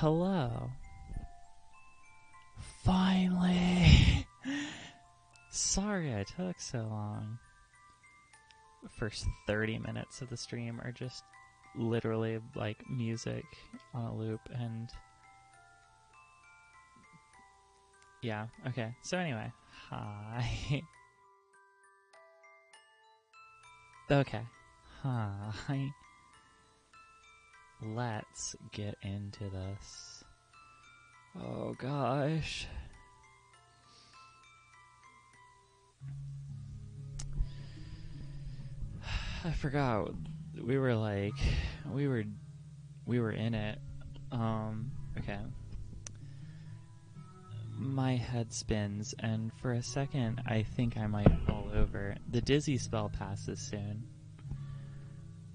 Hello. Finally! Sorry I took so long. The first 30 minutes of the stream are just literally like music on a loop, and yeah, okay. So anyway, hi. Okay, hi. Let's get into this. Oh gosh. I forgot we were in it. Okay. My head spins, and for a second I think I might fall over. The dizzy spell passes soon.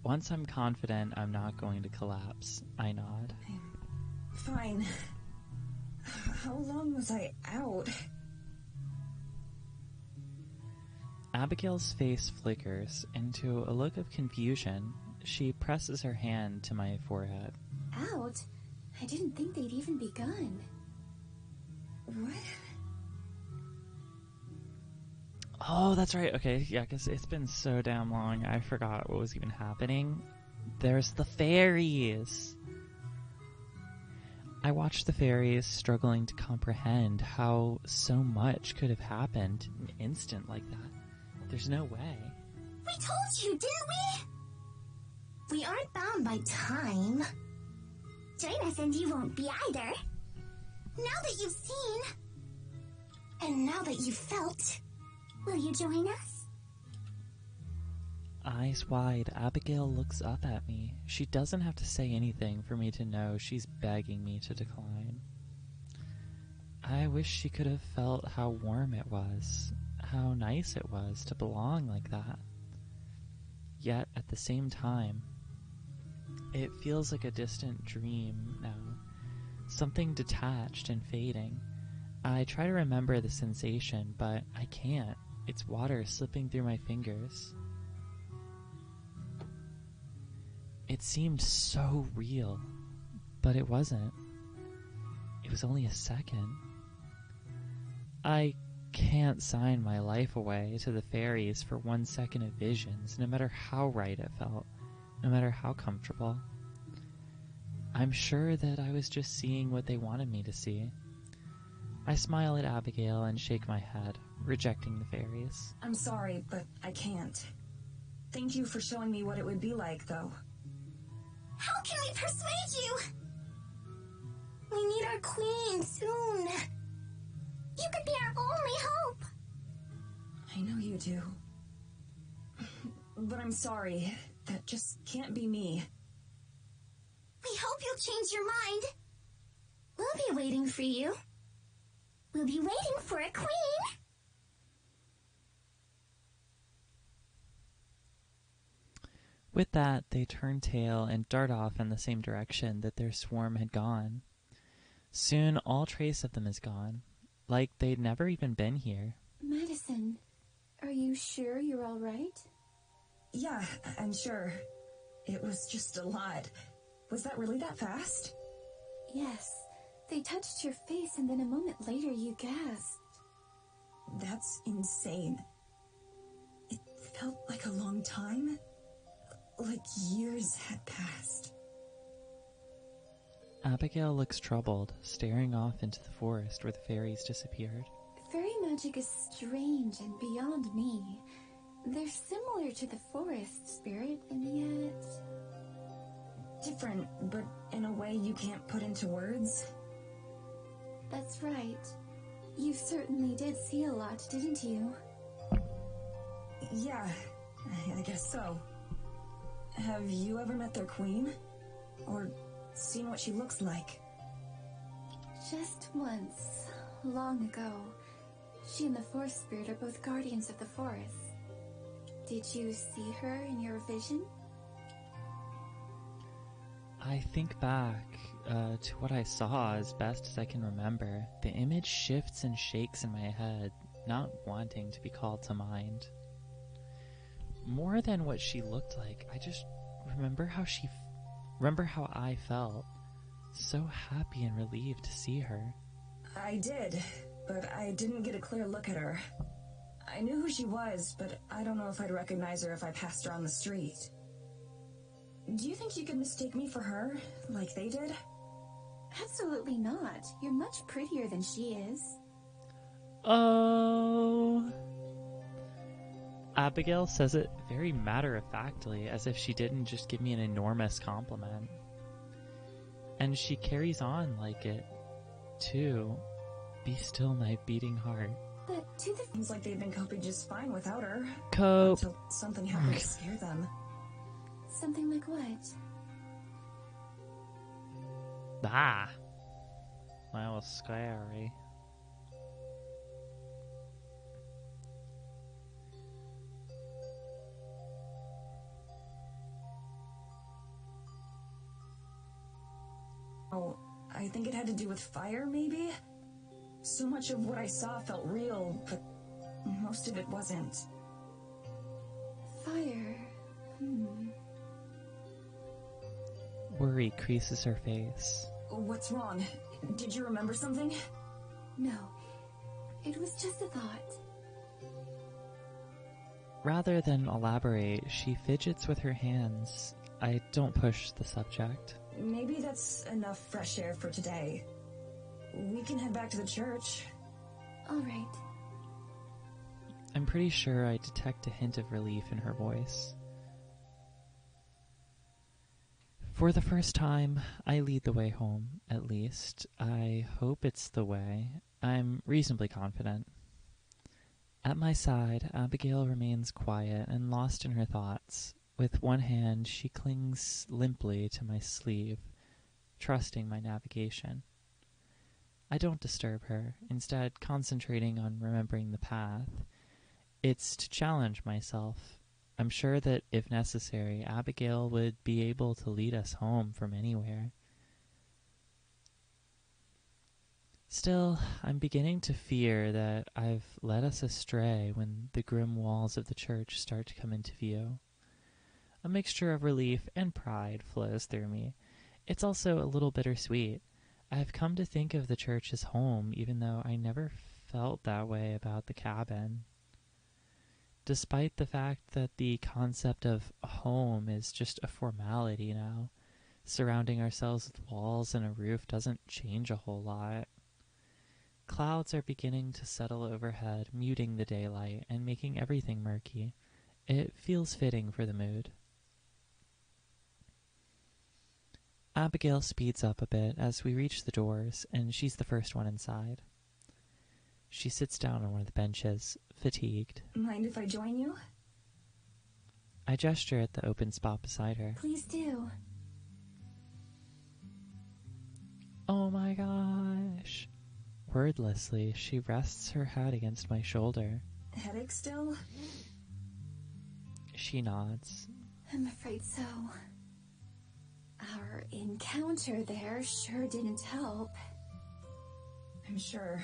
Once I'm confident I'm not going to collapse, I nod. I'm fine. How long was I out? Abigail's face flickers into a look of confusion. She presses her hand to my forehead. Out? I didn't think they'd even begun. What? Oh, that's right. Okay, yeah, because it's been so damn long, I forgot what was even happening. There's the fairies! I watched the fairies struggling to comprehend how so much could have happened in an instant like that. There's no way. We told you, didn't we? We aren't bound by time. Join us and you won't be either. Now that you've seen, and now that you've felt, will you join us? Eyes wide, Abigail looks up at me. She doesn't have to say anything for me to know she's begging me to decline. I wish she could have felt how warm it was, how nice it was to belong like that. Yet, at the same time, it feels like a distant dream now, something detached and fading. I try to remember the sensation, but I can't. It's water slipping through my fingers. It seemed so real, but it wasn't. It was only a second. I can't sign my life away to the fairies for 1 second of visions, no matter how right it felt, no matter how comfortable. I'm sure that I was just seeing what they wanted me to see. I smile at Abigail and shake my head, rejecting the fairies. I'm sorry, but I can't. Thank you for showing me what it would be like, though. How can we persuade you? We need our queen soon. You could be our only hope. I know you do. But I'm sorry. That just can't be me. We hope you'll change your mind. We'll be waiting for you. We'll be waiting for a queen. With that, they turn tail and dart off in the same direction that their swarm had gone. Soon, all trace of them is gone, like they'd never even been here. Madison, are you sure you're all right? Yeah, I'm sure. It was just a lot. Was that really that fast? Yes. They touched your face and then a moment later you gasped. That's insane. It felt like a long time. Like years had passed. Abigail looks troubled, staring off into the forest where the fairies disappeared. Fairy magic is strange and beyond me. They're similar to the forest spirit, and yet... Different, but in a way you can't put into words. That's right. You certainly did see a lot, didn't you? Yeah, I guess so. Have you ever met their queen? Or seen what she looks like? Just once, long ago. She and the forest spirit are both guardians of the forest. Did you see her in your vision? I think back to what I saw as best as I can remember. The image shifts and shakes in my head, not wanting to be called to mind. More than what she looked like, I just remember how I felt. so happy and relieved to see her. I did, but I didn't get a clear look at her. I knew who she was, but I don't know if I'd recognize her if I passed her on the street. Do you think you could mistake me for her, like they did? Absolutely not. You're much prettier than she is. Oh. Abigail says it very matter-of-factly, as if she didn't just give me an enormous compliment. And she carries on like it, too. Be still, my beating heart. But to the... Seems like they've been coping just fine without her. Cope. Until something happened to scare them. Something like what? Ah. That was scary. Oh, I think it had to do with fire, maybe? So much of what I saw felt real, but most of it wasn't. Fire. Worry creases her face. What's wrong? Did you remember something? No. It was just a thought. Rather than elaborate, she fidgets with her hands. I don't push the subject. Maybe that's enough fresh air for today. We can head back to the church. All right. I'm pretty sure I detect a hint of relief in her voice. For the first time, I lead the way home, at least. I hope it's the way. I'm reasonably confident. At my side, Abigail remains quiet and lost in her thoughts. With one hand, she clings limply to my sleeve, trusting my navigation. I don't disturb her, instead concentrating on remembering the path. It's to challenge myself. I'm sure that, if necessary, Abigail would be able to lead us home from anywhere. Still, I'm beginning to fear that I've led us astray when the grim walls of the church start to come into view. A mixture of relief and pride flows through me. It's also a little bittersweet. I've come to think of the church as home, even though I never felt that way about the cabin. Despite the fact that the concept of home is just a formality now, surrounding ourselves with walls and a roof doesn't change a whole lot. Clouds are beginning to settle overhead, muting the daylight and making everything murky. It feels fitting for the mood. Abigail speeds up a bit as we reach the doors, and she's the first one inside. She sits down on one of the benches, fatigued. Mind if I join you? I gesture at the open spot beside her. Please do. Oh my gosh. Wordlessly, she rests her head against my shoulder. Headache still? She nods. I'm afraid so. Our encounter there sure didn't help. I'm sure.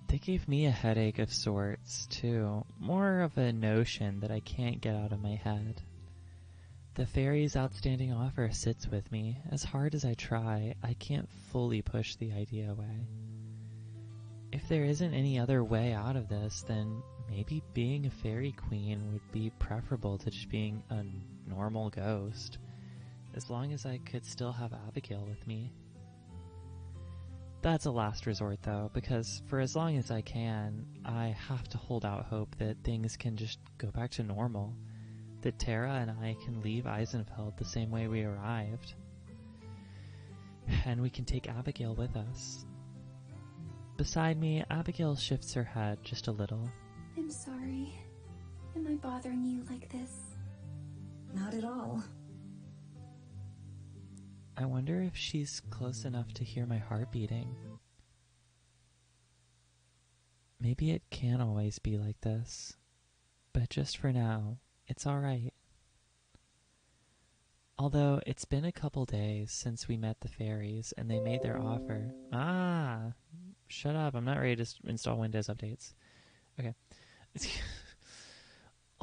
They gave me a headache of sorts, too. More of a notion that I can't get out of my head. The fairy's outstanding offer sits with me. As hard as I try, I can't fully push the idea away. If there isn't any other way out of this, then maybe being a fairy queen would be preferable to just being a normal ghost, as long as I could still have Abigail with me. That's a last resort, though, because for as long as I can, I have to hold out hope that things can just go back to normal, that Tara and I can leave Eisenfeld the same way we arrived, and we can take Abigail with us. Beside me, Abigail shifts her head just a little. I'm sorry. Am I bothering you like this? Not at all. I wonder if she's close enough to hear my heart beating. Maybe it can't always be like this, but just for now, it's alright. Although it's been a couple days since we met the fairies and they made their offer. Shut up, I'm not ready to install Windows updates. Okay.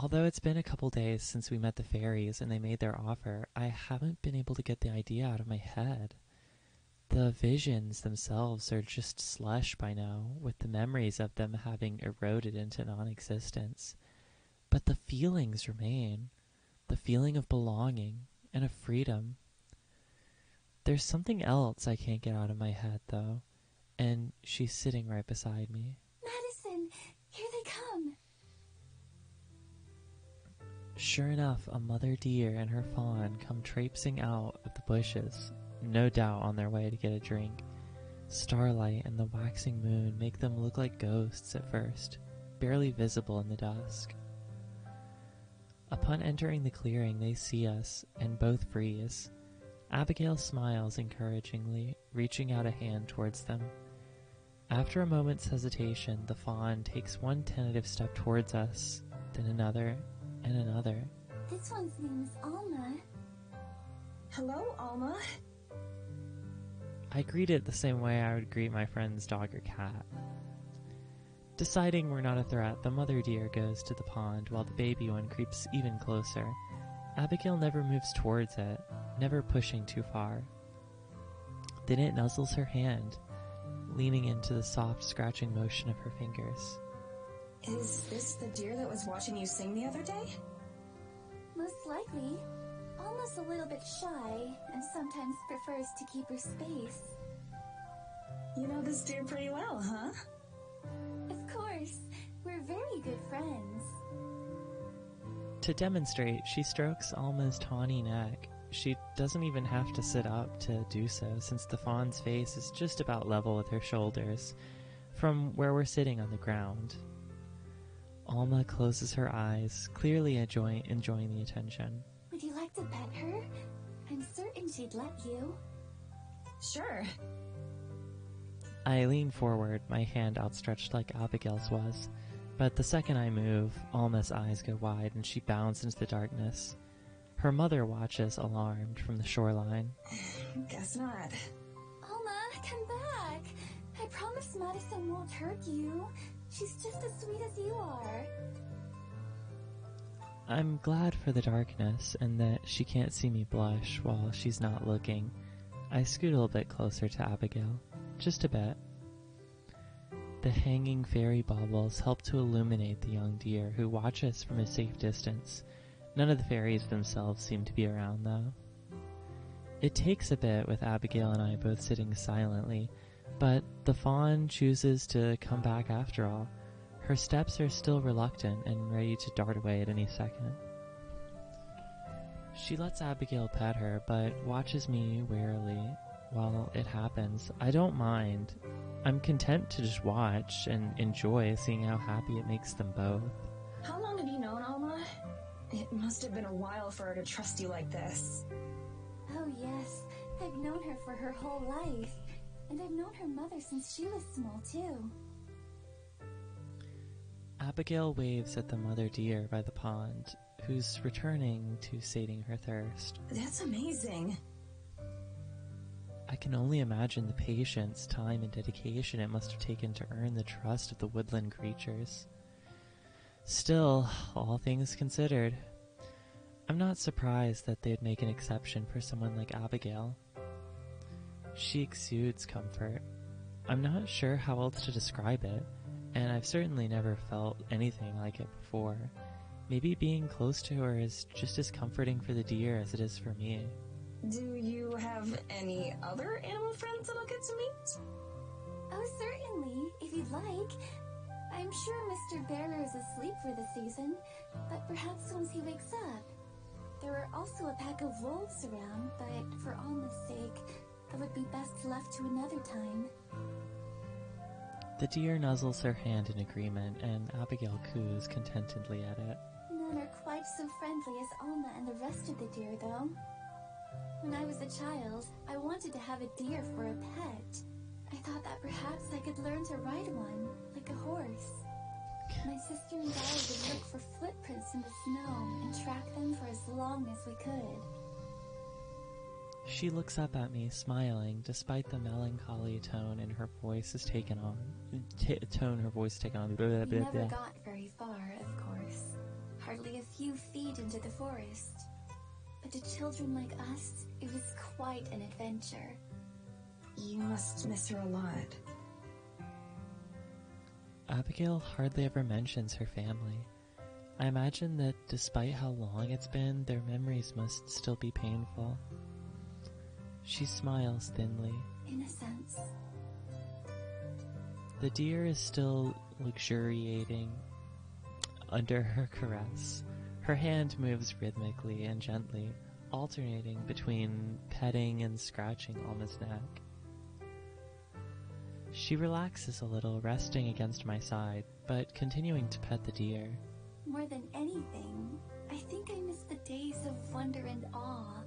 Although it's been a couple days since we met the fairies and they made their offer, I haven't been able to get the idea out of my head. The visions themselves are just slush by now, with the memories of them having eroded into non-existence. But the feelings remain. The feeling of belonging and of freedom. There's something else I can't get out of my head, though, and she's sitting right beside me. Madison, here they come. Sure enough, a mother deer and her fawn come traipsing out of the bushes, no doubt on their way to get a drink. Starlight and the waxing moon make them look like ghosts at first, barely visible in the dusk. Upon entering the clearing, they see us and both freeze. Abigail smiles encouragingly, reaching out a hand towards them. After a moment's hesitation, the fawn takes one tentative step towards us, then another, and another. This one's name is Alma. Hello, Alma. I greet it the same way I would greet my friend's dog or cat. Deciding we're not a threat, the mother deer goes to the pond while the baby one creeps even closer. Abigail never moves towards it, never pushing too far. Then it nuzzles her hand, leaning into the soft scratching motion of her fingers. Is this the deer that was watching you sing the other day? Most likely. Alma's a little bit shy and sometimes prefers to keep her space. You know this deer pretty well, huh? Of course, we're very good friends. To demonstrate, she strokes Alma's tawny neck. She doesn't even have to sit up to do so, since the fawn's face is just about level with her shoulders, from where we're sitting on the ground. Alma closes her eyes, clearly enjoying the attention. Would you like to pet her? I'm certain she'd let you. Sure. I lean forward, my hand outstretched like Abigail's was, but the second I move, Alma's eyes go wide and she bounds into the darkness. Her mother watches, alarmed, from the shoreline. Guess not. Alma, come back. I promise Madison won't hurt you. She's just as sweet as you are. I'm glad for the darkness and that she can't see me blush while she's not looking. I scoot a little bit closer to Abigail. Just a bit. The hanging fairy baubles help to illuminate the young deer, who watch us from a safe distance. None of the fairies themselves seem to be around, though. It takes a bit with Abigail and I both sitting silently, but the fawn chooses to come back after all. Her steps are still reluctant and ready to dart away at any second. She lets Abigail pet her, but watches me warily while it happens. I don't mind. I'm content to just watch and enjoy seeing how happy it makes them both. How long have you known Alma? It must have been a while for her to trust you like this. Oh yes, I've known her for her whole life. And I've known her mother since she was small too. Abigail waves at the mother deer by the pond, who's returning to sating her thirst. That's amazing. I can only imagine the patience, time, and dedication it must have taken to earn the trust of the woodland creatures. Still, all things considered, I'm not surprised that they'd make an exception for someone like Abigail. She exudes comfort. I'm not sure how else to describe it, and I've certainly never felt anything like it before. Maybe being close to her is just as comforting for the deer as it is for me. Do you have any other animal friends that I'll get to meet? Oh, certainly, if you'd like. I'm sure Mr. Bearer is asleep for the season, but perhaps once he wakes up. There are also a pack of wolves around, but for Alma's sake, that would be best left to another time. The deer nuzzles her hand in agreement, and Abigail coos contentedly at it. None are quite so friendly as Alma and the rest of the deer, though. When I was a child, I wanted to have a deer for a pet. I thought that perhaps I could learn to ride one, like a horse. My sister and I would look for footprints in the snow and track them for as long as we could. She looks up at me, smiling, despite the melancholy tone in her voice has taken on. We never got very far, of course. Hardly few feet into the forest. But to children like us, it was quite an adventure. You must miss her a lot. Abigail hardly ever mentions her family. I imagine that despite how long it's been, their memories must still be painful. She smiles thinly. In a sense. The deer is still luxuriating under her caress. Her hand moves rhythmically and gently, alternating between petting and scratching Alma's neck. She relaxes a little, resting against my side, but continuing to pet the deer. More than anything, I think I miss the days of wonder and awe,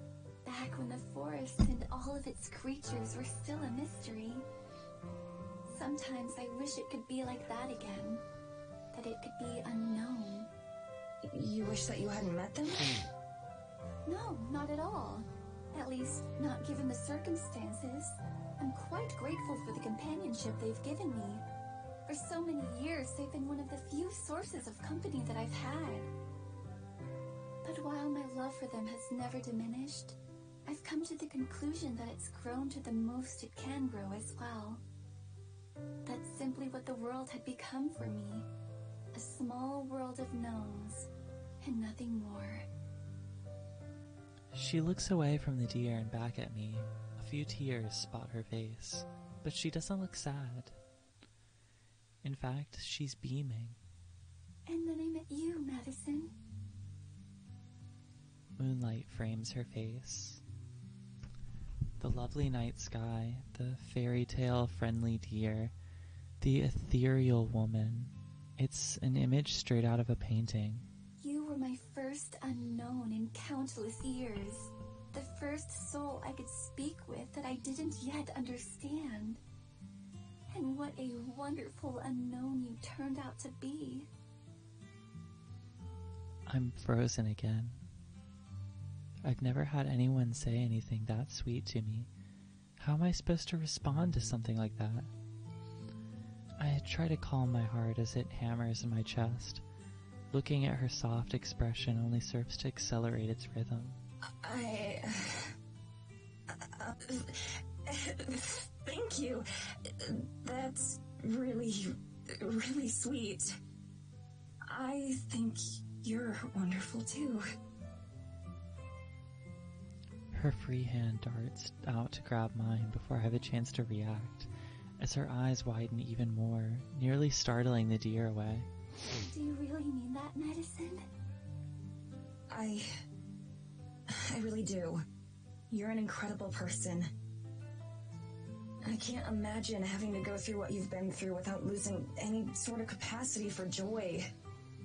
back when the forest and all of its creatures were still a mystery. Sometimes I wish it could be like that again, that it could be unknown. You wish that you hadn't met them? No, not at all. At least, not given the circumstances. I'm quite grateful for the companionship they've given me. For so many years, they've been one of the few sources of company that I've had. But while my love for them has never diminished, I've come to the conclusion that it's grown to the most it can grow as well. That's simply what the world had become for me. A small world of gnomes, and nothing more. She looks away from the deer and back at me. A few tears spot her face, but she doesn't look sad. In fact, she's beaming. And then I met you, Madison. Moonlight frames her face. The lovely night sky, the fairy tale friendly deer, the ethereal woman. It's an image straight out of a painting. You were my first unknown in countless years. The first soul I could speak with that I didn't yet understand. And what a wonderful unknown you turned out to be. I'm frozen again. I've never had anyone say anything that sweet to me. How am I supposed to respond to something like that? I try to calm my heart as it hammers in my chest. Looking at her soft expression only serves to accelerate its rhythm. Thank you. That's really, really sweet. I think you're wonderful too. Her free hand darts out to grab mine before I have a chance to react, as her eyes widen even more, nearly startling the deer away. Do you really mean that, Madison? I really do. You're an incredible person. I can't imagine having to go through what you've been through without losing any sort of capacity for joy.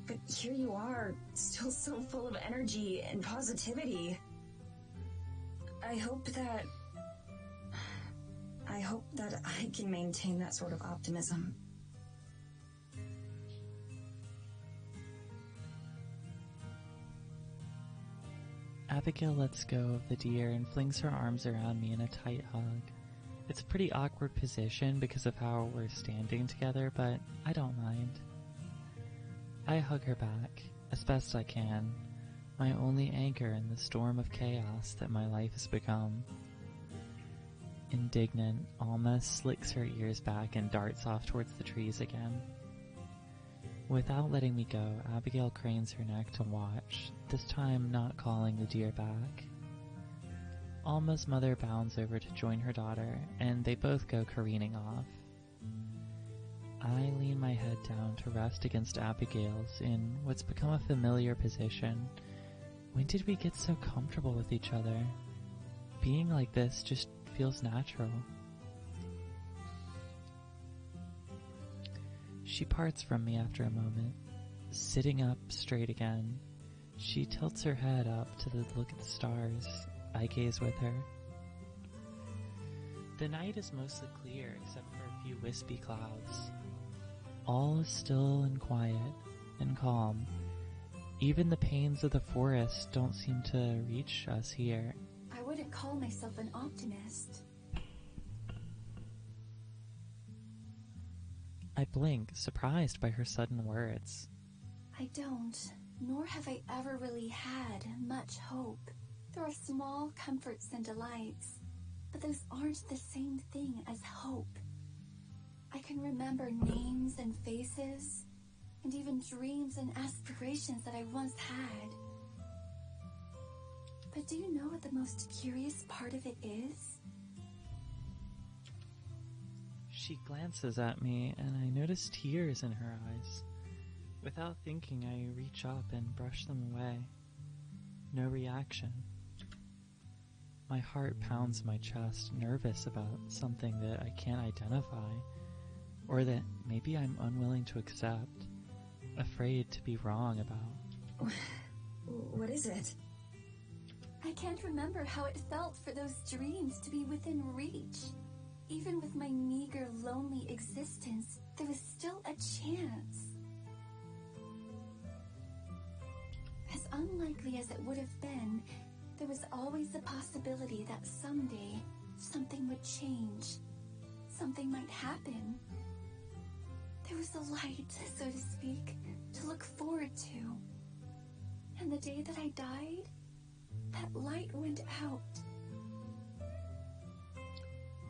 But here you are, still so full of energy and positivity. I hope that I can maintain that sort of optimism. Abigail lets go of the deer and flings her arms around me in a tight hug. It's a pretty awkward position because of how we're standing together, but I don't mind. I hug her back, as best I can, my only anchor in the storm of chaos that my life has become. Indignant, Alma slicks her ears back and darts off towards the trees again. Without letting me go, Abigail cranes her neck to watch, this time not calling the deer back. Alma's mother bounds over to join her daughter, and they both go careening off. I lean my head down to rest against Abigail's in what's become a familiar position. When did we get so comfortable with each other? Being like this just feels natural. She parts from me after a moment. Sitting up straight again, she tilts her head up to look at the stars. I gaze with her. The night is mostly clear except for a few wispy clouds. All is still and quiet and calm. Even the pains of the forest don't seem to reach us here. I wouldn't call myself an optimist. I blink, surprised by her sudden words. I don't. nor have I ever really had much hope. There are small comforts and delights, but those aren't the same thing as hope. I can remember names and faces, and even dreams and aspirations that I once had. But do you know what the most curious part of it is? She glances at me, and I notice tears in her eyes. Without thinking, I reach up and brush them away. No reaction. My heart pounds my chest, nervous about something that I can't identify, or that maybe I'm unwilling to accept, afraid to be wrong about. What is it? I can't remember how it felt for those dreams to be within reach. Even with my meager, lonely existence, there was still a chance. As unlikely as it would have been, there was always the possibility that someday something would change. Something might happen. There was a light, so to speak, to look forward to. And the day that I died, that light went out.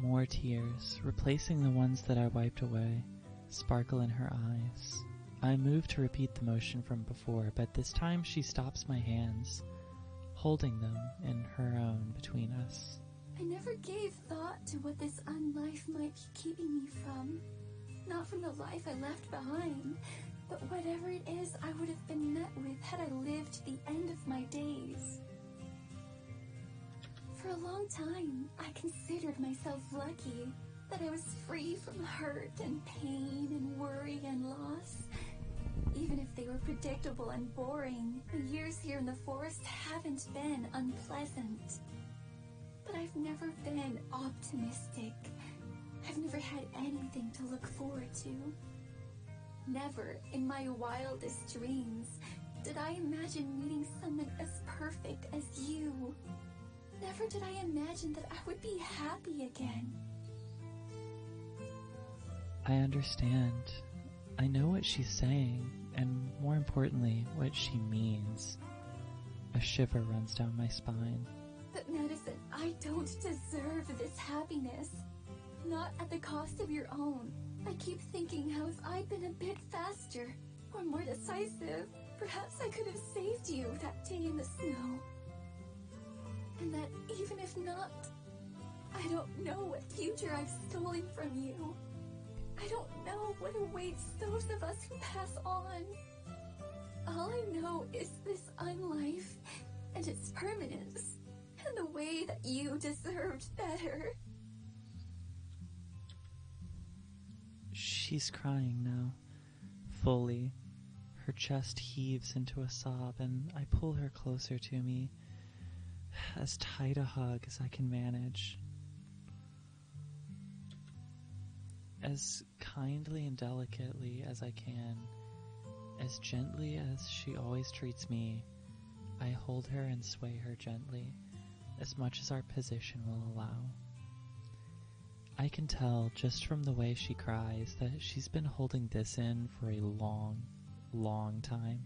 More tears, replacing the ones that I wiped away, sparkle in her eyes. I move to repeat the motion from before, but this time she stops my hands, holding them in her own between us. I never gave thought to what this unlife might be keeping me from. Not from the life I left behind, but whatever it is I would have been met with had I lived to the end of my days. For a long time, I considered myself lucky that I was free from hurt and pain and worry and loss. Even if they were predictable and boring, the years here in the forest haven't been unpleasant. But I've never been optimistic. I've never had anything to look forward to. Never in my wildest dreams did I imagine meeting someone as perfect as you. Never did I imagine that I would be happy again. I understand. I know what she's saying, and more importantly, what she means. A shiver runs down my spine. But Madison, I don't deserve this happiness. Not at the cost of your own. I keep thinking how if I'd been a bit faster, or more decisive, perhaps I could have saved you that day in the snow. And that even if not, I don't know what future I've stolen from you. I don't know what awaits those of us who pass on. All I know is this unlife and its permanence, and the way that you deserved better. She's crying now, fully. Her chest heaves into a sob, and I pull her closer to me, as tight a hug as I can manage. As kindly and delicately as I can, as gently as she always treats me, I hold her and sway her gently, as much as our position will allow. I can tell just from the way she cries that she's been holding this in for a long, long time.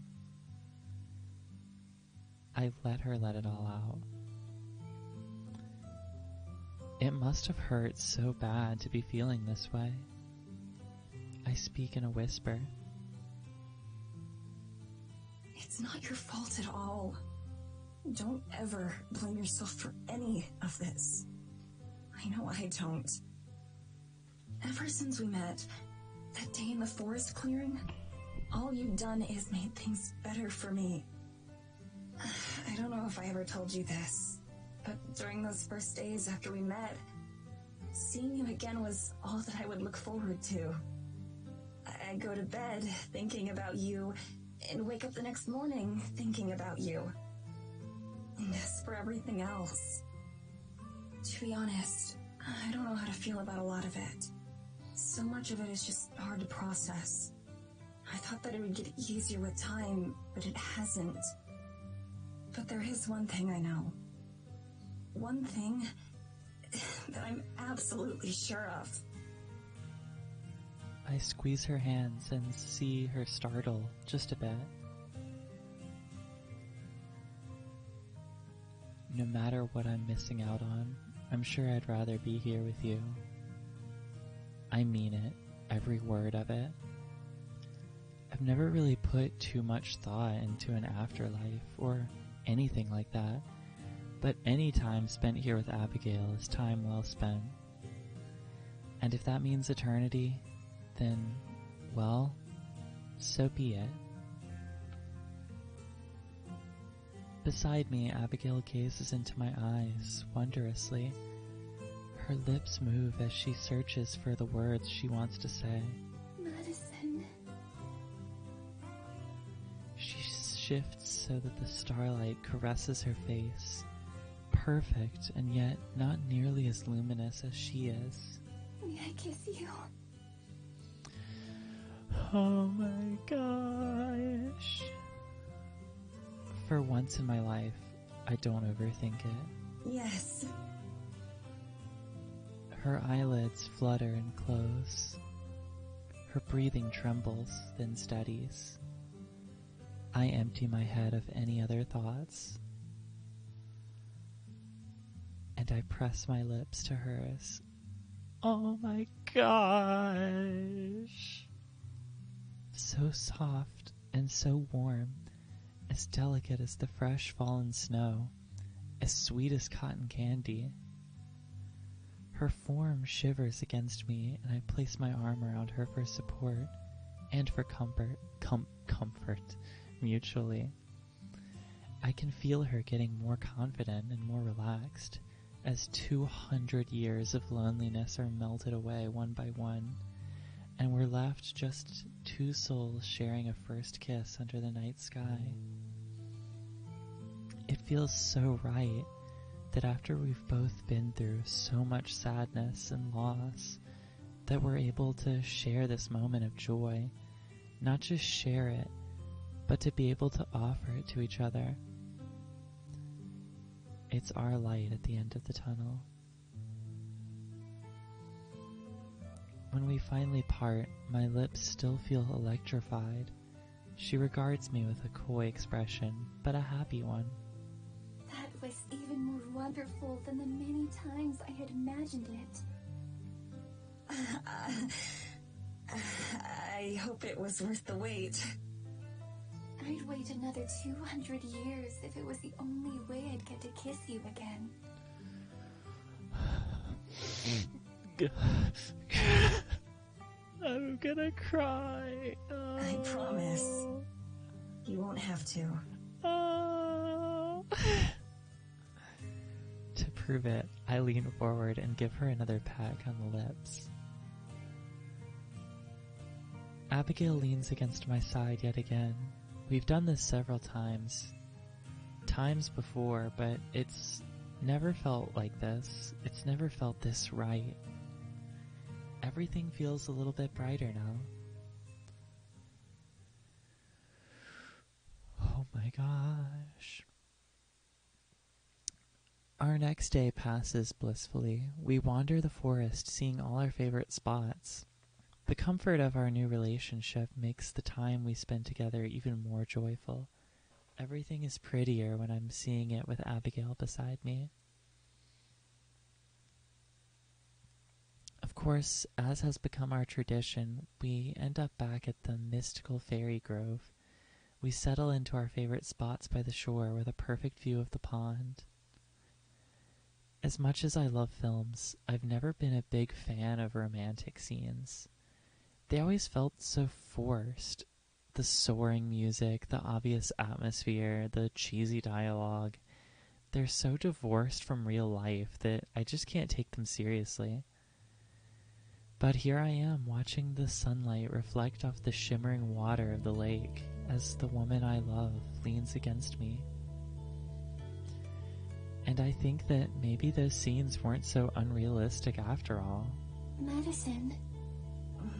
I let her let it all out. It must have hurt so bad to be feeling this way. I speak in a whisper. It's not your fault at all. Don't ever blame yourself for any of this. I know I don't. Ever since we met, that day in the forest clearing, all you've done is made things better for me. I don't know if I ever told you this, but during those first days after we met, seeing you again was all that I would look forward to. I'd go to bed thinking about you, and wake up the next morning thinking about you. And as for everything else, to be honest, I don't know how to feel about a lot of it. So much of it is just hard to process. I thought that it would get easier with time, but it hasn't. But there is one thing I know. One thing that I'm absolutely sure of. I squeeze her hands and see her startle just a bit. no matter what I'm missing out on, I'm sure I'd rather be here with you. I mean it, every word of it. I've never really put too much thought into an afterlife or anything like that, but any time spent here with Abigail is time well spent. And if that means eternity, then, well, so be it. Beside me, Abigail gazes into my eyes, wondrously. Her lips move as she searches for the words she wants to say. Madison. She shifts so that the starlight caresses her face, perfect and yet not nearly as luminous as she is. May I kiss you? Oh my gosh. For once in my life, I don't overthink it. Yes. Her eyelids flutter and close. Her breathing trembles, then steadies. I empty my head of any other thoughts, and I press my lips to hers. Oh my gosh! So soft and so warm, as delicate as the fresh fallen snow, as sweet as cotton candy. Her form shivers against me, and I place my arm around her for support and for comfort, mutually. I can feel her getting more confident and more relaxed as 200 years of loneliness are melted away one by one, and we're left just two souls sharing a first kiss under the night sky. It feels so right that after we've both been through so much sadness and loss, that we're able to share this moment of joy. Not just share it, but to be able to offer it to each other. It's our light at the end of the tunnel. When we finally part, my lips still feel electrified. She regards me with a coy expression, but a happy one. That was even more wonderful than the many times I had imagined it. I hope it was worth the wait. I'd wait another 200 years if it was the only way I'd get to kiss you again. I'm gonna cry. Oh. I promise. You won't have to. Oh. To prove it, I lean forward and give her another peck on the lips. Abigail leans against my side yet again. We've done this several times before, but it's never felt like this. It's never felt this right. Everything feels a little bit brighter now. Oh my gosh. Our next day passes blissfully. We wander the forest, seeing all our favorite spots. The comfort of our new relationship makes the time we spend together even more joyful. Everything is prettier when I'm seeing it with Abigail beside me. Of course, as has become our tradition, we end up back at the mystical fairy grove. We settle into our favorite spots by the shore with a perfect view of the pond. As much as I love films, I've never been a big fan of romantic scenes. They always felt so forced. The soaring music, the obvious atmosphere, the cheesy dialogue. They're so divorced from real life that I just can't take them seriously. But here I am, watching the sunlight reflect off the shimmering water of the lake as the woman I love leans against me. And I think that maybe those scenes weren't so unrealistic after all. Madison.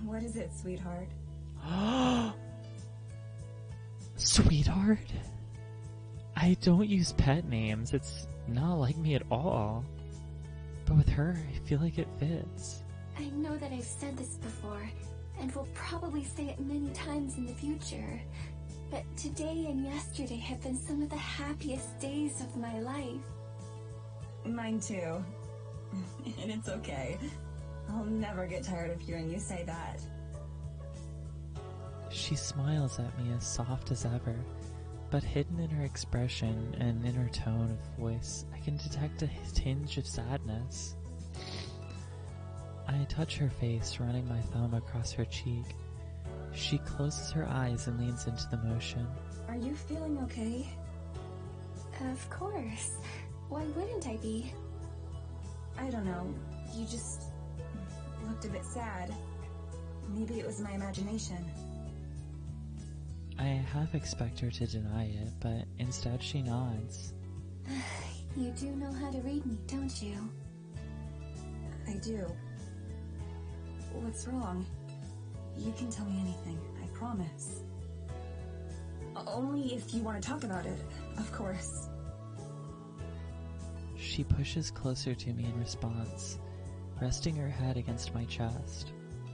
What is it, sweetheart? Sweetheart? I don't use pet names. It's not like me at all. But with her, I feel like it fits. I know that I've said this before, and will probably say it many times in the future, but today and yesterday have been some of the happiest days of my life. Mine too. And it's okay. I'll never get tired of hearing you say that. She smiles at me as soft as ever, but hidden in her expression and in her tone of voice, I can detect a tinge of sadness. I touch her face, running my thumb across her cheek. She closes her eyes and leans into the motion. Are you feeling okay? Of course. Why wouldn't I be? I don't know. You just looked a bit sad. Maybe it was my imagination. I half expect her to deny it, but instead she nods. You do know how to read me, don't you? I do. What's wrong? You can tell me anything, I promise. Only if you want to talk about it, of course. She pushes closer to me in response, resting her head against my chest.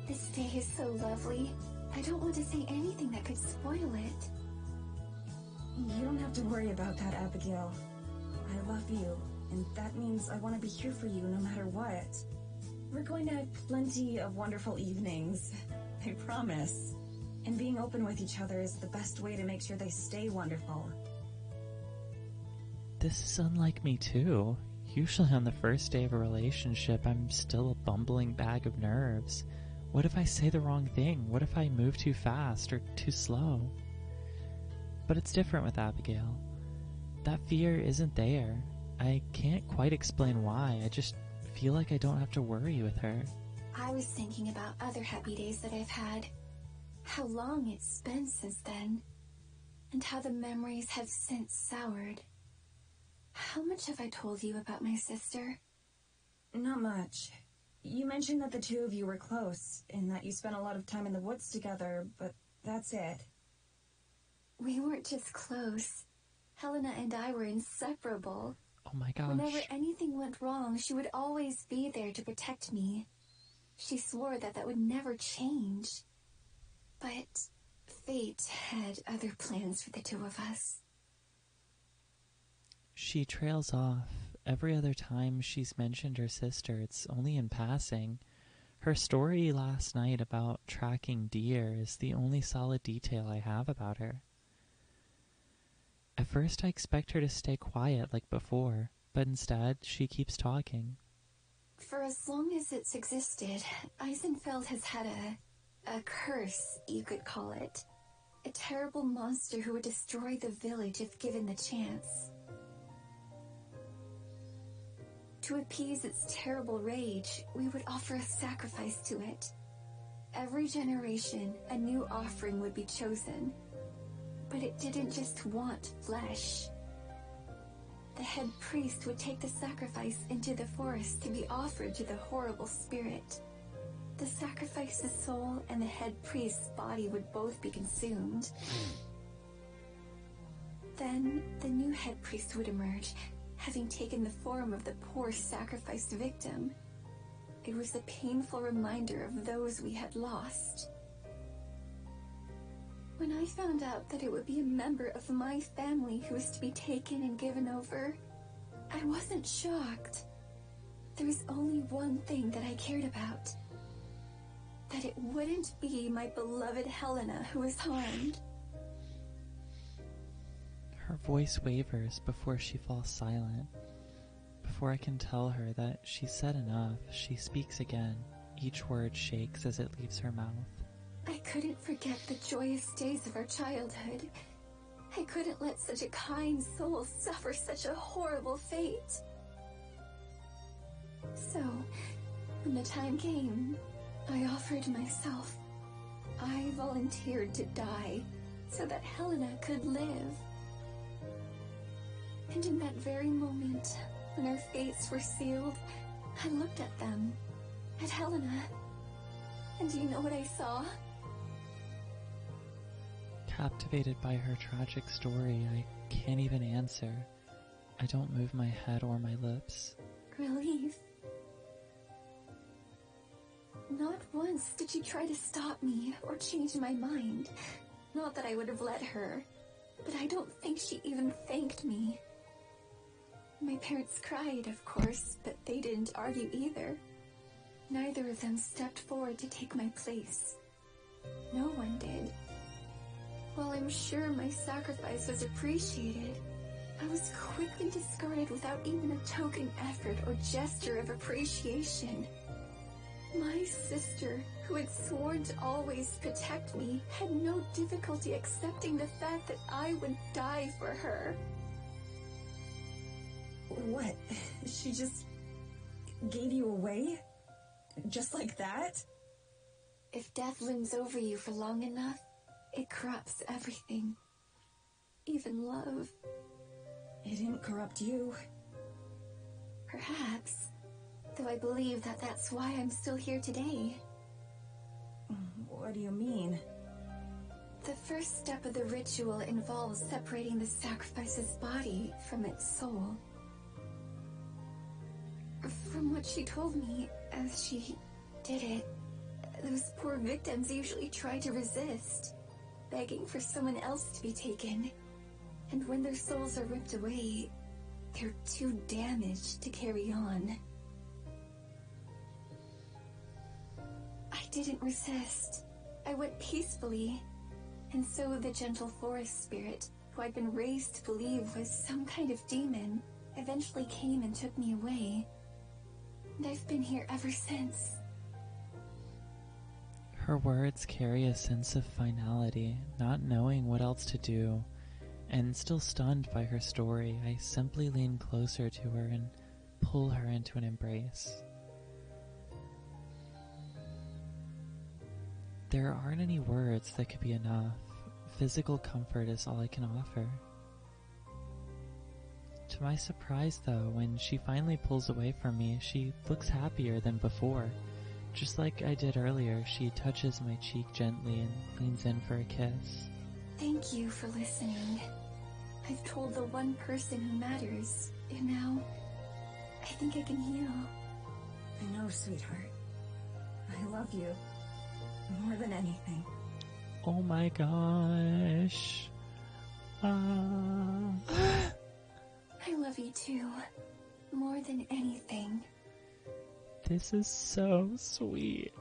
This day is so lovely. I don't want to say anything that could spoil it. You don't have to worry about that, Abigail. I love you, and that means I want to be here for you no matter what. We're going to have plenty of wonderful evenings, I promise. And being open with each other is the best way to make sure they stay wonderful. This is unlike me too. Usually on the first day of a relationship, I'm still a bumbling bag of nerves. What if I say the wrong thing? What if I move too fast or too slow? But it's different with Abigail. That fear isn't there. I can't quite explain why. I just feel like I don't have to worry with her. I was thinking about other happy days that I've had. How long it's been since then. And how the memories have since soured. How much have I told you about my sister? Not much. You mentioned that the two of you were close, and that you spent a lot of time in the woods together, but that's it. We weren't just close. Helena and I were inseparable. Oh my gosh. Whenever anything went wrong, she would always be there to protect me. She swore that that would never change. But fate had other plans for the two of us. She trails off. Every other time she's mentioned her sister, it's only in passing. Her story last night about tracking deer is the only solid detail I have about her. At first I expect her to stay quiet like before, but instead she keeps talking. For as long as it's existed, Eisenfeld has had a curse, you could call it. A terrible monster who would destroy the village if given the chance. To appease its terrible rage, we would offer a sacrifice to it. Every generation, a new offering would be chosen. But it didn't just want flesh. The head priest would take the sacrifice into the forest to be offered to the horrible spirit. The sacrifice's soul and the head priest's body would both be consumed. Then, the new head priest would emerge, having taken the form of the poor sacrificed victim. It was a painful reminder of those we had lost. When I found out that it would be a member of my family who was to be taken and given over, I wasn't shocked. There was only one thing that I cared about. That it wouldn't be my beloved Helena who was harmed. Her voice wavers before she falls silent. Before I can tell her that she's said enough, she speaks again. Each word shakes as it leaves her mouth. I couldn't forget the joyous days of our childhood. I couldn't let such a kind soul suffer such a horrible fate. So, when the time came, I offered myself. I volunteered to die so that Helena could live. And in that very moment, when our fates were sealed, I looked at them, at Helena. And do you know what I saw? Captivated by her tragic story, I can't even answer. I don't move my head or my lips. Relief. Not once did she try to stop me or change my mind. Not that I would have let her, but I don't think she even thanked me. My parents cried, of course, but they didn't argue either. Neither of them stepped forward to take my place. No one did. While I'm sure my sacrifice was appreciated, I was quickly discarded without even a token effort or gesture of appreciation. My sister, who had sworn to always protect me, had no difficulty accepting the fact that I would die for her. What? She just gave you away? Just like that? If death looms over you for long enough, it corrupts everything. Even love. It didn't corrupt you. Perhaps. Though I believe that that's why I'm still here today. What do you mean? The first step of the ritual involves separating the sacrifice's body from its soul. From what she told me, as she did it, those poor victims usually try to resist, begging for someone else to be taken. And when their souls are ripped away, they're too damaged to carry on. I didn't resist. I went peacefully. And so the gentle forest spirit, who I'd been raised to believe was some kind of demon, eventually came and took me away. And I've been here ever since. Her words carry a sense of finality, not knowing what else to do, and still stunned by her story, I simply lean closer to her and pull her into an embrace. There aren't any words that could be enough. Physical comfort is all I can offer. To my surprise, though, when she finally pulls away from me, she looks happier than before. Just like I did earlier, she touches my cheek gently and leans in for a kiss. Thank you for listening. I've told the one person who matters, and now I think I can heal. I know, sweetheart. I love you. More than anything. Oh my gosh. I love you too. More than anything. This is so sweet.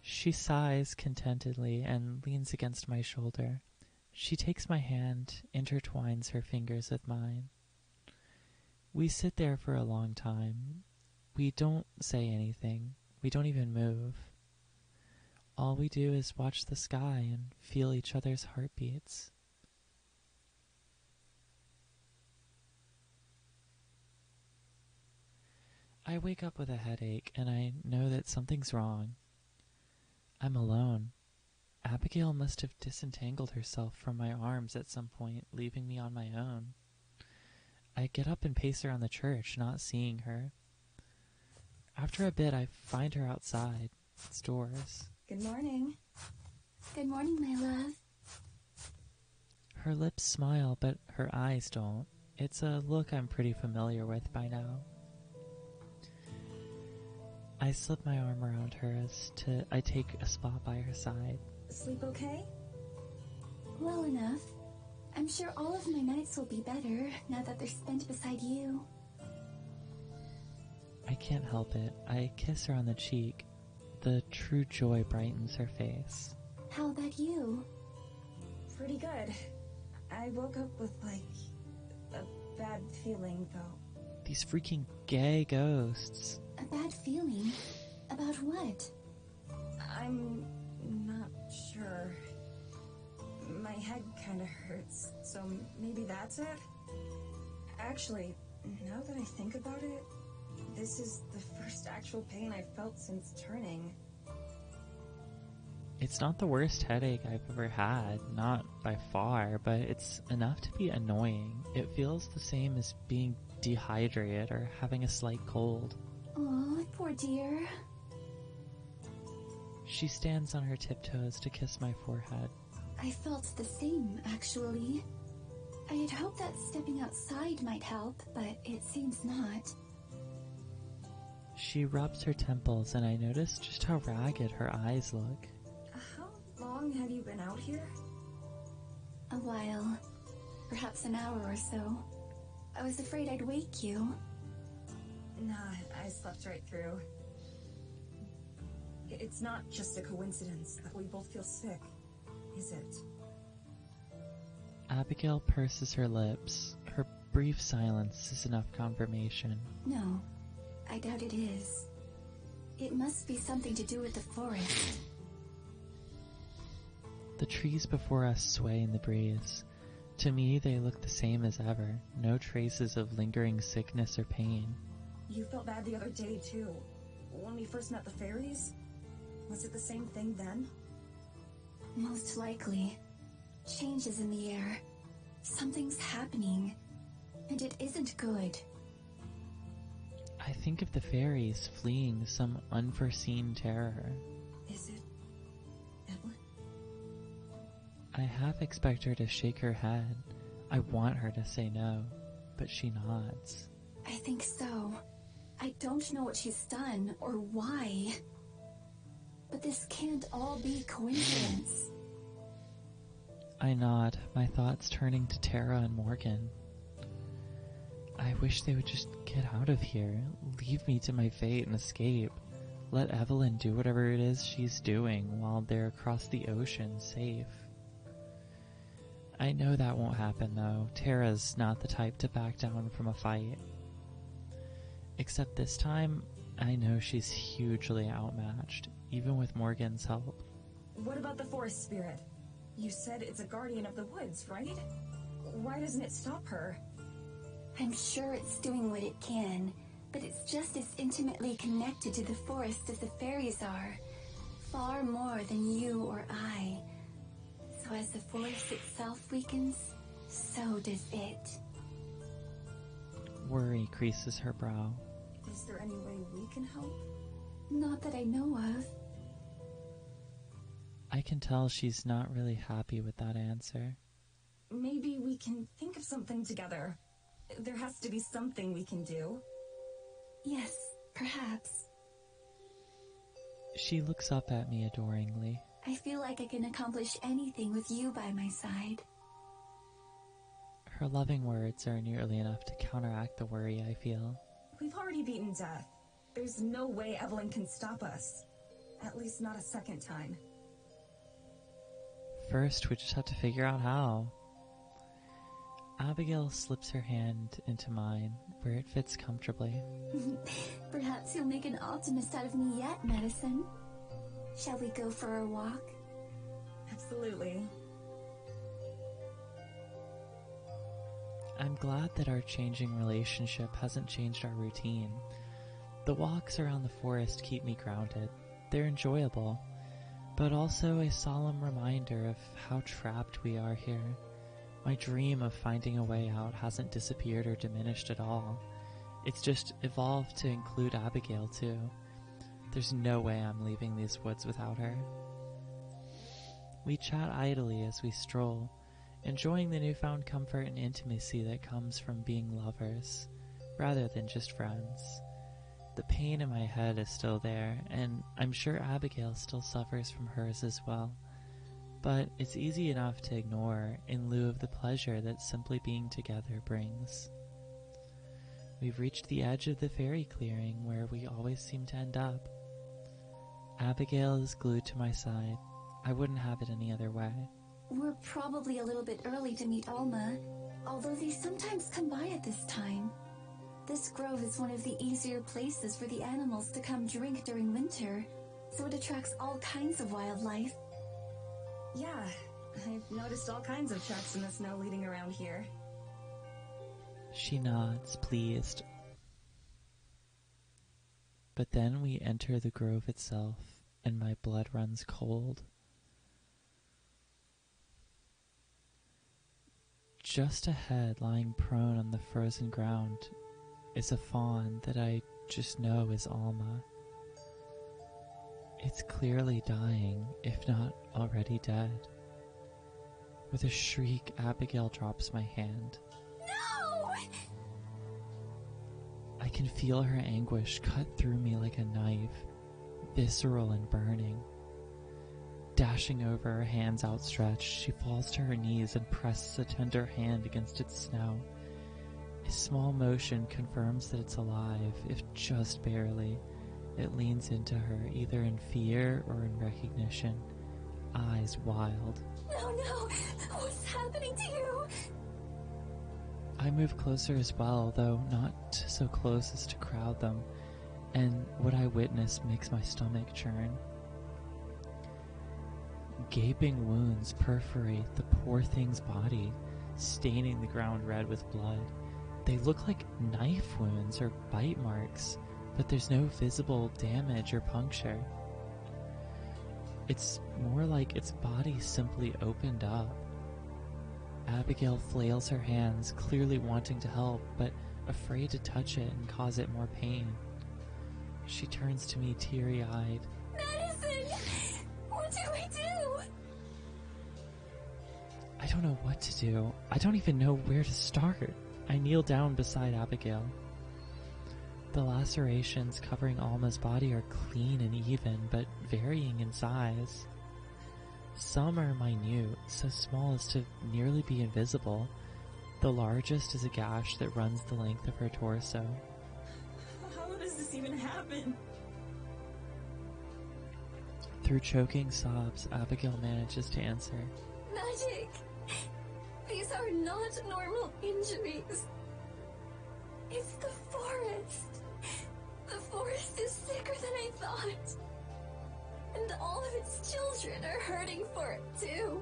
She sighs contentedly and leans against my shoulder. She takes my hand, intertwines her fingers with mine. We sit there for a long time. We don't say anything. We don't even move. All we do is watch the sky and feel each other's heartbeats. I wake up with a headache, and I know that something's wrong. I'm alone. Abigail must have disentangled herself from my arms at some point, leaving me on my own. I get up and pace around the church, not seeing her. After a bit, I find her outside. It's doors. Good morning. Good morning, my love. Her lips smile, but her eyes don't. It's a look I'm pretty familiar with by now. I slip my arm around her as I take a spot by her side. Sleep okay? Well enough. I'm sure all of my nights will be better now that they're spent beside you. I can't help it. I kiss her on the cheek. The true joy brightens her face. How about you? Pretty good. I woke up with, a bad feeling, though. These freaking gay ghosts. A bad feeling? About what? I'm not sure. My head kinda hurts, so maybe that's it? Actually, now that I think about it, this is the first actual pain I've felt since turning. It's not the worst headache I've ever had, not by far, but it's enough to be annoying. It feels the same as being dehydrated or having a slight cold. Oh, poor dear. She stands on her tiptoes to kiss my forehead. I felt the same, actually. I had hoped that stepping outside might help, but it seems not. She rubs her temples, and I notice just how ragged her eyes look. How long have you been out here? A while. perhaps an hour or so. I was afraid I'd wake you. Nah, I slept right through. It's not just a coincidence that we both feel sick, is it? Abigail purses her lips. Her brief silence is enough confirmation. No, I doubt it is. It must be something to do with the forest. The trees before us sway in the breeze. To me, they look the same as ever. No traces of lingering sickness or pain. You felt bad the other day, too. When we first met the fairies? Was it the same thing then? Most likely. Changes in the air. Something's happening. And it isn't good. I think of the fairies fleeing some unforeseen terror. Is it Evelyn? I half expect her to shake her head. I want her to say no, but she nods. I think so. I don't know what she's done or why. But this can't all be coincidence. I nod, my thoughts turning to Tara and Morgan. I wish they would just get out of here, leave me to my fate and escape. Let Evelyn do whatever it is she's doing while they're across the ocean safe. I know that won't happen though. Tara's not the type to back down from a fight. Except this time, I know she's hugely outmatched, even with Morgan's help. What about the forest spirit? You said it's a guardian of the woods, right? Why doesn't it stop her? I'm sure it's doing what it can, but it's just as intimately connected to the forest as the fairies are. Far more than you or I. So as the forest itself weakens, so does it. Worry creases her brow. Is there any way we can help? Not that I know of. I can tell she's not really happy with that answer. Maybe we can think of something together. There has to be something we can do. Yes, perhaps. She looks up at me adoringly. I feel like I can accomplish anything with you by my side. Her loving words are nearly enough to counteract the worry I feel. We've already beaten death. There's no way Evelyn can stop us. At least not a second time. First, we just have to figure out how. Abigail slips her hand into mine, where it fits comfortably. Perhaps you'll make an optimist out of me yet, Madison. Shall we go for a walk? Absolutely. I'm glad that our changing relationship hasn't changed our routine. The walks around the forest keep me grounded. They're enjoyable, but also a solemn reminder of how trapped we are here. My dream of finding a way out hasn't disappeared or diminished at all. It's just evolved to include Abigail too. There's no way I'm leaving these woods without her. We chat idly as we stroll, enjoying the newfound comfort and intimacy that comes from being lovers, rather than just friends. The pain in my head is still there, and I'm sure Abigail still suffers from hers as well. But it's easy enough to ignore in lieu of the pleasure that simply being together brings. We've reached the edge of the fairy clearing where we always seem to end up. Abigail is glued to my side. I wouldn't have it any other way. We're probably a little bit early to meet Alma, although they sometimes come by at this time. This grove is one of the easier places for the animals to come drink during winter, so it attracts all kinds of wildlife. Yeah, I've noticed all kinds of tracks in the snow leading around here. She nods, pleased. But then we enter the grove itself, and my blood runs cold. Just ahead, lying prone on the frozen ground, is a fawn that I just know is Alma. It's clearly dying, if not already dead. With a shriek, Abigail drops my hand. No! I can feel her anguish cut through me like a knife, visceral and burning. Dashing over, her hands outstretched, she falls to her knees and presses a tender hand against its snout. A small motion confirms that it's alive, if just barely. It leans into her, either in fear or in recognition, eyes wild. No, what's happening to you? I move closer as well, though not so close as to crowd them, and what I witness makes my stomach churn. Gaping wounds perforate the poor thing's body, staining the ground red with blood. They look like knife wounds or bite marks, but there's no visible damage or puncture. It's more like its body simply opened up. Abigail flails her hands, clearly wanting to help, but afraid to touch it and cause it more pain. She turns to me teary-eyed. Madison! What do we do? I don't know what to do. I don't even know where to start. I kneel down beside Abigail. The lacerations covering Alma's body are clean and even, but varying in size. Some are minute, so small as to nearly be invisible. The largest is a gash that runs the length of her torso. How does this even happen? Through choking sobs, Abigail manages to answer. Magic! These are not normal injuries. It's the forest. The forest is sicker than I thought. And all of its children are hurting for it too.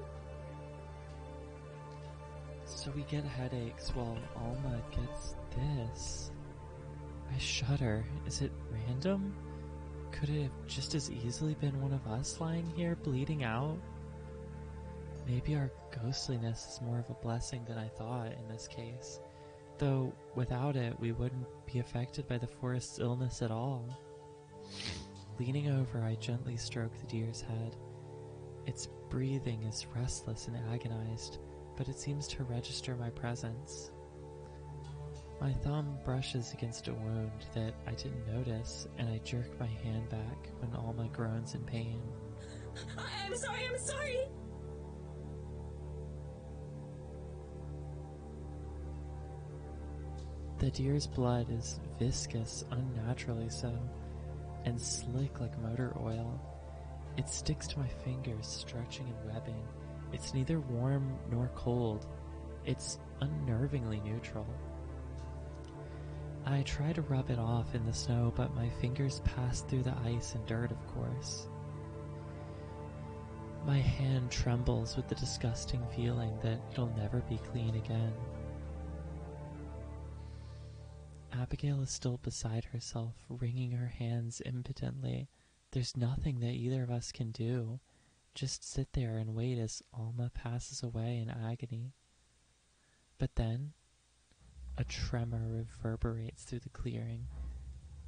So we get headaches while Alma gets this. I shudder. Is it random? Could it have just as easily been one of us lying here bleeding out? Maybe our ghostliness is more of a blessing than I thought in this case. Though without it, we wouldn't be affected by the forest's illness at all. Leaning over, I gently stroke the deer's head. Its breathing is restless and agonized, but it seems to register my presence. My thumb brushes against a wound that I didn't notice, and I jerk my hand back when Alma groans in pain. I'm sorry! The deer's blood is viscous, unnaturally so, and slick like motor oil. It sticks to my fingers, stretching and webbing. It's neither warm nor cold. It's unnervingly neutral. I try to rub it off in the snow, but my fingers pass through the ice and dirt, of course. My hand trembles with the disgusting feeling that it'll never be clean again. Abigail is still beside herself, wringing her hands impotently. There's nothing that either of us can do. Just sit there and wait as Alma passes away in agony. But then, a tremor reverberates through the clearing.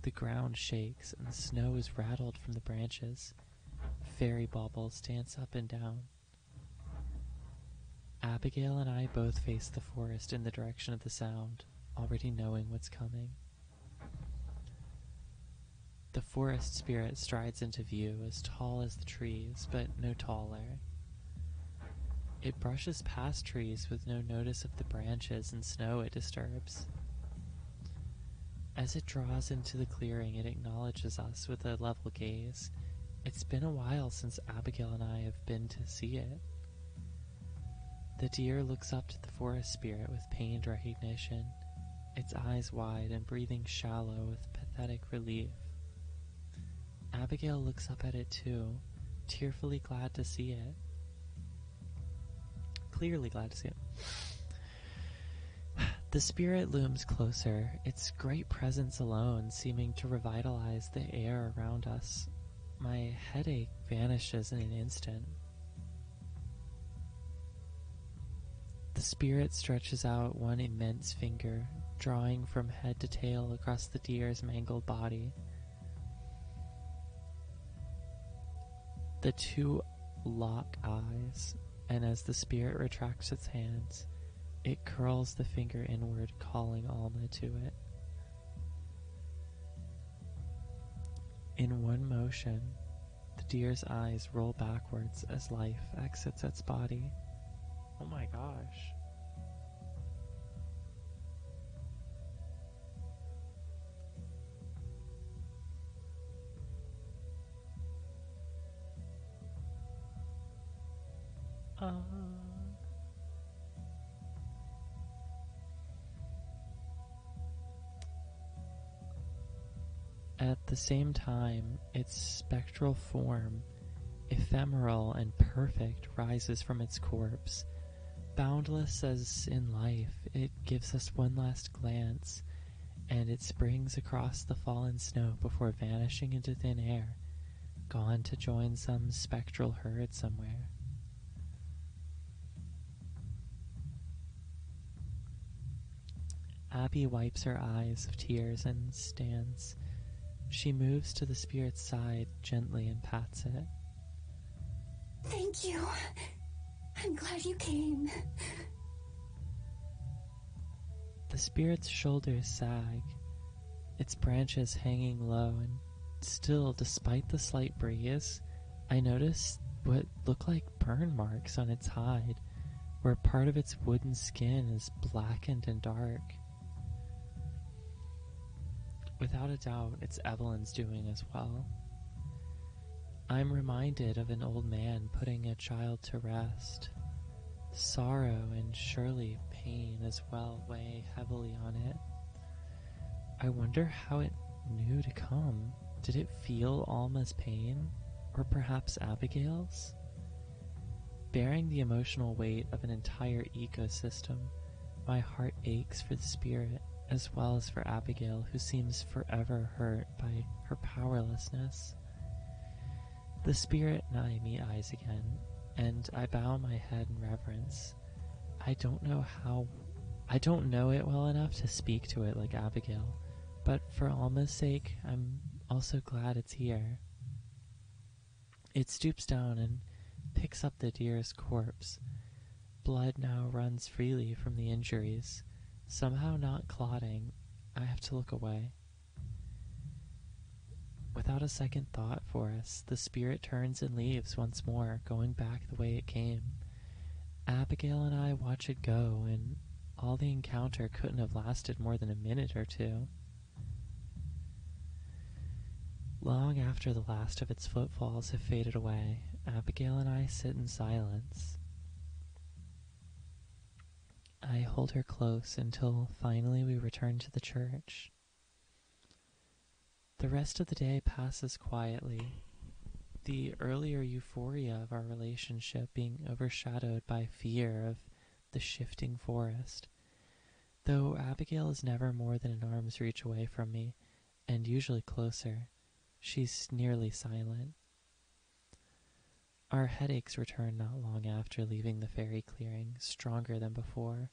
The ground shakes and the snow is rattled from the branches. Fairy baubles dance up and down. Abigail and I both face the forest in the direction of the sound, already knowing what's coming. The forest spirit strides into view, as tall as the trees, but no taller. It brushes past trees with no notice of the branches and snow it disturbs. As it draws into the clearing, it acknowledges us with a level gaze. It's been a while since Abigail and I have been to see it. The deer looks up to the forest spirit with pained recognition, its eyes wide and breathing shallow with pathetic relief. Abigail looks up at it too, tearfully glad to see it. Clearly glad to see it. The spirit looms closer, its great presence alone seeming to revitalize the air around us. My headache vanishes in an instant. The spirit stretches out one immense finger, drawing from head to tail across the deer's mangled body. The two lock eyes, and as the spirit retracts its hands, it curls the finger inward, calling Alma to it. In one motion, the The deer's eyes roll backwards as life exits its body. Oh my gosh. At the same time, its spectral form, ephemeral and perfect, rises from its corpse. Boundless as in life, it gives us one last glance, and it springs across the fallen snow before vanishing into thin air, gone to join some spectral herd somewhere. Abby wipes her eyes of tears and stands. She moves to the spirit's side gently and pats it. Thank you. I'm glad you came. The spirit's shoulders sag, its branches hanging low, and still, despite the slight breeze, I notice what look like burn marks on its hide, where part of its wooden skin is blackened and dark. Without a doubt, it's Evelyn's doing as well. I'm reminded of an old man putting a child to rest. Sorrow and surely pain as well weigh heavily on it. I wonder how it knew to come. Did it feel Alma's pain? Or perhaps Abigail's? Bearing the emotional weight of an entire ecosystem, my heart aches for the spirit, as well as for Abigail, who seems forever hurt by her powerlessness. The spirit and I meet eyes again, and I bow my head in reverence. I don't know it well enough to speak to it like Abigail, but for Alma's sake, I'm also glad it's here. It stoops down and picks up the deer's corpse. Blood now runs freely from the injuries, somehow not clotting. I have to look away. Without a second thought for us, the spirit turns and leaves once more, going back the way it came. Abigail and I watch it go, and all the encounter couldn't have lasted more than a minute or two. Long after the last of its footfalls have faded away, Abigail and I sit in silence. I hold her close until finally we return to the church. The rest of the day passes quietly, the earlier euphoria of our relationship being overshadowed by fear of the shifting forest. Though Abigail is never more than an arm's reach away from me, and usually closer, she's nearly silent. Our headaches return not long after leaving the fairy clearing, stronger than before.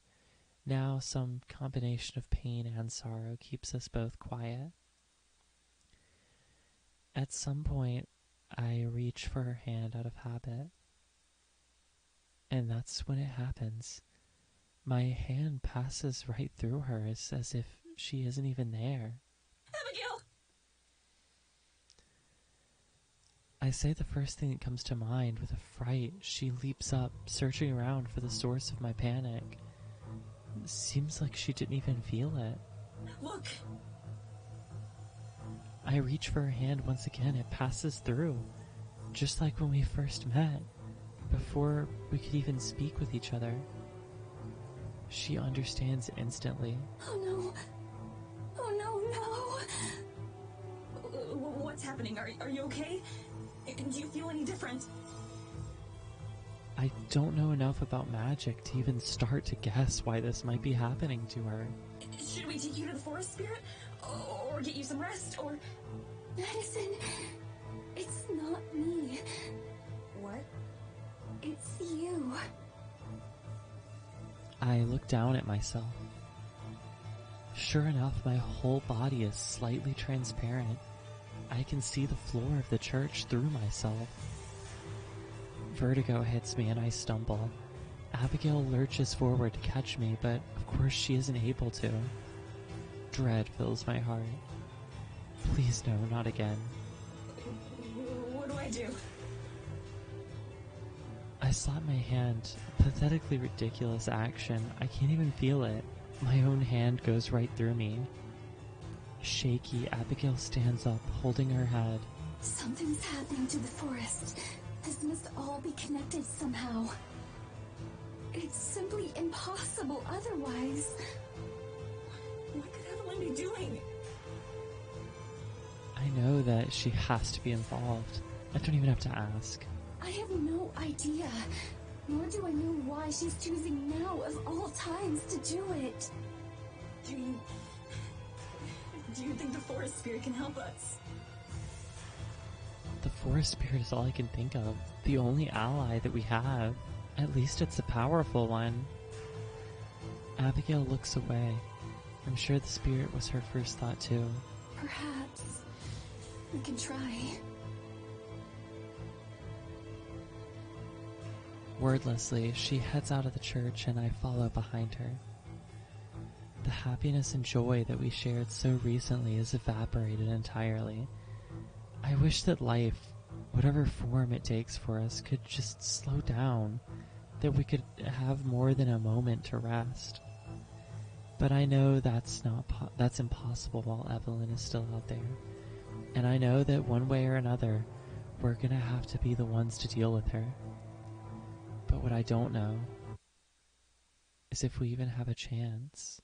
Now some combination of pain and sorrow keeps us both quiet. At some point, I reach for her hand out of habit. And that's when it happens. My hand passes right through hers as if she isn't even there. Abigail! I say the first thing that comes to mind with a fright. She leaps up, searching around for the source of my panic. Seems like she didn't even feel it. Look! I reach for her hand once again. It passes through, just like when we first met, before we could even speak with each other. She understands instantly. Oh no. Oh no, no. What's happening? Are you okay? Do you feel any different? I don't know enough about magic to even start to guess why this might be happening to her. Should we take you to the forest spirit? Or get you some rest? Or... Medicine. It's not me. What? It's you. I look down at myself. Sure enough, my whole body is slightly transparent. I can see the floor of the church through myself. Vertigo hits me and I stumble. Abigail lurches forward to catch me, but of course she isn't able to. Dread fills my heart. Please no, not again. What do I do? I slap my hand. Pathetically ridiculous action. I can't even feel it. My own hand goes right through me. Shaky, Abigail stands up, holding her head. Something's happening to the forest. This must all be connected somehow. It's simply impossible otherwise. What could Evelyn be doing? I know that she has to be involved. I don't even have to ask. I have no idea, nor do I know why she's choosing now of all times to do it. Do you think the forest spirit can help us? The forest spirit is all I can think of. The only ally that we have. At least it's a powerful one. Abigail looks away. I'm sure the spirit was her first thought too. Perhaps we can try. Wordlessly, she heads out of the church and I follow behind her. The happiness and joy that we shared so recently is evaporated entirely. I wish that life, whatever form it takes for us, could just slow down, that we could have more than a moment to rest. But I know that's impossible while Evelyn is still out there. And I know that one way or another, we're gonna have to be the ones to deal with her. But what I don't know is if we even have a chance.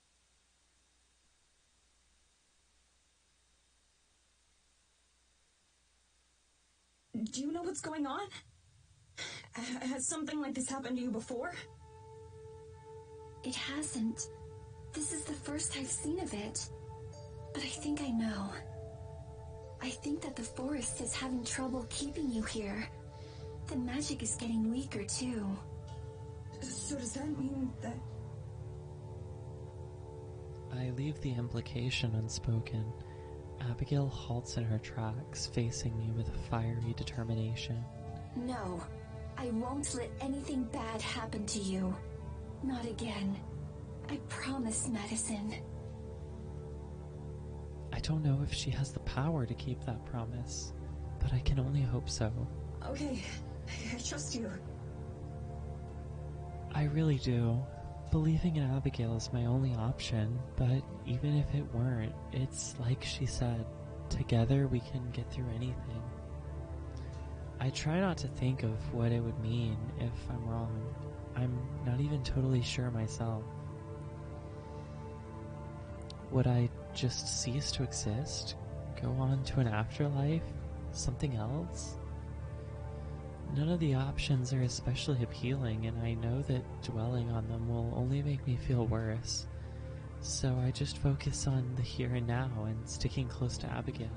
Do you know what's going on? Has something like this happened to you before? It hasn't. This is the first I've seen of it. But I think I know. I think that the forest is having trouble keeping you here. The magic is getting weaker too. So does that mean that... I leave the implication unspoken. Abigail halts in her tracks, facing me with a fiery determination. No, I won't let anything bad happen to you. Not again. I promise, Madison. I don't know if she has the power to keep that promise, but I can only hope so. Okay, I trust you. I really do. Believing in Abigail is my only option, but even if it weren't, it's like she said, together we can get through anything. I try not to think of what it would mean if I'm wrong. I'm not even totally sure myself. Would I just cease to exist? Go on to an afterlife? Something else? None of the options are especially appealing, and I know that dwelling on them will only make me feel worse. So I just focus on the here and now and sticking close to Abigail.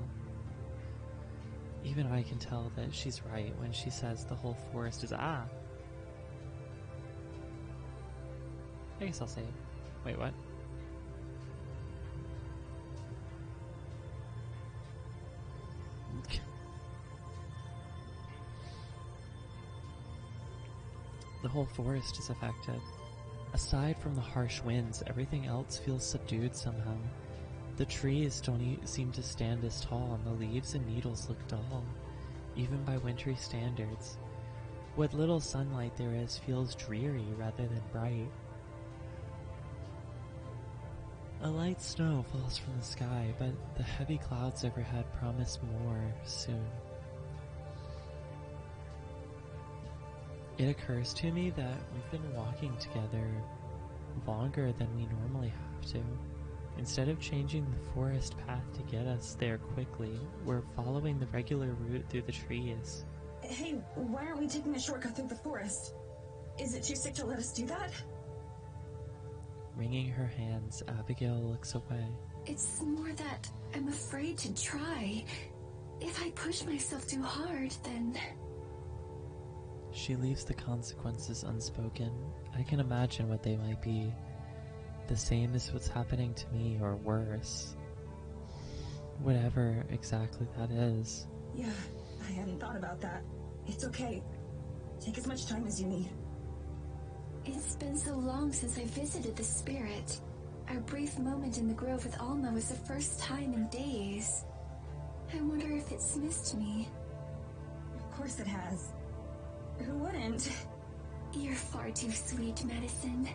Even I can tell that she's right when she says the whole forest is I guess I'll save. Wait, what? The whole forest is affected. Aside from the harsh winds, everything else feels subdued somehow. The trees don't seem to stand as tall, and the leaves and needles look dull, even by wintry standards. What little sunlight there is feels dreary rather than bright. A light snow falls from the sky, but the heavy clouds overhead promise more soon. It occurs to me that we've been walking together longer than we normally have to. Instead of changing the forest path to get us there quickly, we're following the regular route through the trees. Hey, why aren't we taking a shortcut through the forest? Is it too sick to let us do that? Wringing her hands, Abigail looks away. It's more that I'm afraid to try. If I push myself too hard, then... She leaves the consequences unspoken. I can imagine what they might be. The same as what's happening to me, or worse. Whatever exactly that is. Yeah, I hadn't thought about that. It's okay. Take as much time as you need. It's been so long since I visited the spirit. Our brief moment in the grove with Alma was the first time in days. I wonder if it's missed me. course it has. Who wouldn't? You're far too sweet, Madison.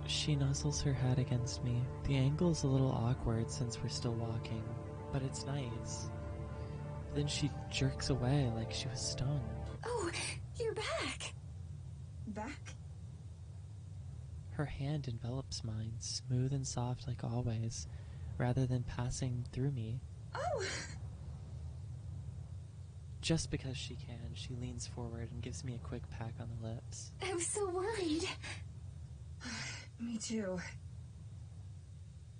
She nuzzles her head against me. The angle's a little awkward since we're still walking, but it's nice. Then she jerks away like she was stung. Oh, you're back. Back? Her hand envelops mine, smooth and soft like always, rather than passing through me. Oh! Just because she can, she leans forward and gives me a quick peck on the lips. I was so worried. Me too.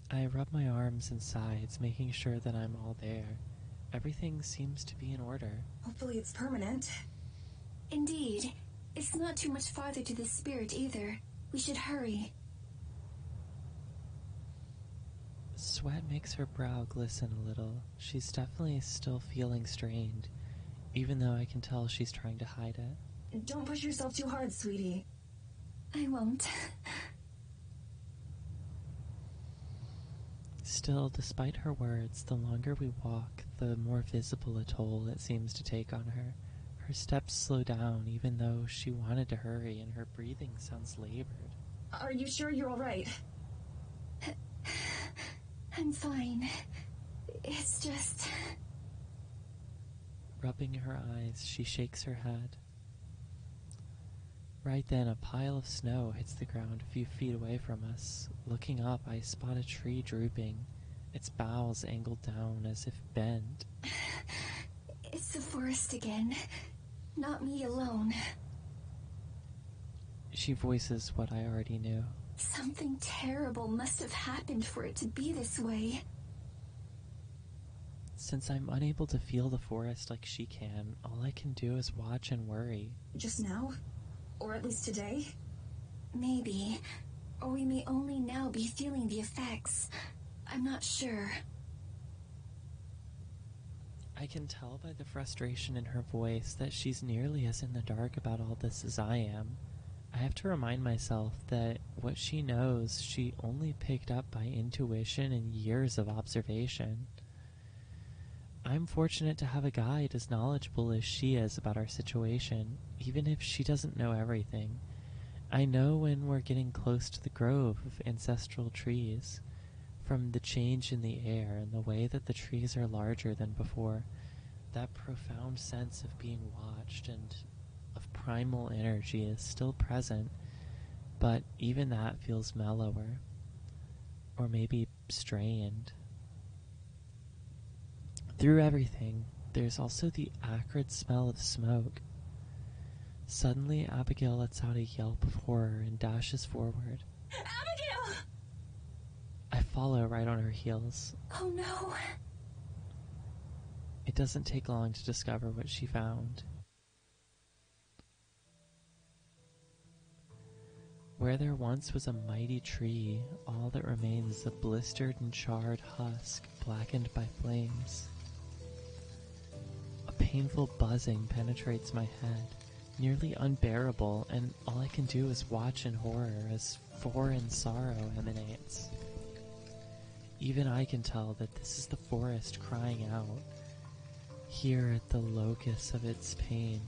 I rub my arms and sides, making sure that I'm all there. Everything seems to be in order. Hopefully it's permanent. Indeed. It's not too much farther to the spirit either. We should hurry. Sweat makes her brow glisten a little. She's definitely still feeling strained, even though I can tell she's trying to hide it. Don't push yourself too hard, sweetie. I won't. Still, despite her words, the longer we walk, the more visible a toll it seems to take on her. Her steps slow down, even though she wanted to hurry, and her breathing sounds labored. Are you sure you're all right? I'm fine. It's just... Rubbing her eyes, she shakes her head. Right then, a pile of snow hits the ground a few feet away from us. Looking up, I spot a tree drooping, its boughs angled down as if bent. It's the forest again. Not me alone. She voices what I already knew. Something terrible must have happened for it to be this way. Since I'm unable to feel the forest like she can, all I can do is watch and worry. Just now? Or at least today? Maybe. Or we may only now be feeling the effects. I'm not sure. I can tell by the frustration in her voice that she's nearly as in the dark about all this as I am. I have to remind myself that what she knows she only picked up by intuition and years of observation. I'm fortunate to have a guide as knowledgeable as she is about our situation, even if she doesn't know everything. I know when we're getting close to the grove of ancestral trees, from the change in the air and the way that the trees are larger than before. That profound sense of being watched and of primal energy is still present, but even that feels mellower, or maybe strained. Through everything, there's also the acrid smell of smoke. Suddenly, Abigail lets out a yelp of horror and dashes forward. Abigail! I follow right on her heels. Oh no. It doesn't take long to discover what she found. Where there once was a mighty tree, all that remains is a blistered and charred husk, blackened by flames. A painful buzzing penetrates my head, nearly unbearable, and all I can do is watch in horror as foreign sorrow emanates. Even I can tell that this is the forest crying out. Here at the locus of its pain,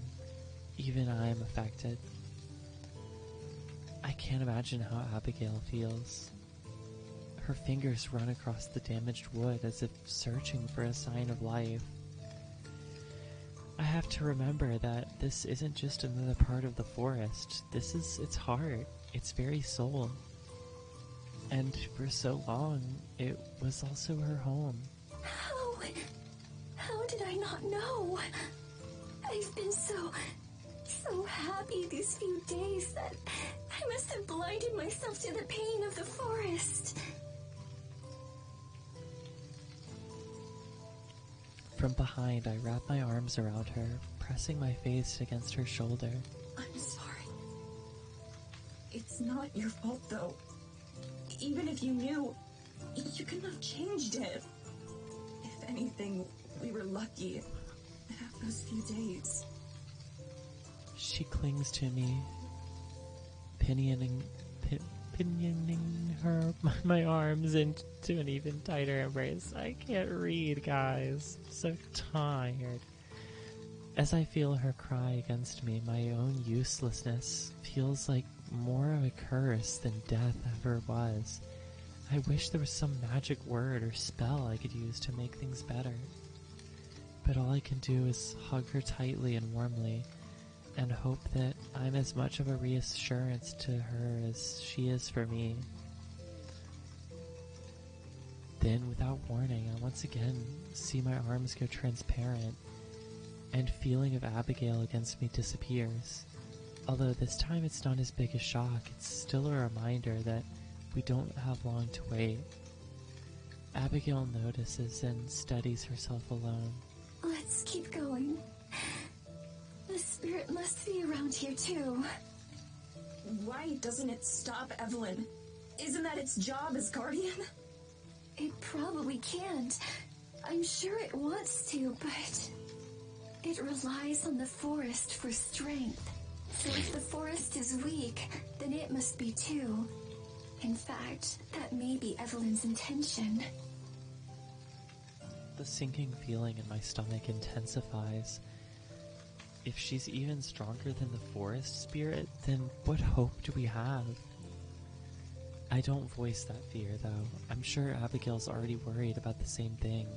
even I am affected. I can't imagine how Abigail feels. Her fingers run across the damaged wood as if searching for a sign of life. I have to remember that this isn't just another part of the forest. This is its heart, its very soul. And for so long, it was also her home. How did I not know? I've been so happy these few days that I must have blinded myself to the pain of the forest. From behind, I wrap my arms around her, pressing my face against her shoulder. I'm sorry. It's not your fault, though. Even if you knew, you couldn't have changed it. If anything, we were lucky to have those few days. She clings to me, pinioning my arms into an even tighter embrace. I can't read, guys. I'm so tired. As I feel her cry against me, my own uselessness feels like more of a curse than death ever was. I wish there was some magic word or spell I could use to make things better. But all I can do is hug her tightly and warmly, and hope that I'm as much of a reassurance to her as she is for me. Then, without warning, I once again see my arms go transparent, and feeling of Abigail against me disappears. Although this time it's not as big a shock, it's still a reminder that we don't have long to wait. Abigail notices and steadies herself alone. Let's keep going. The spirit must be around here too. Why doesn't it stop Evelyn? Isn't that its job as guardian? It probably can't. I'm sure it wants to, but it relies on the forest for strength. So if the forest is weak, then it must be too. In fact, that may be Evelyn's intention. The sinking feeling in my stomach intensifies. If she's even stronger than the forest spirit, then what hope do we have? I don't voice that fear, though. I'm sure Abigail's already worried about the same thing.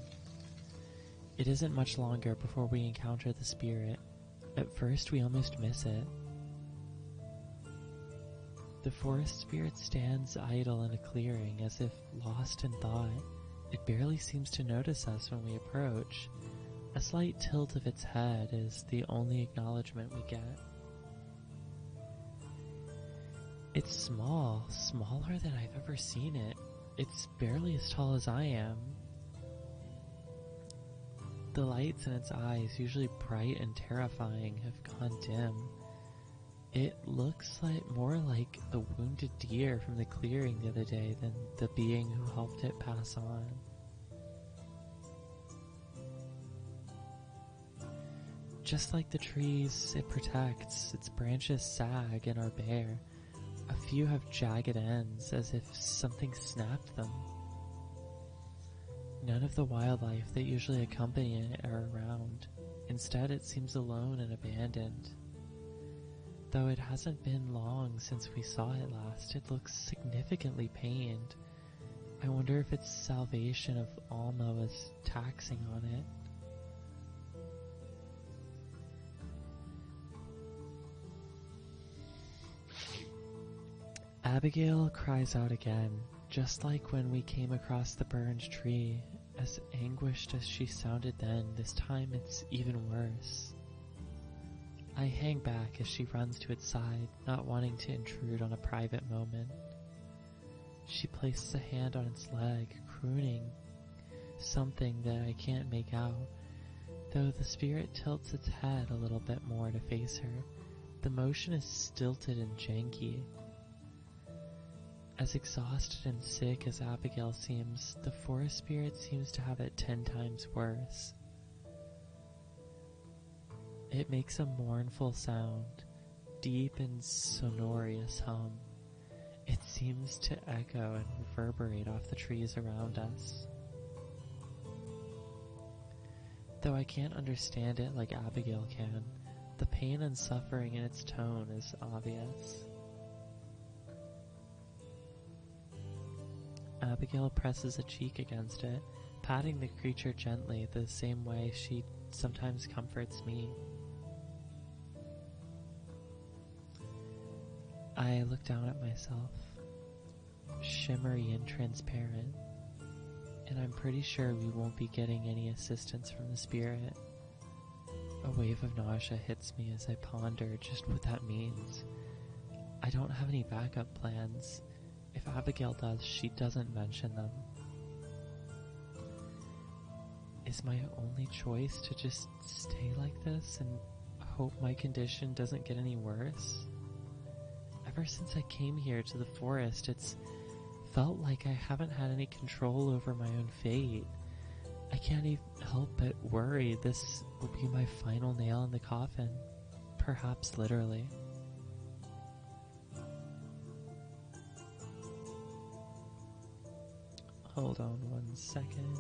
It isn't much longer before we encounter the spirit. At first, we almost miss it. The forest spirit stands idle in a clearing, as if lost in thought. It barely seems to notice us when we approach. A slight tilt of its head is the only acknowledgement we get. It's small, smaller than I've ever seen it. It's barely as tall as I am. The lights in its eyes, usually bright and terrifying, have gone dim. It looks more like the wounded deer from the clearing the other day than the being who helped it pass on. Just like the trees it protects, its branches sag and are bare. A few have jagged ends, as if something snapped them. None of the wildlife that usually accompany it are around. Instead, it seems alone and abandoned. Though it hasn't been long since we saw it last, it looks significantly pained. I wonder if its salvation of Alma was taxing on it. Abigail cries out again, just like when we came across the burned tree. As anguished as she sounded then, this time it's even worse. I hang back as she runs to its side, not wanting to intrude on a private moment. She places a hand on its leg, crooning something that I can't make out, though the spirit tilts its head a little bit more to face her. The motion is stilted and janky. As exhausted and sick as Abigail seems, the forest spirit seems to have it 10 times worse. It makes a mournful sound, deep and sonorous hum. It seems to echo and reverberate off the trees around us. Though I can't understand it like Abigail can, the pain and suffering in its tone is obvious. Abigail presses a cheek against it, patting the creature gently the same way she sometimes comforts me. I look down at myself, shimmery and transparent, and I'm pretty sure we won't be getting any assistance from the spirit. A wave of nausea hits me as I ponder just what that means. I don't have any backup plans. If Abigail does, she doesn't mention them. Is my only choice to just stay like this and hope my condition doesn't get any worse? Ever since I came here to the forest, it's felt like I haven't had any control over my own fate. I can't even help but worry this will be my final nail in the coffin, perhaps literally. Hold on 1 second.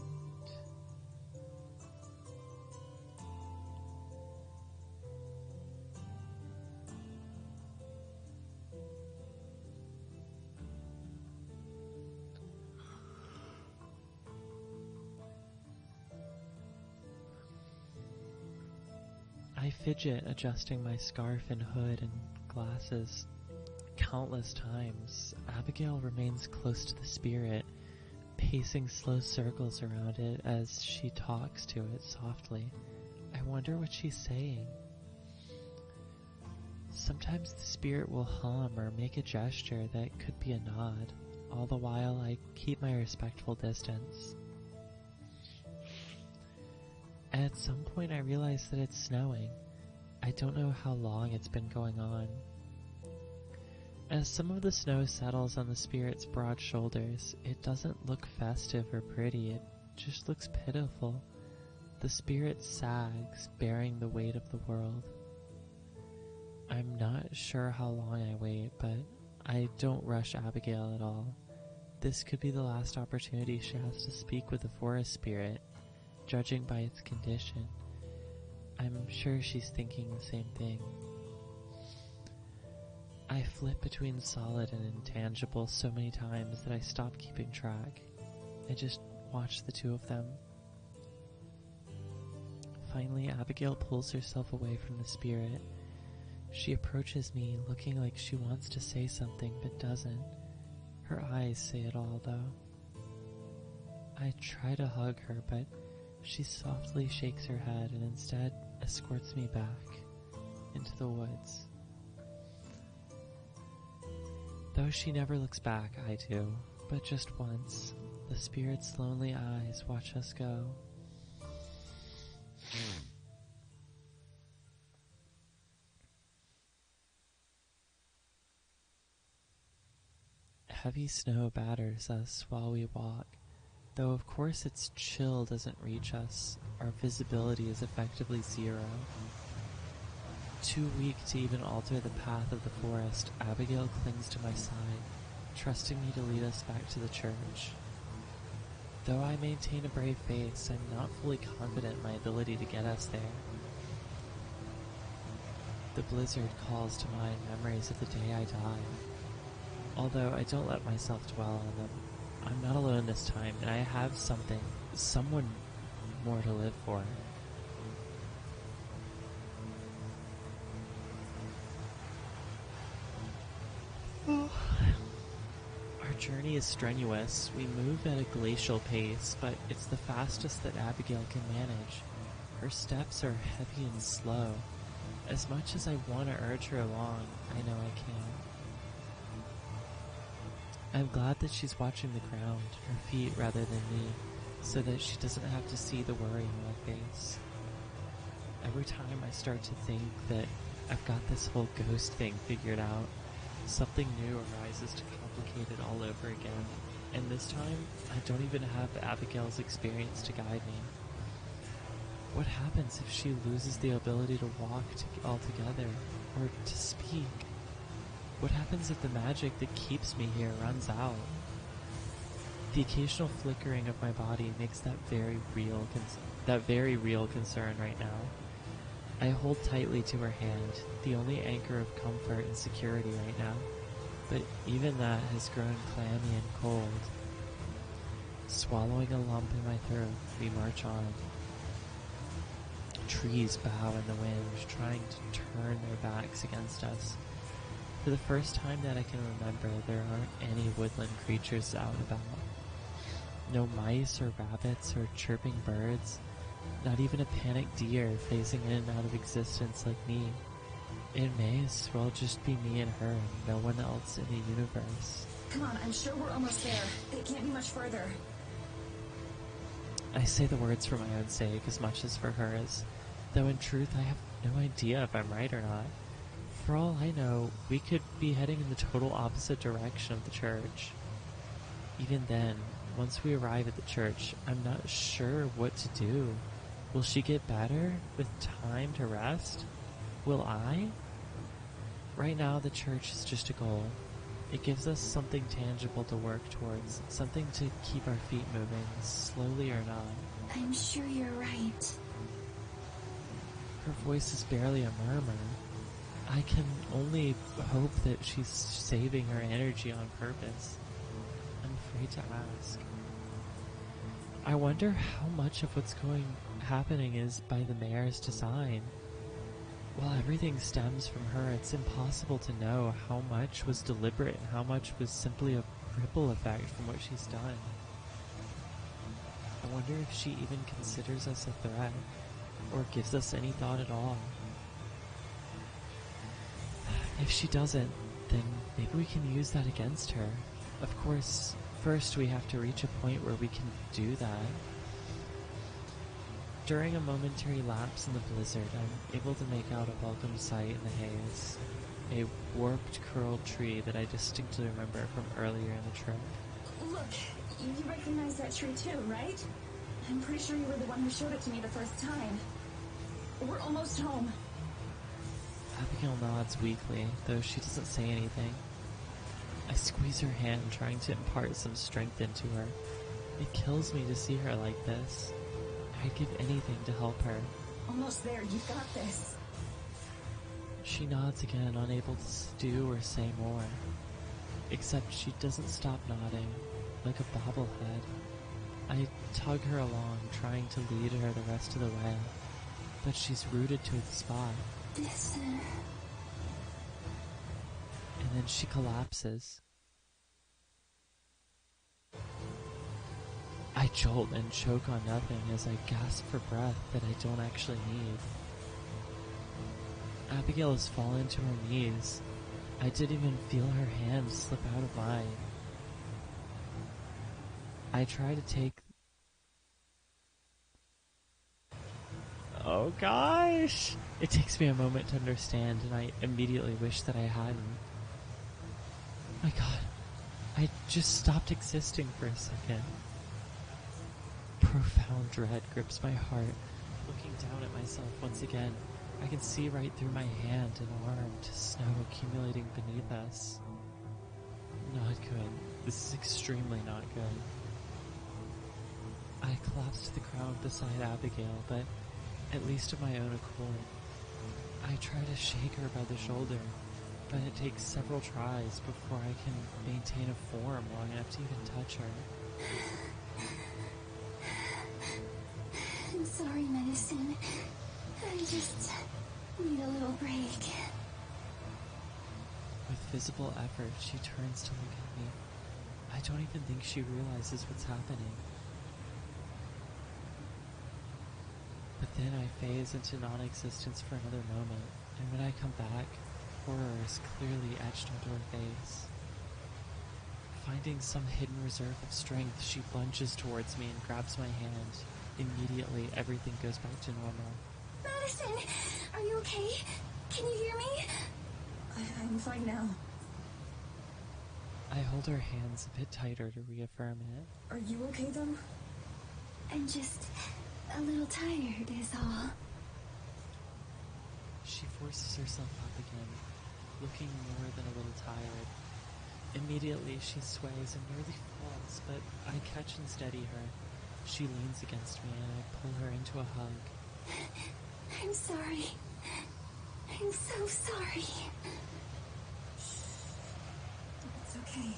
fidget adjusting my scarf and hood and glasses. Countless times, Abigail remains close to the spirit, pacing slow circles around it as she talks to it softly. I wonder what she's saying. Sometimes the spirit will hum or make a gesture that could be a nod. All the while, I keep my respectful distance. At some point, I realize that it's snowing. I don't know how long it's been going on. As some of the snow settles on the spirit's broad shoulders, it doesn't look festive or pretty, it just looks pitiful. The spirit sags, bearing the weight of the world. I'm not sure how long I wait, but I don't rush Abigail at all. This could be the last opportunity she has to speak with the forest spirit, judging by its condition. I'm sure she's thinking the same thing. I flip between solid and intangible so many times that I stop keeping track. I just watch the two of them. Finally, Abigail pulls herself away from the spirit. She approaches me, looking like she wants to say something but doesn't. Her eyes say it all, though. I try to hug her, but she softly shakes her head and instead escorts me back into the woods. Though she never looks back, I do, but just once. The spirit's lonely eyes watch us go. Heavy snow batters us while we walk, though of course its chill doesn't reach us. Our visibility is effectively zero. Too weak to even alter the path of the forest, Abigail clings to my side, trusting me to lead us back to the church. Though I maintain a brave face, I'm not fully confident in my ability to get us there. The blizzard calls to mind memories of the day I died. Although I don't let myself dwell on them. I'm not alone this time, and I have someone more to live for. Our journey is strenuous. We move at a glacial pace, but it's the fastest that Abigail can manage. Her steps are heavy and slow. As much as I want to urge her along, I know I can't. I'm glad that she's watching the ground, her feet rather than me, so that she doesn't have to see the worry on my face. Every time I start to think that I've got this whole ghost thing figured out, something new arises to complicate it all over again, and this time I don't even have Abigail's experience to guide me. What happens if she loses the ability to walk altogether, or to speak? What happens if the magic that keeps me here runs out? The occasional flickering of my body makes that very real concern right now. I hold tightly to her hand, the only anchor of comfort and security right now, but even that has grown clammy and cold. Swallowing a lump in my throat, we march on. Trees bow in the wind, trying to turn their backs against us. For the first time that I can remember, there aren't any woodland creatures out about. No mice or rabbits or chirping birds, not even a panicked deer phasing in and out of existence like me. It may as well just be me and her and no one else in the universe. Come on, I'm sure we're almost there. It can't be much further. I say the words for my own sake as much as for hers, though in truth I have no idea if I'm right or not. For all I know, we could be heading in the total opposite direction of the church. Even then, once we arrive at the church, I'm not sure what to do. Will she get better with time to rest? Will I? Right now, the church is just a goal. It gives us something tangible to work towards, something to keep our feet moving, slowly or not. I'm sure you're right. Her voice is barely a murmur. I can only hope that she's saving her energy on purpose. I'm afraid to ask. I wonder how much of what's happening is by the mayor's design. while everything stems from her, it's impossible to know how much was deliberate and how much was simply a ripple effect from what she's done. I wonder if she even considers us a threat, or gives us any thought at all. If she doesn't, then maybe we can use that against her. Of course, first we have to reach a point where we can do that. During a momentary lapse in the blizzard, I'm able to make out a welcome sight in the haze. A warped, curled tree that I distinctly remember from earlier in the trip. Look, you recognize that tree too, right? I'm pretty sure you were the one who showed it to me the first time. We're almost home. Abigail nods weakly, though she doesn't say anything. I squeeze her hand, trying to impart some strength into her. It kills me to see her like this. I'd give anything to help her. Almost there, you've got this. She nods again, unable to do or say more. Except she doesn't stop nodding, like a bobblehead. I tug her along, trying to lead her the rest of the way, but she's rooted to the spot. Listen. And then she collapses. I jolt and choke on nothing as I gasp for breath that I don't actually need. Abigail has fallen to her knees. I didn't even feel her hand slip out of mine. I try to take... Oh gosh! It takes me a moment to understand, and I immediately wish that I hadn't. My god, I just stopped existing for a second. Profound dread grips my heart. Looking down at myself once again, I can see right through my hand and arm to snow accumulating beneath us. Not good. This is extremely not good. I collapse to the ground beside Abigail, but at least of my own accord. I try to shake her by the shoulder, but it takes several tries before I can maintain a form long enough to even touch her. I'm sorry, Medicine. I just need a little break. With visible effort, she turns to look at me. I don't even think she realizes what's happening. But then I phase into non-existence for another moment, and when I come back, horror is clearly etched onto her face. Finding some hidden reserve of strength, she lunges towards me and grabs my hand. Immediately, everything goes back to normal. Madison, are you okay? Can you hear me? I'm fine now. I hold her hands a bit tighter to reaffirm it. Are you okay though? I'm just a little tired is all. She forces herself up again, looking more than a little tired. Immediately, she sways and nearly falls, but I catch and steady her. She leans against me and I pull her into a hug. I'm sorry. I'm so sorry. It's okay.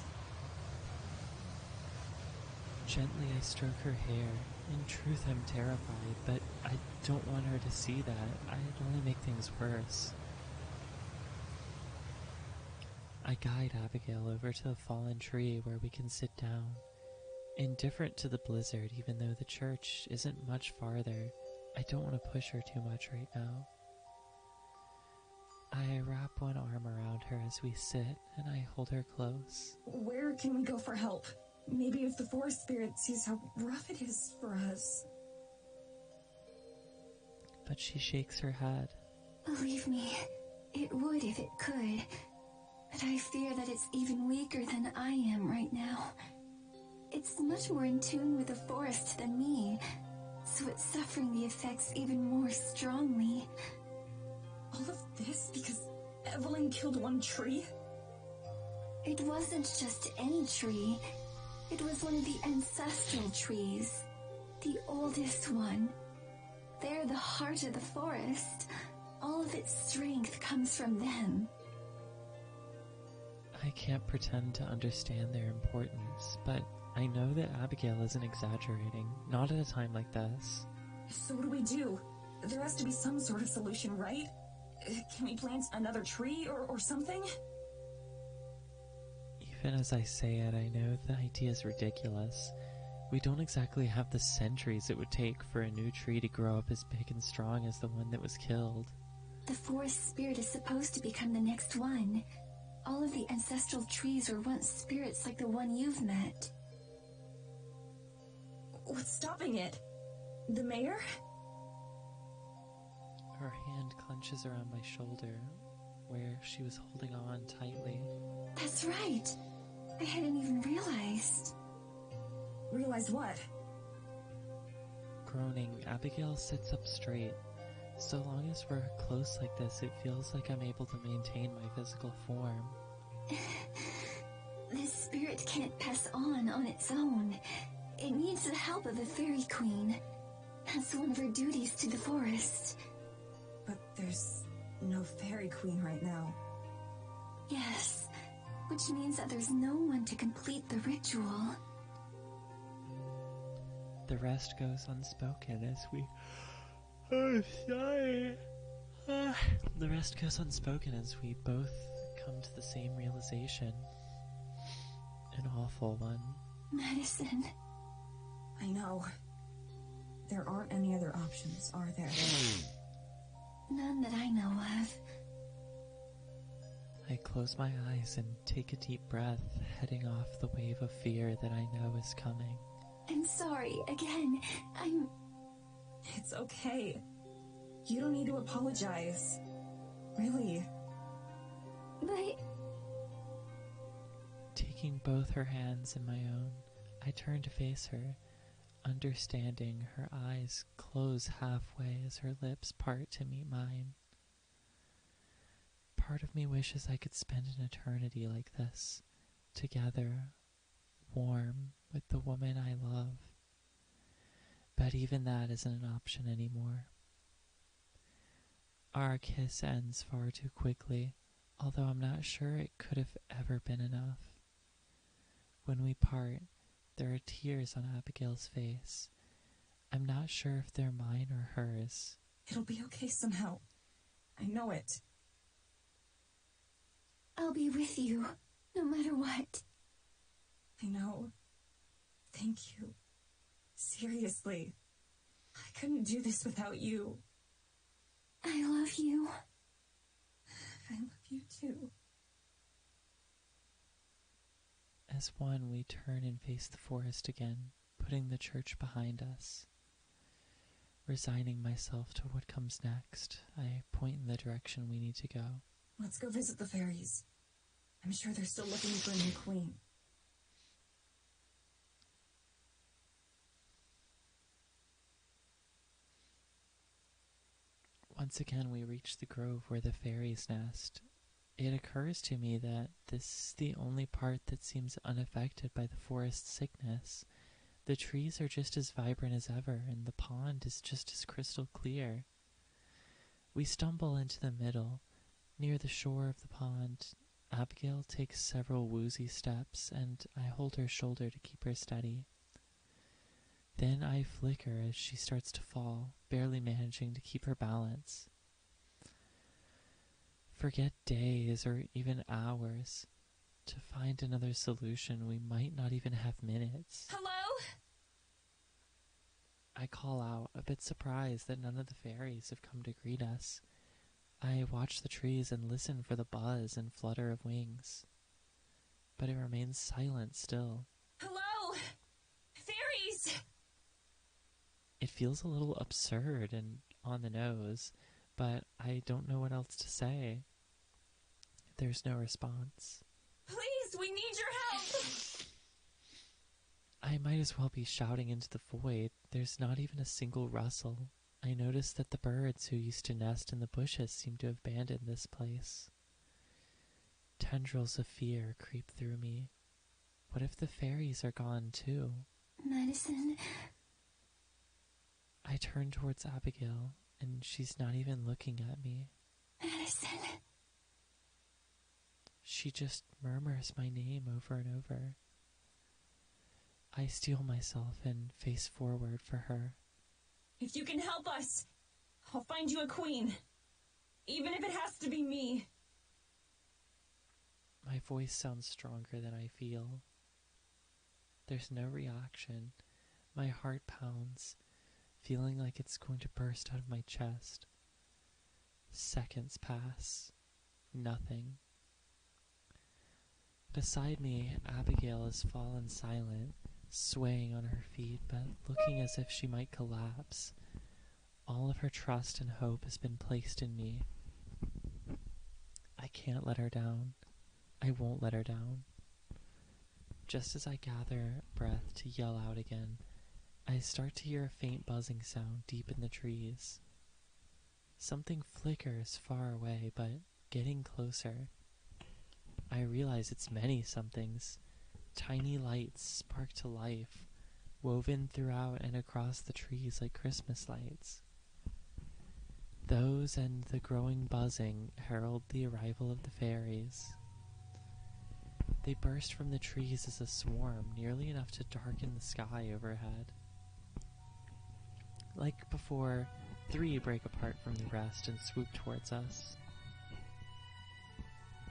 Gently, I stroke her hair. In truth, I'm terrified, but I don't want her to see that. I'd only make things worse. I guide Abigail over to the fallen tree where we can sit down. Indifferent to the blizzard, even though the church isn't much farther, I don't want to push her too much right now. I wrap one arm around her as we sit, and I hold her close. Where can we go for help? Maybe if the forest spirit sees how rough it is for us. But she shakes her head. Believe me, it would if it could. But I fear that it's even weaker than I am right now. It's much more in tune with the forest than me, so it's suffering the effects even more strongly. All of this because Evelyn killed one tree? It wasn't just any tree. It was one of the ancestral trees. The oldest one. They're the heart of the forest. All of its strength comes from them. I can't pretend to understand their importance, but I know that Abigail isn't exaggerating, not at a time like this. So what do we do? There has to be some sort of solution, right? Can we plant another tree or something? Even as I say it, I know the idea is ridiculous. We don't exactly have the centuries it would take for a new tree to grow up as big and strong as the one that was killed. The forest spirit is supposed to become the next one. All of the ancestral trees were once spirits like the one you've met. What's stopping it? The mayor? Her hand clenches around my shoulder, where she was holding on tightly. That's right. I hadn't even realized. Realized what? Groaning, Abigail sits up straight. So long as we're close like this, it feels like I'm able to maintain my physical form. This spirit can't pass on its own. It needs the help of the Fairy Queen. That's one of her duties to the forest. But there's no Fairy Queen right now. Yes, which means that there's no one to complete the ritual. The rest goes unspoken as we... Oh, sorry. The rest goes unspoken as we both come to the same realization. An awful one. Medicine. I know. There aren't any other options, are there? None that I know of. I close my eyes and take a deep breath, heading off the wave of fear that I know is coming. I'm sorry, again. It's okay. You don't need to apologize. Really. But... Taking both her hands in my own, I turn to face her, understanding her eyes close halfway as her lips part to meet mine. Part of me wishes I could spend an eternity like this, together, warm, with the woman I love. But even that isn't an option anymore. Our kiss ends far too quickly, although I'm not sure it could have ever been enough. When we part, there are tears on Abigail's face. I'm not sure if they're mine or hers. It'll be okay somehow. I know it. I'll be with you, no matter what. I know. Thank you. Seriously. I couldn't do this without you. I love you. I love you too. As one, we turn and face the forest again, putting the church behind us. Resigning myself to what comes next, I point in the direction we need to go. Let's go visit the fairies. I'm sure they're still looking for a new queen. Once again, we reach the grove where the fairies nest. It occurs to me that this is the only part that seems unaffected by the forest sickness. The trees are just as vibrant as ever, and the pond is just as crystal clear. We stumble into the middle. Near the shore of the pond, Abigail takes several woozy steps, and I hold her shoulder to keep her steady. Then I flicker as she starts to fall, barely managing to keep her balance. Forget days or even hours. To find another solution, we might not even have minutes. Hello? I call out, a bit surprised that none of the fairies have come to greet us. I watch the trees and listen for the buzz and flutter of wings. But it remains silent still. Hello? Fairies! It feels a little absurd and on the nose, but I don't know what else to say. There's no response. Please, we need your help! I might as well be shouting into the void. There's not even a single rustle. I notice that the birds who used to nest in the bushes seem to have abandoned this place. Tendrils of fear creep through me. What if the fairies are gone too? Medicine. I turn towards Abigail, and she's not even looking at me. Medicine. She just murmurs my name over and over. I steel myself and face forward for her. If you can help us, I'll find you a queen. Even if it has to be me. My voice sounds stronger than I feel. There's no reaction. My heart pounds, feeling like it's going to burst out of my chest. Seconds pass. Nothing. Beside me, Abigail has fallen silent, swaying on her feet, but looking as if she might collapse. All of her trust and hope has been placed in me. I can't let her down. I won't let her down. Just as I gather breath to yell out again, I start to hear a faint buzzing sound deep in the trees. Something flickers far away, but getting closer. I realize it's many somethings. Tiny lights spark to life, woven throughout and across the trees like Christmas lights. Those and the growing buzzing herald the arrival of the fairies. They burst from the trees as a swarm, nearly enough to darken the sky overhead. Like before, 3 break apart from the rest and swoop towards us.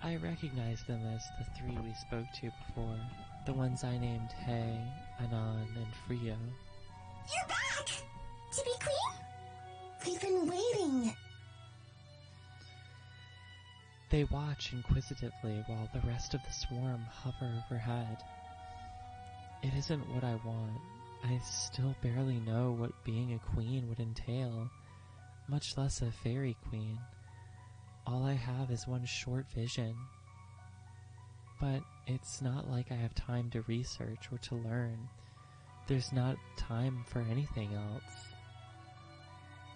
I recognize them as the 3 we spoke to before, the ones I named Hay, Anan, and Frio. You're back! To be queen? We've been waiting. They watch inquisitively while the rest of the swarm hover overhead. It isn't what I want. I still barely know what being a queen would entail, much less a fairy queen. All I have is one short vision. But it's not like I have time to research or to learn. There's not time for anything else.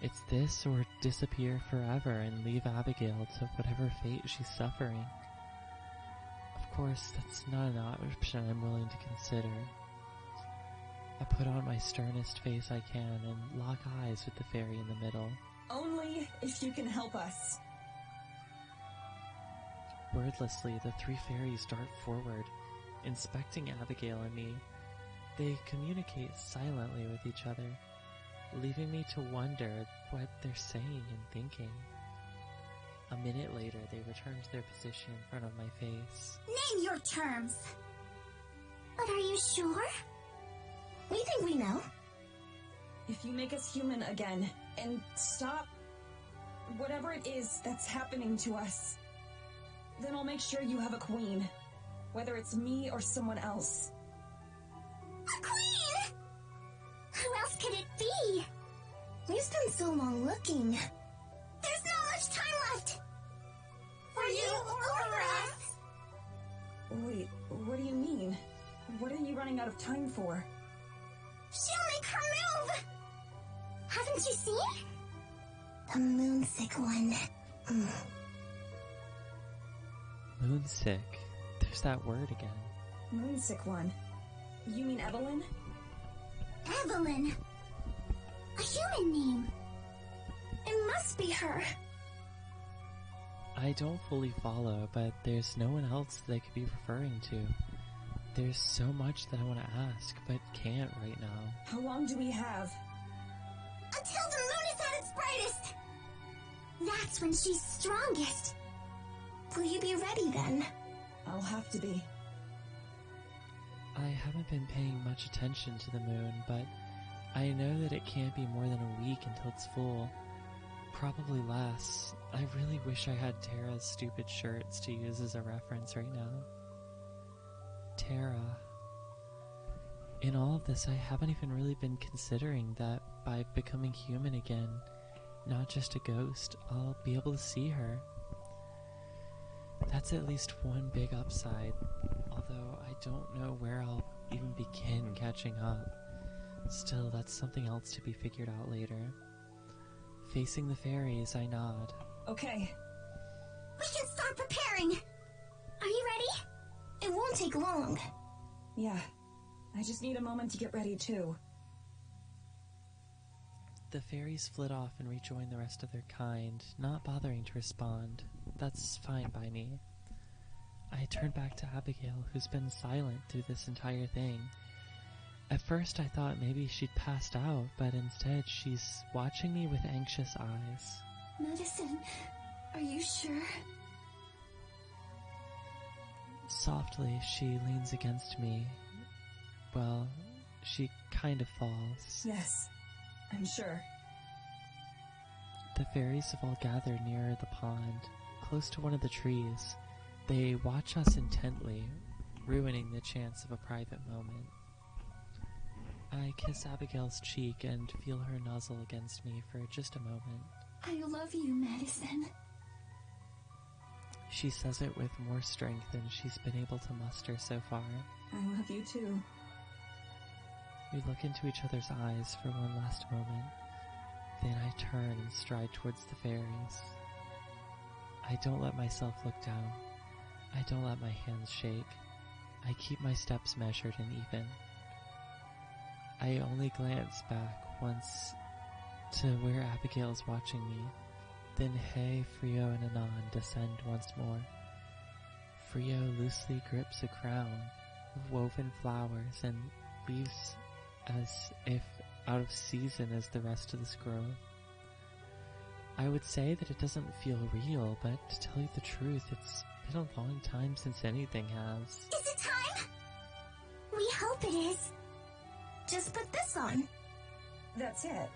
It's this or disappear forever and leave Abigail to whatever fate she's suffering. Of course, that's not an option I'm willing to consider. I put on my sternest face I can and lock eyes with the fairy in the middle. Only if you can help us. Wordlessly, the 3 fairies dart forward, inspecting Abigail and me. They communicate silently with each other, leaving me to wonder what they're saying and thinking. A minute later, they return to their position in front of my face. Name your terms. But are you sure? We think we know. If you make us human again, and stop whatever it is that's happening to us, then I'll make sure you have a queen. Whether it's me or someone else. A queen! Who else could it be? We've spent so long looking. There's not much time left. For you or for us. Wait, what do you mean? What are you running out of time for? She'll make her move! Haven't you seen? The moonsick one. Moonsick. There's that word again. Moonsick one. You mean Evelyn? Evelyn. A human name. It must be her. I don't fully follow, but there's no one else that I could be referring to. There's so much that I want to ask, but can't right now. How long do we have? Until the moon is at its brightest. That's when she's strongest. Will you be ready then? I'll have to be. I haven't been paying much attention to the moon, but I know that it can't be more than a week until it's full. Probably less. I really wish I had Tara's stupid shirts to use as a reference right now. Tara. In all of this, I haven't even really been considering that by becoming human again, not just a ghost, I'll be able to see her. That's at least one big upside, although I don't know where I'll even begin catching up. Still, that's something else to be figured out later. Facing the fairies, I nod. Okay. We can start preparing. Are you ready? It won't take long. Yeah. I just need a moment to get ready too. The fairies flit off and rejoin the rest of their kind, not bothering to respond. That's fine by me. I turn back to Abigail, who's been silent through this entire thing. At first I thought maybe she'd passed out, but instead she's watching me with anxious eyes. Medicine. Are you sure? Softly, she leans against me. Well, she kind of falls. Yes, I'm sure. The fairies have all gathered near the pond, close to one of the trees. They watch us intently, ruining the chance of a private moment. I kiss Abigail's cheek and feel her nuzzle against me for just a moment. I love you, Madison. She says it with more strength than she's been able to muster so far. I love you too. We look into each other's eyes for one last moment. Then I turn and stride towards the fairies. I don't let myself look down. I don't let my hands shake. I keep my steps measured and even. I only glance back once to where Abigail is watching me. Then Hay, Frio, and Anon descend once more. Frio loosely grips a crown of woven flowers and leaves as if out of season as the rest of this grove. I would say that it doesn't feel real, but to tell you the truth, it's been a long time since anything has. Is it time? We hope it is. Just put this on. That's it.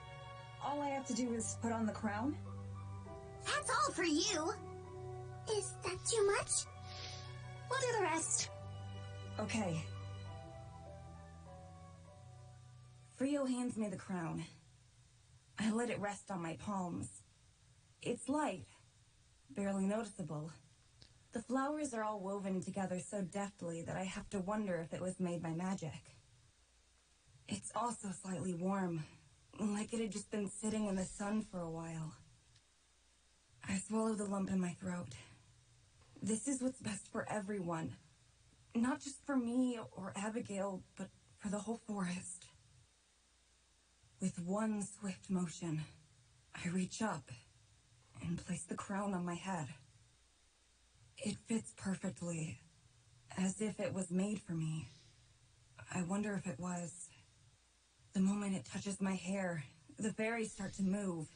All I have to do is put on the crown? That's all for you. Is that too much? We'll do the rest. Okay. Frio hands me the crown. I let it rest on my palms. It's light, barely noticeable. The flowers are all woven together so deftly that I have to wonder if it was made by magic. It's also slightly warm, like it had just been sitting in the sun for a while. I swallow the lump in my throat. This is what's best for everyone. Not just for me or Abigail, but for the whole forest. With one swift motion, I reach up and place the crown on my head. It fits perfectly, as if it was made for me. I wonder if it was. The moment it touches my hair, the fairies start to move.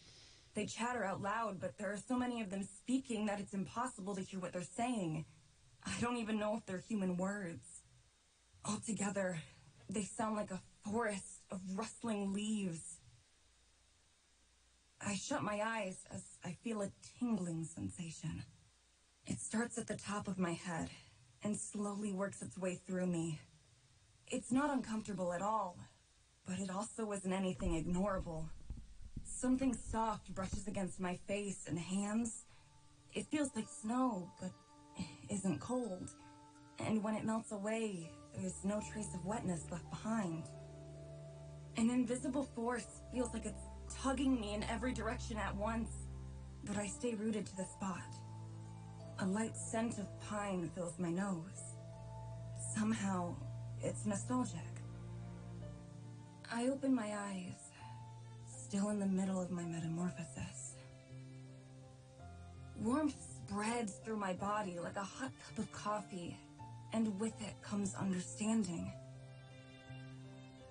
They chatter out loud, but there are so many of them speaking that it's impossible to hear what they're saying. I don't even know if they're human words. Altogether, they sound like a forest of rustling leaves. I shut my eyes as I feel a tingling sensation. It starts at the top of my head and slowly works its way through me. It's not uncomfortable at all, but it also isn't anything ignorable. Something soft brushes against my face and hands. It feels like snow, but isn't cold. And when it melts away, there's no trace of wetness left behind. An invisible force feels like it's tugging me in every direction at once, but I stay rooted to the spot. A light scent of pine fills my nose. Somehow, it's nostalgic. I open my eyes, still in the middle of my metamorphosis. Warmth spreads through my body like a hot cup of coffee, and with it comes understanding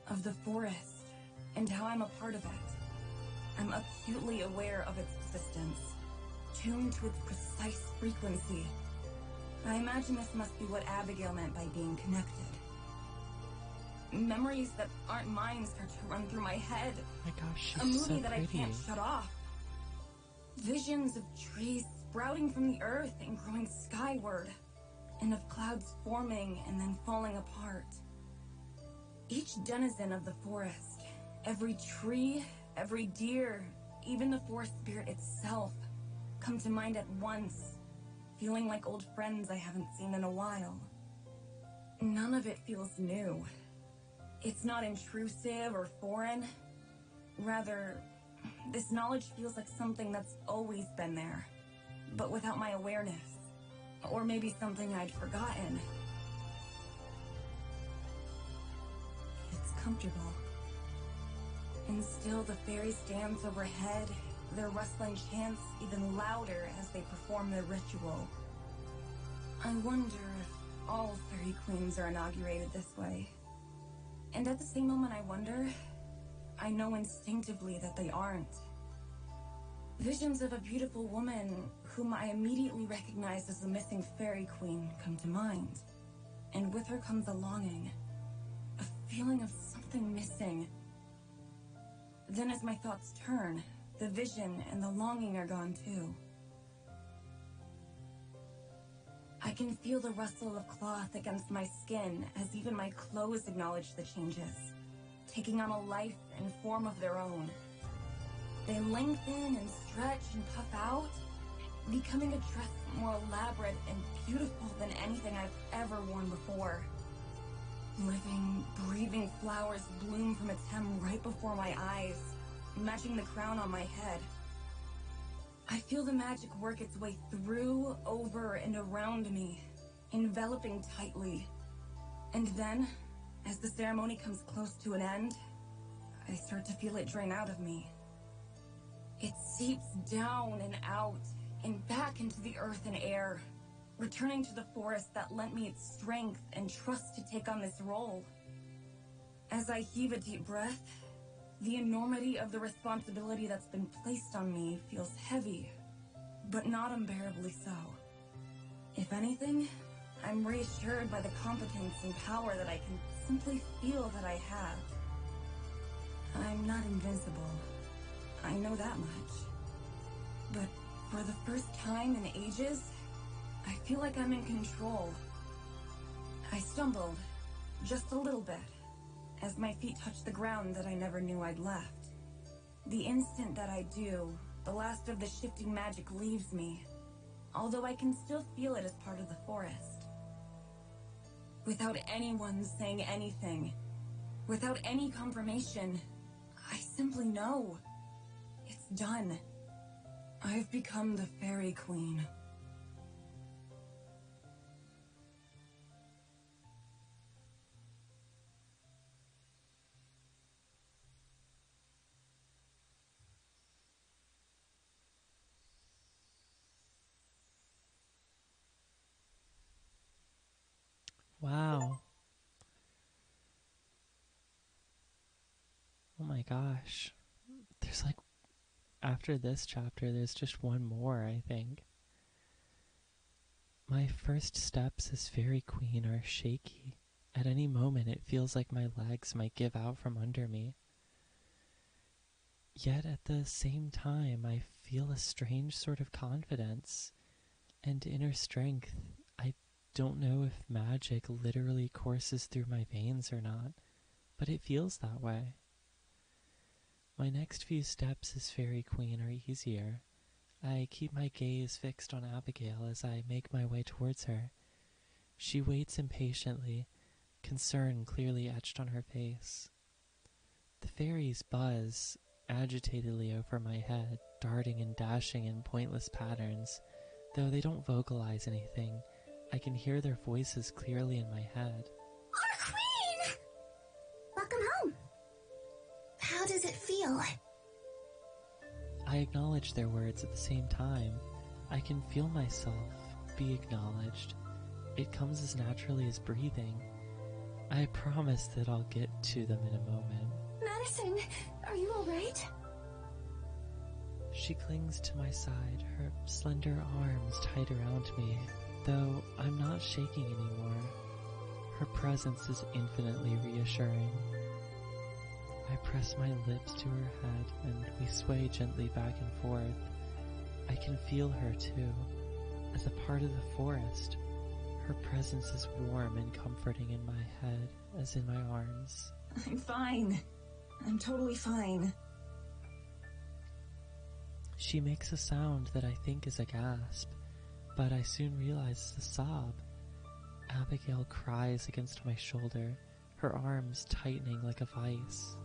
of the forest and how I'm a part of it. I'm acutely aware of its existence, tuned to its precise frequency. I imagine this must be what Abigail meant by being connected. Memories that aren't mine start to run through my head. Oh my gosh, A she's movie so that pretty. I can't shut off. Visions of trees sprouting from the earth and growing skyward, and of clouds forming and then falling apart. Each denizen of the forest, every tree, every deer, even the forest spirit itself, come to mind at once, feeling like old friends I haven't seen in a while. None of it feels new. It's not intrusive or foreign. Rather, this knowledge feels like something that's always been there, but without my awareness. Or maybe something I'd forgotten. It's comfortable. And still the fairies dance overhead, their rustling chants even louder as they perform their ritual. I wonder if all fairy queens are inaugurated this way. And at the same moment I wonder, I know instinctively that they aren't. Visions of a beautiful woman whom I immediately recognized as the missing fairy queen, come to mind. And with her comes a longing, a feeling of something missing. Then as my thoughts turn, the vision and the longing are gone too. I can feel the rustle of cloth against my skin as even my clothes acknowledge the changes, taking on a life and form of their own. They lengthen and stretch and puff out, becoming a dress more elaborate and beautiful than anything I've ever worn before. Living, breathing flowers bloom from its hem right before my eyes, matching the crown on my head. I feel the magic work its way through, over, and around me, enveloping tightly. And then, as the ceremony comes close to an end, I start to feel it drain out of me. It seeps down and out, and back into the earth and air, returning to the forest that lent me its strength and trust to take on this role. As I heave a deep breath, the enormity of the responsibility that's been placed on me feels heavy, but not unbearably so. If anything, I'm reassured by the competence and power that I can simply feel that I have. I'm not invincible. I know that much. But for the first time in ages, I feel like I'm in control. I stumbled, just a little bit, as my feet touched the ground that I never knew I'd left. The instant that I do, the last of the shifting magic leaves me, although I can still feel it as part of the forest. Without anyone saying anything, without any confirmation, I simply know. It's done. I've become the Fairy Queen. Wow. Oh my gosh. There's like, after this chapter, there's just one more, I think. My first steps as Fairy Queen are shaky. At any moment, it feels like my legs might give out from under me. Yet at the same time, I feel a strange sort of confidence and inner strength. I don't know if magic literally courses through my veins or not, but it feels that way. My next few steps as Fairy Queen are easier. I keep my gaze fixed on Abigail as I make my way towards her. She waits impatiently, concern clearly etched on her face. The fairies buzz agitatedly over my head, darting and dashing in pointless patterns. Though they don't vocalize anything, I can hear their voices clearly in my head. Our queen! Welcome home. How does it feel? I acknowledge their words at the same time. I can feel myself be acknowledged. It comes as naturally as breathing. I promise that I'll get to them in a moment. Madison, are you alright? She clings to my side, her slender arms tight around me, though I'm not shaking anymore. Her presence is infinitely reassuring. I press my lips to her head, and we sway gently back and forth. I can feel her, too. As a part of the forest, her presence is warm and comforting in my head, as in my arms. I'm fine. I'm totally fine. She makes a sound that I think is a gasp, but I soon realize it's a sob. Abigail cries against my shoulder, her arms tightening like a vice.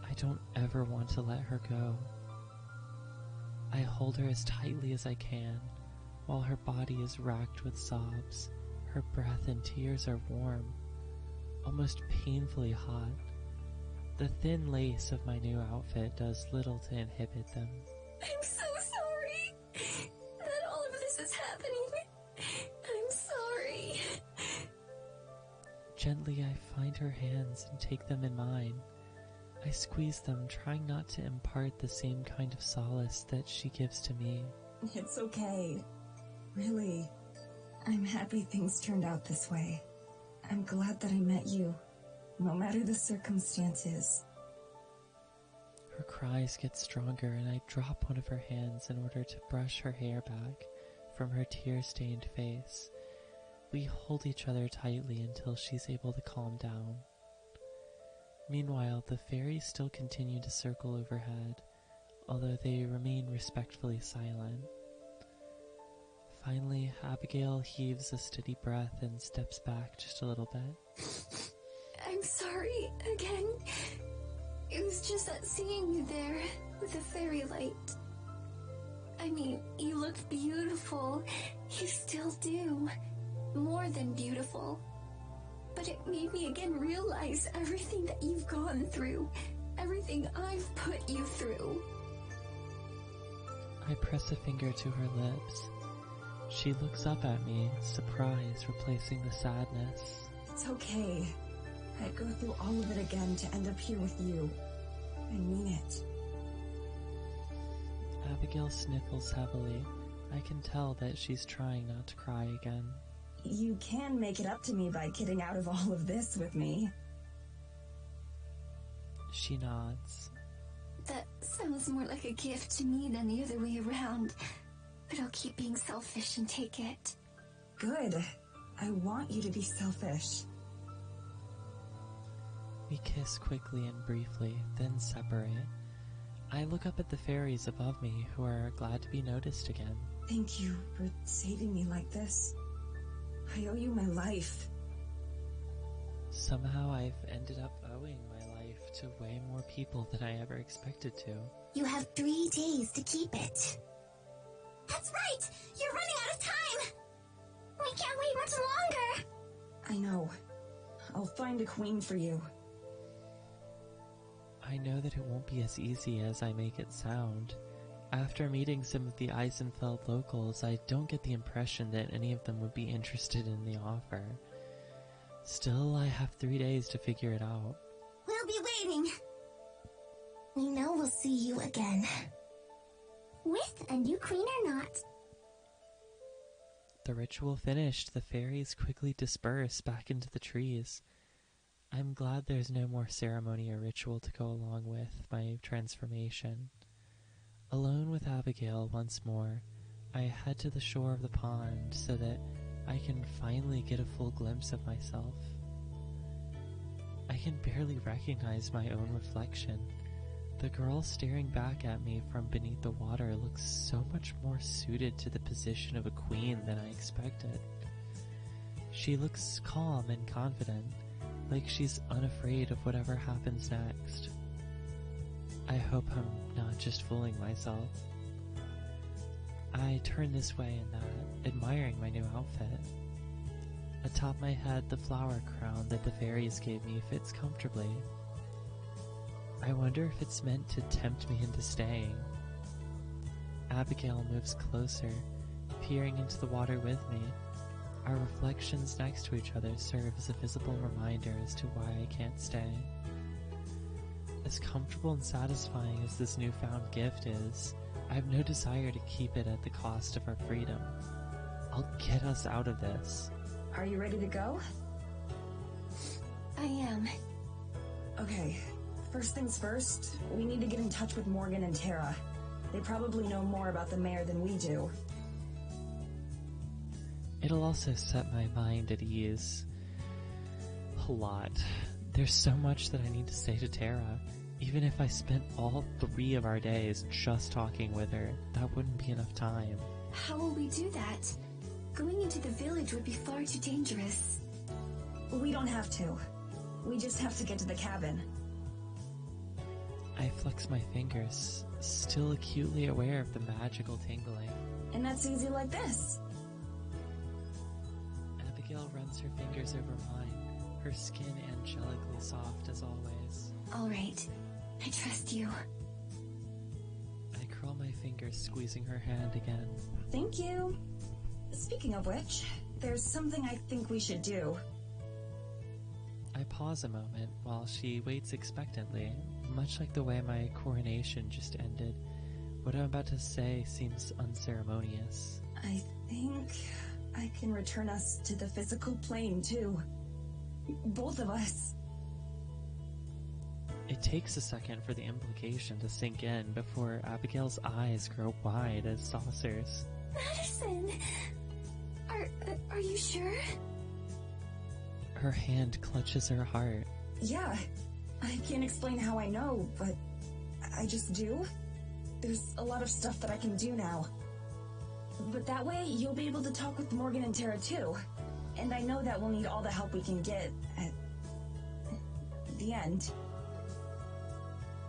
I don't ever want to let her go. I hold her as tightly as I can, while her body is racked with sobs. Her breath and tears are warm, almost painfully hot. The thin lace of my new outfit does little to inhibit them. I'm so sorry that all of this is happening. I'm sorry. Gently, I find her hands and take them in mine. I squeeze them, trying not to impart the same kind of solace that she gives to me. It's okay. Really. I'm happy things turned out this way. I'm glad that I met you, no matter the circumstances. Her cries get stronger, and I drop one of her hands in order to brush her hair back from her tear-stained face. We hold each other tightly until she's able to calm down. Meanwhile, the fairies still continue to circle overhead, although they remain respectfully silent. Finally, Abigail heaves a steady breath and steps back just a little bit. I'm sorry again. It was just that seeing you there with the fairy light. I mean, you looked beautiful. You still do. More than beautiful. But it made me again realize everything that you've gone through. Everything I've put you through. I press a finger to her lips. She looks up at me, surprise replacing the sadness. It's okay. I'd go through all of it again to end up here with you. I mean it. Abigail sniffles heavily. I can tell that she's trying not to cry again. You can make it up to me by getting out of all of this with me. She nods. That sounds more like a gift to me than the other way around. But I'll keep being selfish and take it. Good. I want you to be selfish. We kiss quickly and briefly, then separate. I look up at the fairies above me, who are glad to be noticed again. Thank you for saving me like this. I owe you my life. Somehow I've ended up owing my life to way more people than I ever expected to. You have 3 days to keep it. That's right! You're running out of time! We can't wait much longer! I know. I'll find a queen for you. I know that it won't be as easy as I make it sound. After meeting some of the Eisenfeld locals, I don't get the impression that any of them would be interested in the offer. Still, I have 3 days to figure it out. We'll be waiting. We know we'll see you again. With a new queen or not. The ritual finished, the fairies quickly disperse back into the trees. I'm glad there's no more ceremony or ritual to go along with my transformation. Alone with Abigail once more, I head to the shore of the pond so that I can finally get a full glimpse of myself. I can barely recognize my own reflection. The girl staring back at me from beneath the water looks so much more suited to the position of a queen than I expected. She looks calm and confident, like she's unafraid of whatever happens next. I hope I'm not just fooling myself. I turn this way and that, admiring my new outfit. Atop my head, the flower crown that the fairies gave me fits comfortably. I wonder if it's meant to tempt me into staying. Abigail moves closer, peering into the water with me. Our reflections next to each other serve as a visible reminder as to why I can't stay. As comfortable and satisfying as this newfound gift is, I have no desire to keep it at the cost of our freedom. I'll get us out of this. Are you ready to go? I am. Okay. First things first, we need to get in touch with Morgan and Tara. They probably know more about the mayor than we do. It'll also set my mind at ease. A lot. There's so much that I need to say to Tara. Even if I spent all 3 of our days just talking with her, that wouldn't be enough time. How will we do that? Going into the village would be far too dangerous. We don't have to. We just have to get to the cabin. I flex my fingers, still acutely aware of the magical tingling. And that's easy like this. Abigail runs her fingers over mine, her skin angelically soft as always. All right. I trust you. I curl my fingers, squeezing her hand again. Thank you. Speaking of which, there's something I think we should do. I pause a moment while she waits expectantly, much like the way my coronation just ended, What I'm about to say seems unceremonious. I think I can return us to the physical plane, too. Both of us. It takes a second for the implication to sink in before Abigail's eyes grow wide as saucers. Madison! Are you sure? Her hand clutches her heart. Yeah, I can't explain how I know, but I just do. There's a lot of stuff that I can do now. But that way, you'll be able to talk with Morgan and Tara too. And I know that we'll need all the help we can get at the end.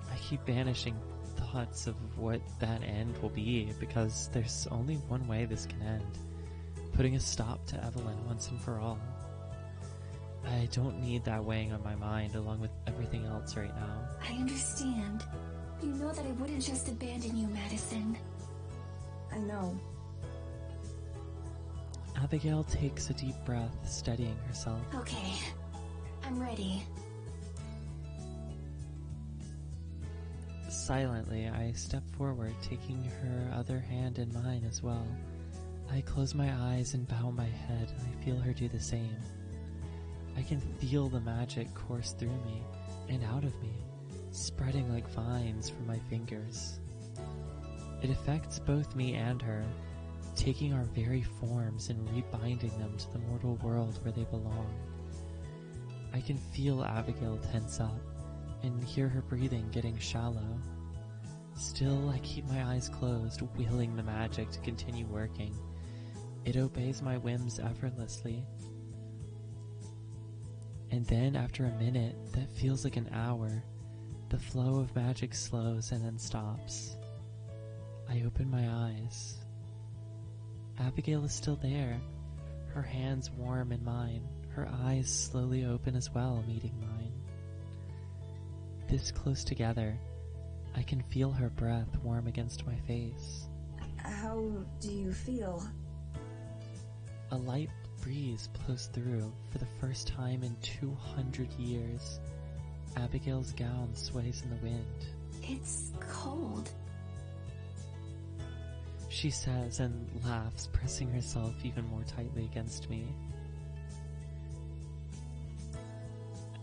I keep banishing thoughts of what that end will be because there's only one way this can end. Putting a stop to Evelyn once and for all. I don't need that weighing on my mind along with everything else right now. I understand. You know that I wouldn't just abandon you, Madison. I know. Abigail takes a deep breath, steadying herself. Okay, I'm ready. Silently, I step forward, taking her other hand in mine as well. I close my eyes and bow my head. I feel her do the same. I can feel the magic course through me and out of me, spreading like vines from my fingers. It affects both me and her, taking our very forms and rebinding them to the mortal world where they belong. I can feel Abigail tense up and hear her breathing getting shallow. Still, I keep my eyes closed, willing the magic to continue working. It obeys my whims effortlessly. And then, after a minute that feels like an hour, the flow of magic slows and then stops. I open my eyes. Abigail is still there, her hands warm in mine, her eyes slowly open as well, meeting mine. This close together, I can feel her breath warm against my face. How do you feel? A light breeze blows through for the first time in 200 years. Abigail's gown sways in the wind. It's cold. She says and laughs, pressing herself even more tightly against me.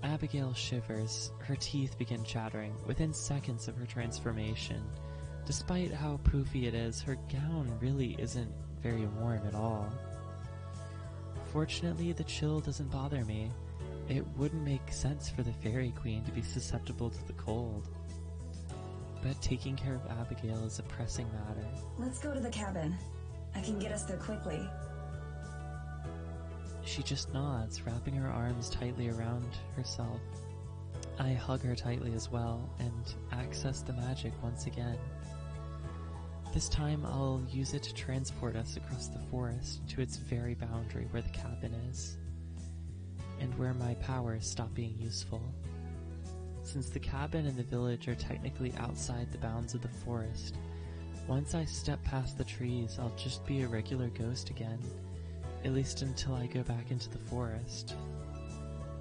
Abigail shivers, her teeth begin chattering within seconds of her transformation. Despite how poofy it is, her gown really isn't very warm at all. Fortunately, the chill doesn't bother me. It wouldn't make sense for the Fairy Queen to be susceptible to the cold. But taking care of Abigail is a pressing matter. Let's go to the cabin. I can get us there quickly. She just nods, wrapping her arms tightly around herself. I hug her tightly as well, and access the magic once again. This time I'll use it to transport us across the forest to its very boundary where the cabin is, and where my powers stop being useful. Since the cabin and the village are technically outside the bounds of the forest, once I step past the trees, I'll just be a regular ghost again, at least until I go back into the forest.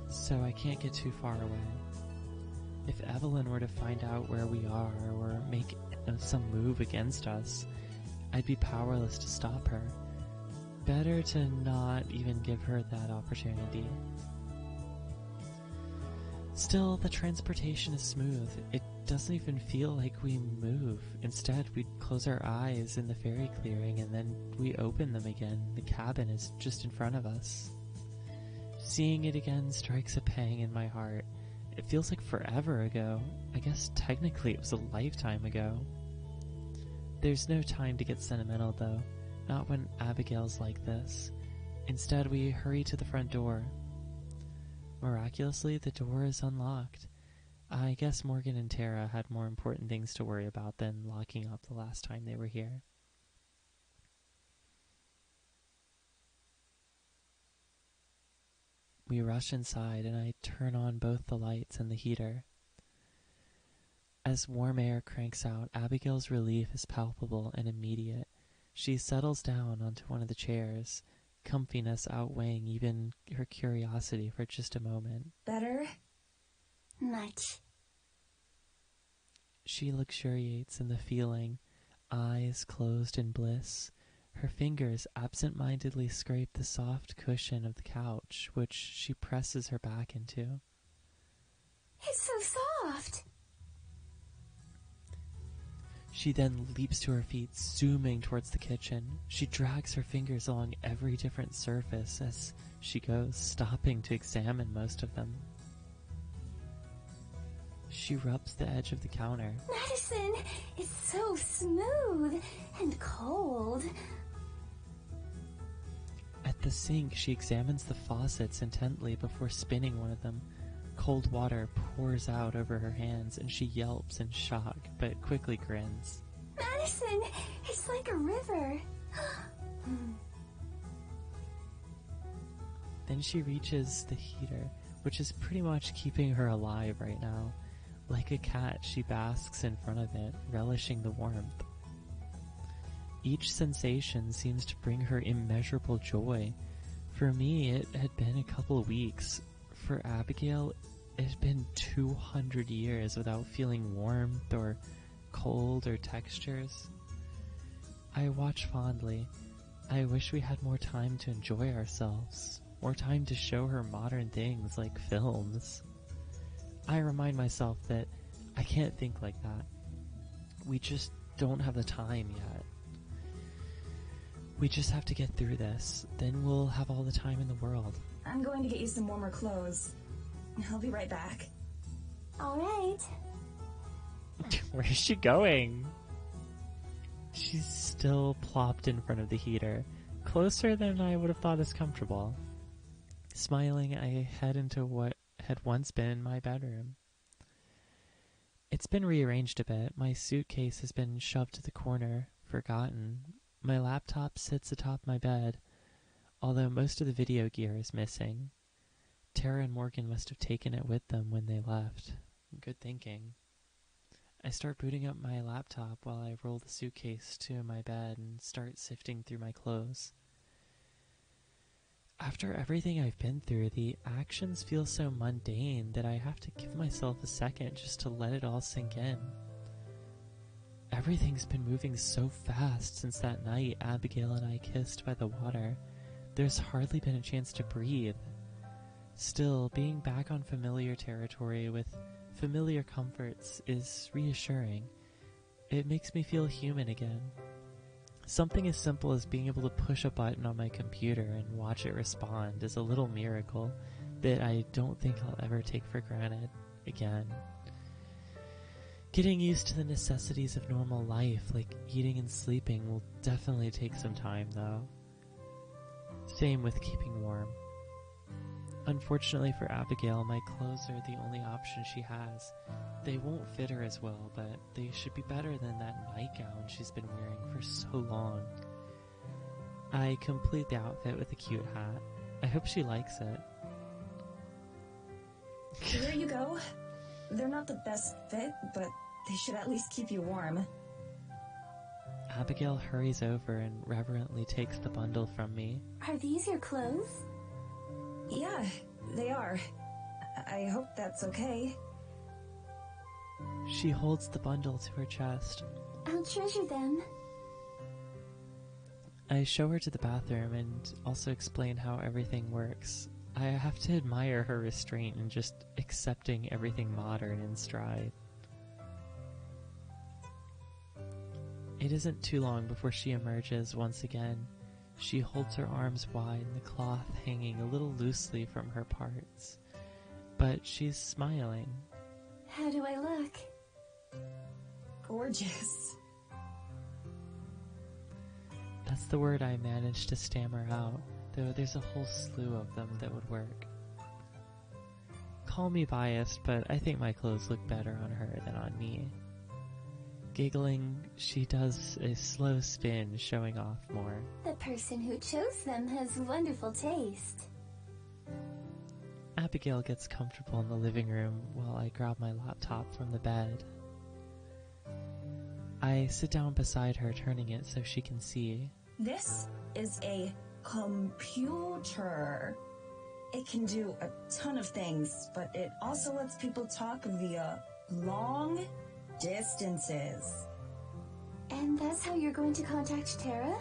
So I can't get too far away. If Evelyn were to find out where we are or make some move against us, I'd be powerless to stop her. Better to not even give her that opportunity. Still, the transportation is smooth. It doesn't even feel like we move. Instead, we close our eyes in the fairy clearing and then we open them again. The cabin is just in front of us. Seeing it again strikes a pang in my heart. It feels like forever ago. I guess technically it was a lifetime ago. There's no time to get sentimental though. Not when Abigail's like this. Instead, we hurry to the front door. Miraculously, the door is unlocked. I guess Morgan and Tara had more important things to worry about than locking up the last time they were here. We rush inside and I turn on both the lights and the heater. As warm air cranks out, Abigail's relief is palpable and immediate. She settles down onto one of the chairs, comfiness outweighing even her curiosity for just a moment. Better? Much. She luxuriates in the feeling. eyes closed in bliss. Her fingers absent-mindedly scrape the soft cushion of the couch, which she presses her back into. It's so soft. She then leaps to her feet, zooming towards the kitchen. She drags her fingers along every different surface as she goes, stopping to examine most of them. She rubs the edge of the counter. Madison, it's so smooth and cold. At the sink, she examines the faucets intently before spinning one of them. Cold water pours out over her hands, and she yelps in shock, but quickly grins. Madison, it's like a river. Then she reaches the heater, which is pretty much keeping her alive right now. Like a cat, she basks in front of it, relishing the warmth. Each sensation seems to bring her immeasurable joy. For me, it had been a couple of weeks. For Abigail, it had been 200 years without feeling warmth or cold or textures. I watch fondly. I wish we had more time to enjoy ourselves, more time to show her modern things like films. I remind myself that I can't think like that. We just don't have the time yet. We just have to get through this. Then we'll have all the time in the world. I'm going to get you some warmer clothes. I'll be right back. All right. Where is she going? She's still plopped in front of the heater, closer than I would have thought is comfortable. Smiling, I head into what had once been my bedroom. It's been rearranged a bit. My suitcase has been shoved to the corner, forgotten. My laptop sits atop my bed, although most of the video gear is missing. Tara and Morgan must have taken it with them when they left. Good thinking. I start booting up my laptop while I roll the suitcase to my bed and start sifting through my clothes. After everything I've been through, the actions feel so mundane that I have to give myself a second just to let it all sink in. Everything's been moving so fast since that night Abigail and I kissed by the water. There's hardly been a chance to breathe. Still, being back on familiar territory with familiar comforts is reassuring. It makes me feel human again. Something as simple as being able to push a button on my computer and watch it respond is a little miracle that I don't think I'll ever take for granted again. Getting used to the necessities of normal life, like eating and sleeping, will definitely take some time, though. Same with keeping warm. Unfortunately for Abigail, my clothes are the only option she has. They won't fit her as well, but they should be better than that nightgown she's been wearing for so long. I complete the outfit with a cute hat. I hope she likes it. Here you go. They're not the best fit, but they should at least keep you warm. Abigail hurries over and reverently takes the bundle from me. Are these your clothes? Yeah, they are. I hope that's okay. She holds the bundle to her chest. I'll treasure them. I show her to the bathroom and also explain how everything works. I have to admire her restraint in just accepting everything modern in stride. It isn't too long before she emerges once again. She holds her arms wide, the cloth hanging a little loosely from her parts. But she's smiling. How do I look? Gorgeous. That's the word I managed to stammer out, though there's a whole slew of them that would work. Call me biased, but I think my clothes look better on her than on me. Giggling, she does a slow spin, showing off more. The person who chose them has wonderful taste. Abigail gets comfortable in the living room while I grab my laptop from the bed. I sit down beside her, turning it so she can see. This is a computer. It can do a ton of things, but it also lets people talk via long distances. And that's how you're going to contact Tara?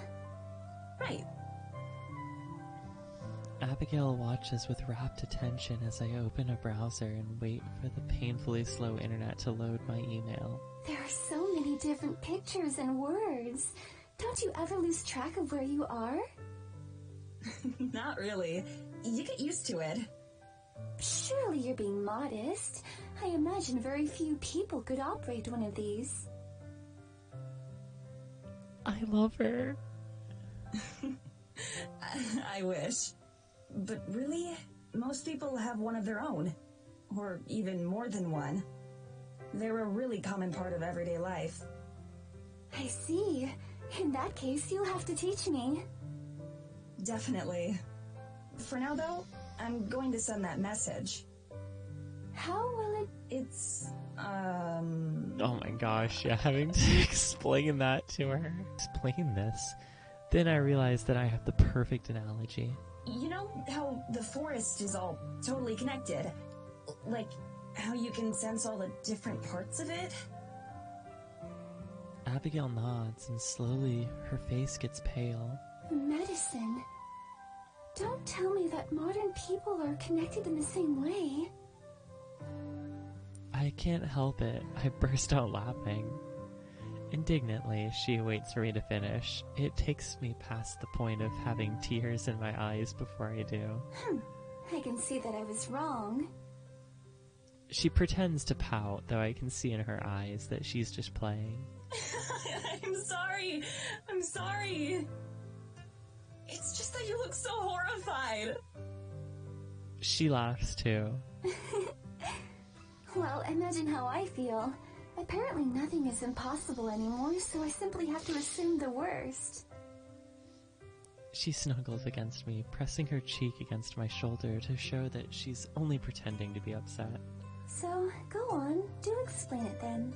Right. Abigail watches with rapt attention as I open a browser and wait for the painfully slow internet to load my email. There are so many different pictures and words. Don't you ever lose track of where you are? Not really. You get used to it. Surely you're being modest. I imagine very few people could operate one of these. I love her. I wish. But really, most people have one of their own. Or even more than one. They're a really common part of everyday life. I see. In that case, you'll have to teach me. Definitely. For now, though, I'm going to send that message. How will it... It's, Oh my gosh, yeah, having to explain that to her. Explain this. Then I realized that I have the perfect analogy. You know how the forest is all totally connected? Like, how you can sense all the different parts of it? Abigail nods, and slowly her face gets pale. Medicine. Don't tell me that modern people are connected in the same way. I can't help it. I burst out laughing. Indignantly, she waits for me to finish. It takes me past the point of having tears in my eyes before I do. I can see that I was wrong. She pretends to pout, though I can see in her eyes that she's just playing. I'm sorry. I'm sorry. It's just that you look so horrified. She laughs too. Well, imagine how I feel. Apparently nothing is impossible anymore, so I simply have to assume the worst. She snuggles against me, pressing her cheek against my shoulder to show that she's only pretending to be upset. So, go on. Do explain it then.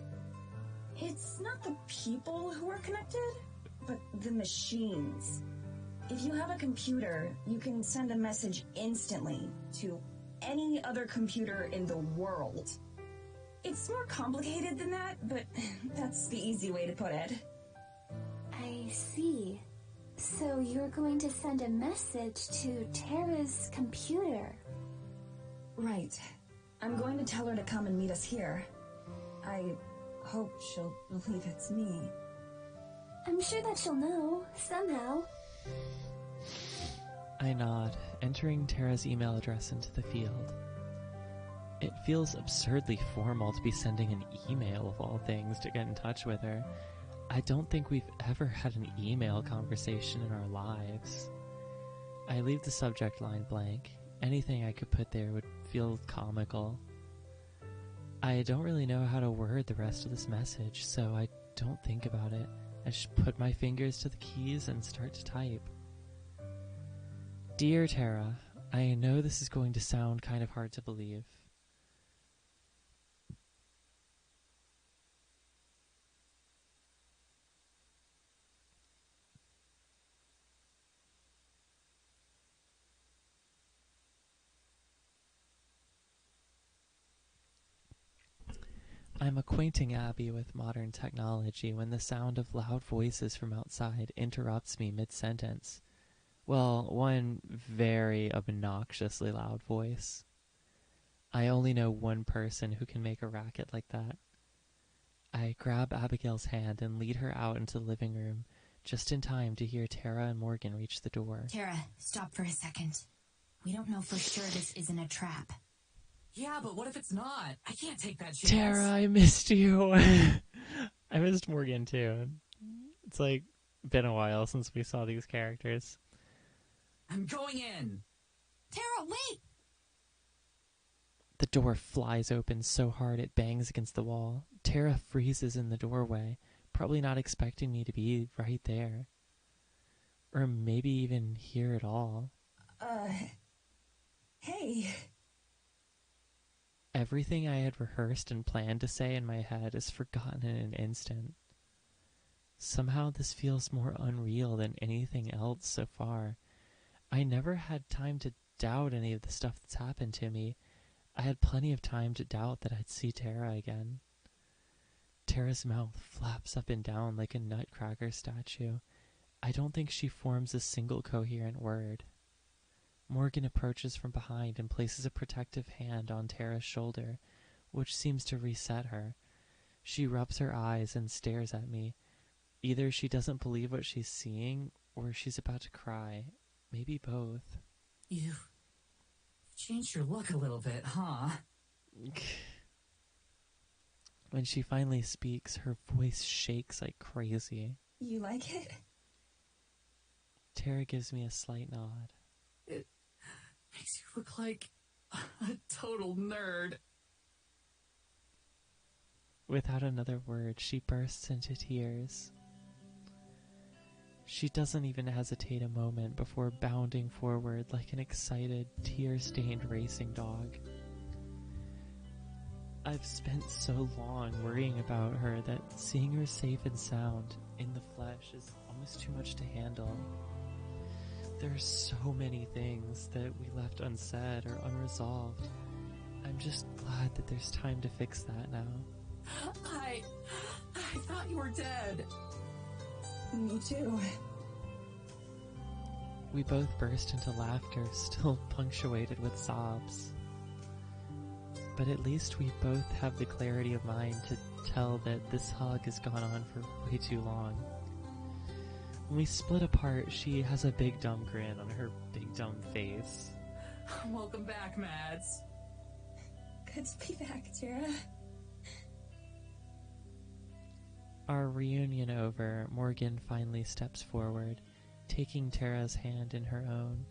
It's not the people who are connected, but the machines. If you have a computer, you can send a message instantly to any other computer in the world. It's more complicated than that, but that's the easy way to put it. I see. So you're going to send a message to Tara's computer? Right. I'm going to tell her to come and meet us here. I hope she'll believe it's me. I'm sure that she'll know, somehow. I nod, entering Tara's email address into the field. It feels absurdly formal to be sending an email of all things to get in touch with her. I don't think we've ever had an email conversation in our lives. I leave the subject line blank. Anything I could put there would feel comical. I don't really know how to word the rest of this message, so I don't think about it. I just put my fingers to the keys and start to type. Dear Tara, I know this is going to sound kind of hard to believe. I'm acquainting Abby with modern technology when the sound of loud voices from outside interrupts me mid-sentence. Well, one very obnoxiously loud voice. I only know one person who can make a racket like that. I grab Abigail's hand and lead her out into the living room, just in time to hear Tara and Morgan reach the door. Tara, stop for a second. We don't know for sure this isn't a trap. Yeah, but what if it's not? I can't take that chance. Tara, I missed you. I missed Morgan too. It's like been a while since we saw these characters. I'm going in. Tara, wait! The door flies open so hard it bangs against the wall. Tara freezes in the doorway, probably not expecting me to be right there. Or maybe even here at all. Hey. Everything I had rehearsed and planned to say in my head is forgotten in an instant. Somehow this feels more unreal than anything else so far. I never had time to doubt any of the stuff that's happened to me. I had plenty of time to doubt that I'd see Tara again. Tara's mouth flaps up and down like a nutcracker statue. I don't think she forms a single coherent word. Morgan approaches from behind and places a protective hand on Tara's shoulder, which seems to reset her. She rubs her eyes and stares at me. Either she doesn't believe what she's seeing, or she's about to cry. Maybe both. You've changed your look a little bit, huh? When she finally speaks, her voice shakes like crazy. You like it? Tara gives me a slight nod. It makes you look like a total nerd. Without another word, she bursts into tears. She doesn't even hesitate a moment before bounding forward like an excited, tear-stained racing dog. I've spent so long worrying about her that seeing her safe and sound in the flesh is almost too much to handle. There's so many things that we left unsaid or unresolved. I'm just glad that there's time to fix that now. I thought you were dead. Me too. We both burst into laughter, still punctuated with sobs. But at least we both have the clarity of mind to tell that this hug has gone on for way too long. When we split apart, she has a big dumb grin on her big dumb face. Welcome back, Mads. Good to be back, Tara. Our reunion over, Morgan finally steps forward, taking Tara's hand in her own.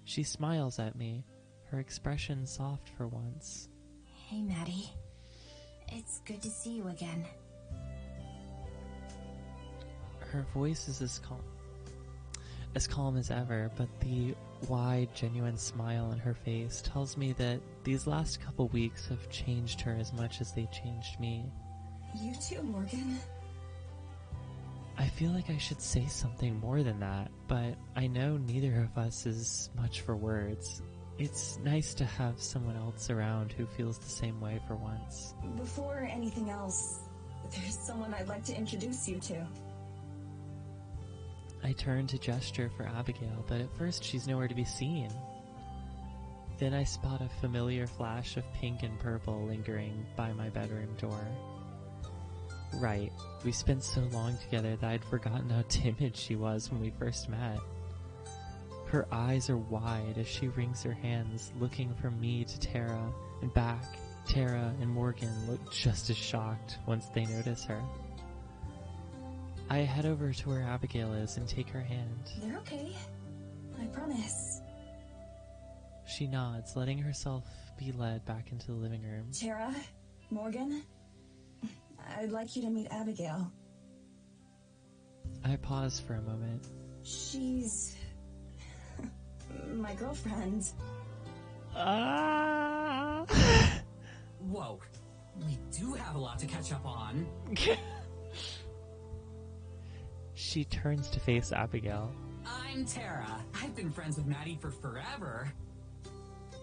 She smiles at me, her expression soft for once. Hey, Maddie. It's good to see you again. Her voice is as calm as ever, but the wide, genuine smile on her face tells me that these last couple weeks have changed her as much as they changed me. You too, Morgan. I feel like I should say something more than that, but I know neither of us is much for words. It's nice to have someone else around who feels the same way for once. Before anything else, there's someone I'd like to introduce you to. I turn to gesture for Abigail, but at first she's nowhere to be seen. Then I spot a familiar flash of pink and purple lingering by my bedroom door. Right, we spent so long together that I'd forgotten how timid she was when we first met. Her eyes are wide as she wrings her hands, looking from me to Tara and back. Tara and Morgan look just as shocked once they notice her. I head over to where Abigail is and take her hand. They're okay. I promise. She nods, letting herself be led back into the living room. Tara, Morgan, I'd like you to meet Abigail. I pause for a moment. She's my girlfriend. Whoa. We do have a lot to catch up on. She turns to face Abigail. I'm Tara. I've been friends with Maddie for forever.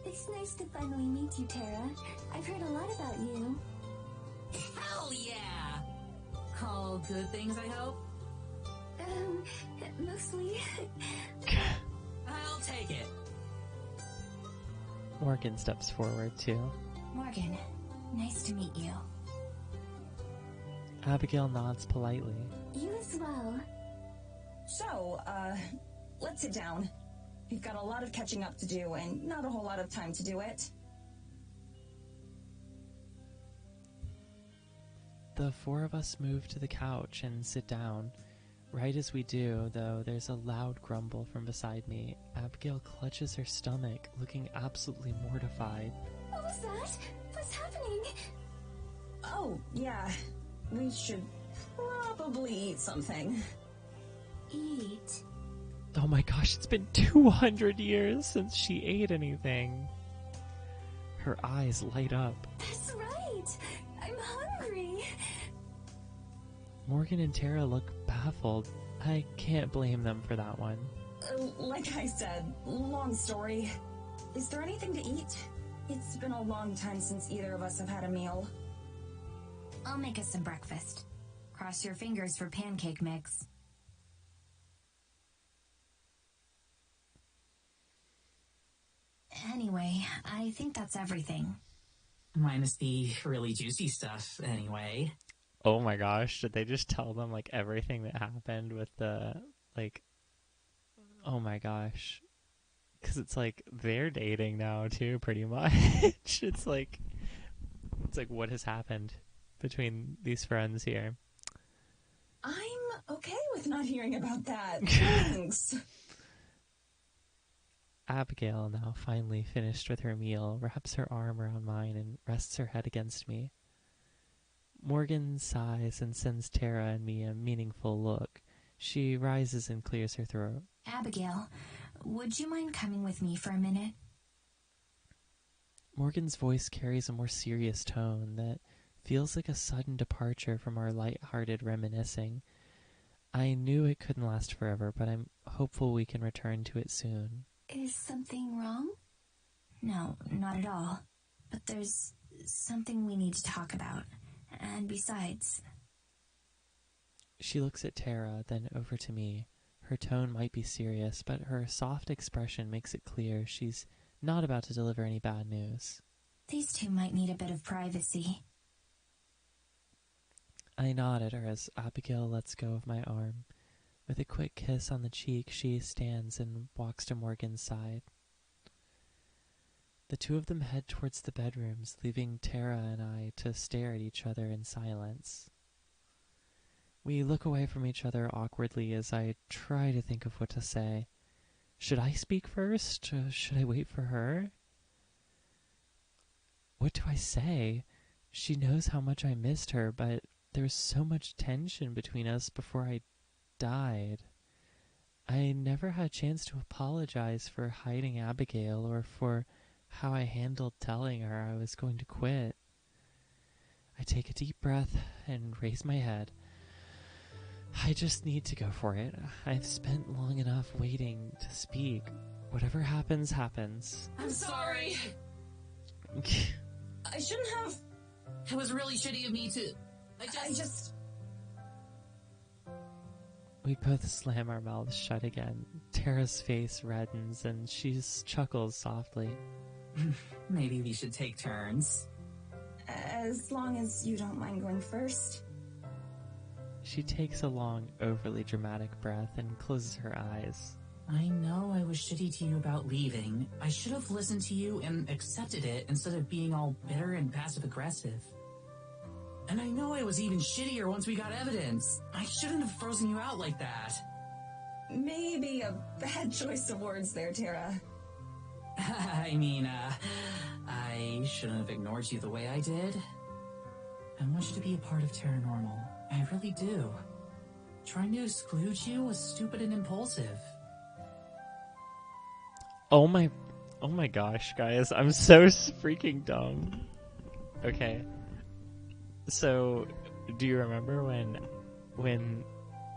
It's nice to finally meet you, Tara. I've heard a lot about you. Hell yeah! All good things, I hope? Mostly. I'll take it. Morgan steps forward too. Morgan, nice to meet you. Abigail nods politely. You as well. So, let's sit down. We've got a lot of catching up to do and not a whole lot of time to do it. The four of us move to the couch and sit down. Right as we do, though, there's a loud grumble from beside me. Abigail clutches her stomach, looking absolutely mortified. What was that? What's happening? Oh, yeah. We should probably eat something. Eat. Oh my gosh, it's been 200 years since she ate anything. Her eyes light up. That's right. I'm hungry. Morgan and Tara look baffled. I can't blame them for that one. Like I said, long story. Is there anything to eat? It's been a long time since either of us have had a meal. I'll make us some breakfast. Cross your fingers for pancake mix. Anyway, I think that's everything. Minus the really juicy stuff, anyway. Oh my gosh, did they just tell them, like, everything that happened with the, like, oh my gosh. Because it's like, they're dating now, too, pretty much. It's like, what has happened between these friends here? I'm okay with not hearing about that. Thanks. Abigail, now finally finished with her meal, wraps her arm around mine and rests her head against me. Morgan sighs and sends Tara and me a meaningful look. She rises and clears her throat. Abigail, would you mind coming with me for a minute? Morgan's voice carries a more serious tone that feels like a sudden departure from our light-hearted reminiscing. I knew it couldn't last forever, but I'm hopeful we can return to it soon. Is something wrong? No, not at all. But there's something we need to talk about. And besides... She looks at Tara, then over to me. Her tone might be serious, but her soft expression makes it clear she's not about to deliver any bad news. These two might need a bit of privacy. I nod at her as Abigail lets go of my arm. With a quick kiss on the cheek, she stands and walks to Morgan's side. The two of them head towards the bedrooms, leaving Tara and I to stare at each other in silence. We look away from each other awkwardly as I try to think of what to say. Should I speak first? Should I wait for her? What do I say? She knows how much I missed her, but there was so much tension between us before I died. I never had a chance to apologize for hiding Abigail or for how I handled telling her I was going to quit. I take a deep breath and raise my head. I just need to go for it. I've spent long enough waiting to speak. Whatever happens, happens. I'm sorry. I shouldn't have... It was really shitty of me to... I just... We both slam our mouths shut again. Tara's face reddens and she chuckles softly. Maybe we should take turns. As long as you don't mind going first. She takes a long, overly dramatic breath and closes her eyes. I know I was shitty to you about leaving. I should have listened to you and accepted it instead of being all bitter and passive-aggressive. And I know I was even shittier once we got evidence. I shouldn't have frozen you out like that. Maybe a bad choice of words there, Tara. I mean, I shouldn't have ignored you the way I did. I want you to be a part of Terranormal. I really do. Trying to exclude you was stupid and impulsive. Oh my gosh, guys. I'm so freaking dumb. Okay. So, do you remember when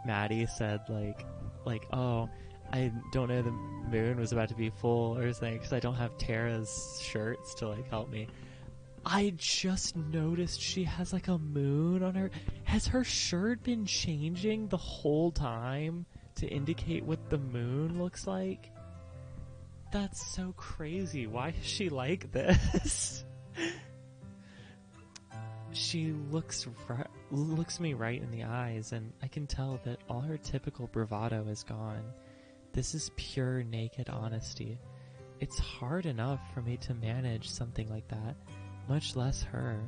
Maddie said, like, oh, I don't know the moon was about to be full or something because I don't have Tara's shirts to, like, help me. I just noticed she has, like, a moon on her. Has her shirt been changing the whole time to indicate what the moon looks like? That's so crazy. Why is she like this? She looks me right in the eyes, and I can tell that all her typical bravado is gone. This is pure, naked honesty. It's hard enough for me to manage something like that, much less her.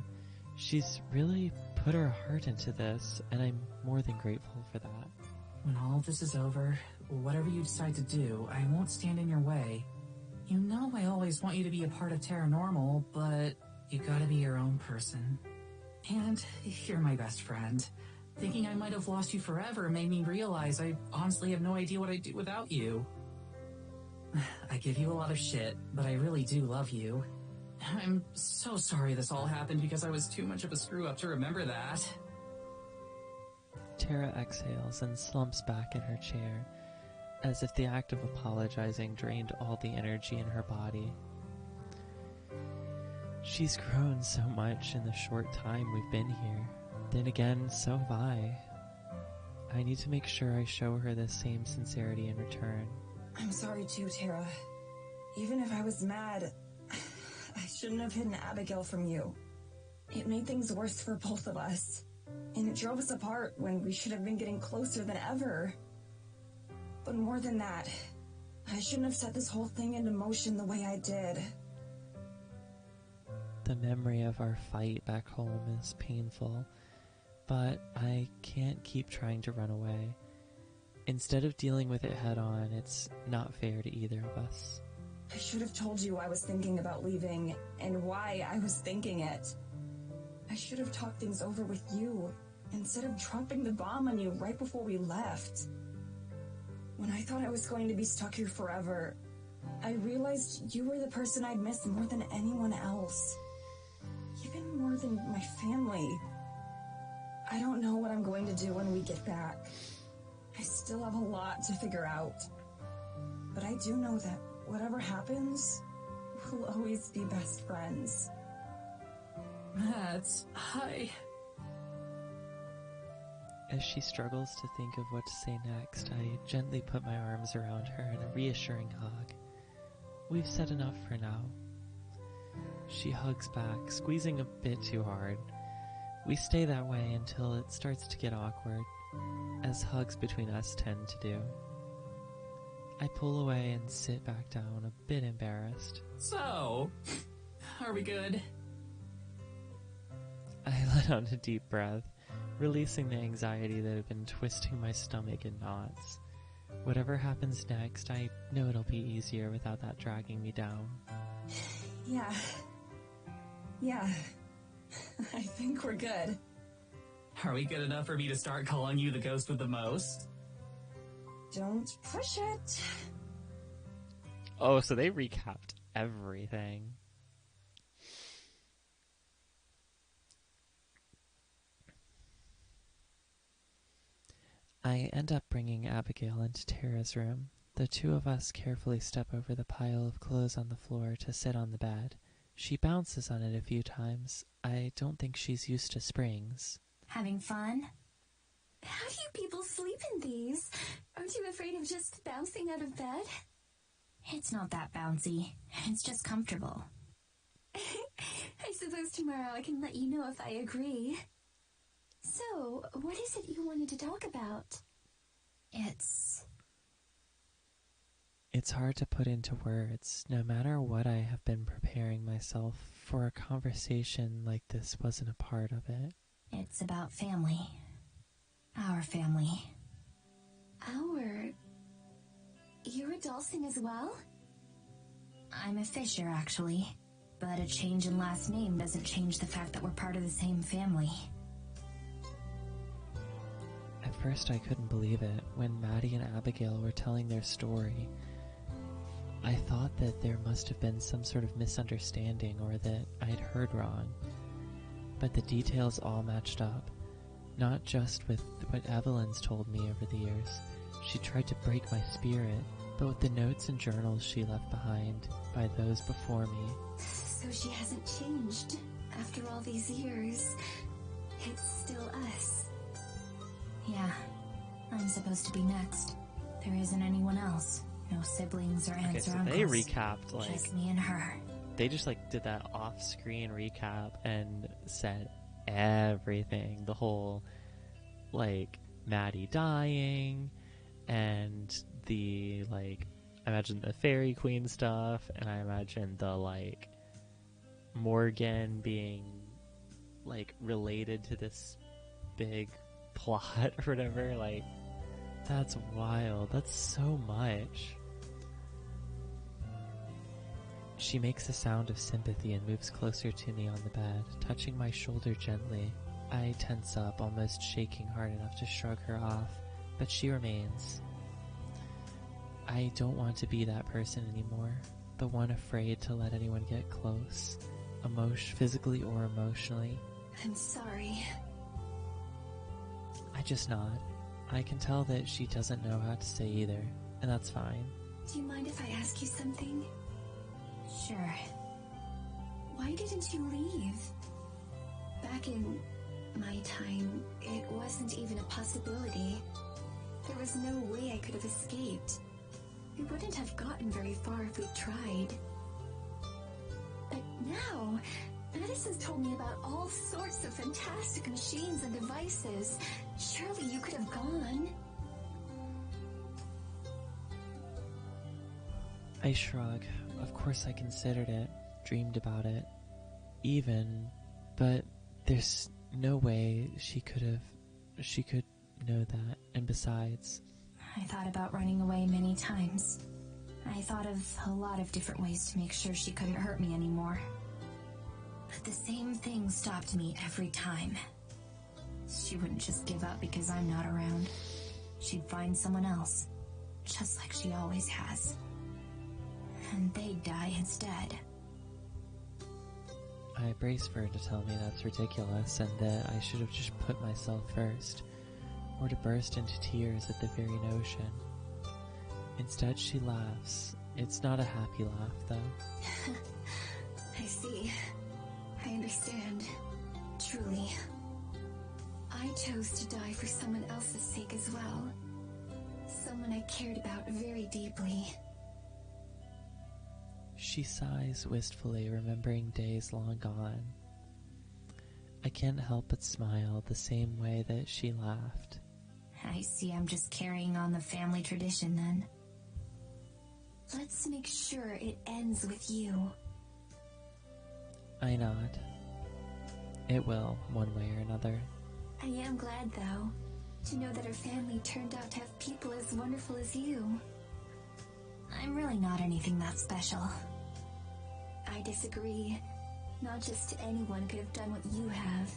She's really put her heart into this, and I'm more than grateful for that. When all this is over, whatever you decide to do, I won't stand in your way. You know I always want you to be a part of Terranormal, but you gotta be your own person. And you're my best friend. Thinking I might have lost you forever made me realize I honestly have no idea what I'd do without you. I give you a lot of shit, but I really do love you. I'm so sorry this all happened because I was too much of a screw-up to remember that. Tara exhales and slumps back in her chair, as if the act of apologizing drained all the energy in her body. She's grown so much in the short time we've been here. then again, so have I. I need to make sure I show her the same sincerity in return. I'm sorry too, Tara. Even if I was mad, I shouldn't have hidden Abigail from you. It made things worse for both of us. And it drove us apart when we should have been getting closer than ever. But more than that, I shouldn't have set this whole thing into motion the way I did. The memory of our fight back home is painful, but I can't keep trying to run away. Instead of dealing with it head on, it's not fair to either of us. I should have told you I was thinking about leaving, and why I was thinking it. I should have talked things over with you, instead of dropping the bomb on you right before we left. When I thought I was going to be stuck here forever, I realized you were the person I'd miss more than anyone else. Even more than my family. I don't know what I'm going to do when we get back. I still have a lot to figure out. But I do know that whatever happens, we'll always be best friends. Mads, hi. As she struggles to think of what to say next, I gently put my arms around her in a reassuring hug. We've said enough for now. She hugs back, squeezing a bit too hard. We stay that way until it starts to get awkward, as hugs between us tend to do. I pull away and sit back down, a bit embarrassed. So, are we good? I let out a deep breath, releasing the anxiety that had been twisting my stomach in knots. Whatever happens next, I know it'll be easier without that dragging me down. Yeah. I think we're good. Are we good enough for me to start calling you the ghost with the most? Don't push it. Oh, so they recapped everything. I end up bringing Abigail into Tara's room. The two of us carefully step over the pile of clothes on the floor to sit on the bed. She bounces on it a few times. I don't think she's used to springs. Having fun? How do you people sleep in these? Aren't you afraid of just bouncing out of bed? It's not that bouncy. It's just comfortable. I suppose tomorrow I can let you know if I agree. So, what is it you wanted to talk about? It's hard to put into words. No matter what, I have been preparing myself for a conversation like this wasn't a part of it. It's about family. Our family. You're a Dulcing as well? I'm a Fisher, actually. But a change in last name doesn't change the fact that we're part of the same family. At first I couldn't believe it when Maddie and Abigail were telling their story. I thought that there must have been some sort of misunderstanding or that I'd heard wrong. But the details all matched up, not just with what Evelyn's told me over the years. She tried to break my spirit, but with the notes and journals she left behind by those before me. So she hasn't changed after all these years. It's still us. Yeah, I'm supposed to be next. There isn't anyone else. No siblings or aunts or uncles. They recapped, like... just me and her. They just, did that off-screen recap and said everything. The whole, Maddie dying, and the, I imagine the Fairy Queen stuff, and I imagine the, Morgan being, related to this big plot or whatever. That's wild. That's so much. She makes a sound of sympathy and moves closer to me on the bed, touching my shoulder gently. I tense up, almost shaking hard enough to shrug her off, but she remains. I don't want to be that person anymore, the one afraid to let anyone get close, physically or emotionally. I'm sorry. I just nod. I can tell that she doesn't know how to say either, and that's fine. Do you mind if I ask you something? Sure. Why didn't you leave? Back in my time, it wasn't even a possibility. There was no way I could have escaped. We wouldn't have gotten very far if we'd tried. But now, Madison's told me about all sorts of fantastic machines and devices. Surely you could have gone. I shrug. Of course I considered it, dreamed about it, even, but there's no way she could know that, and besides... I thought about running away many times. I thought of a lot of different ways to make sure she couldn't hurt me anymore. But the same thing stopped me every time. She wouldn't just give up because I'm not around. She'd find someone else, just like she always has. And they'd die instead. I brace for her to tell me that's ridiculous and that I should have just put myself first, or to burst into tears at the very notion. Instead, she laughs. It's not a happy laugh, though. I see. I understand. Truly. I chose to die for someone else's sake as well. Someone I cared about very deeply. She sighs wistfully, remembering days long gone. I can't help but smile the same way that she laughed. I see I'm just carrying on the family tradition then. Let's make sure it ends with you. I nod. It will, one way or another. I am glad, though, to know that our family turned out to have people as wonderful as you. I'm really not anything that special. I disagree. Not just anyone could have done what you have.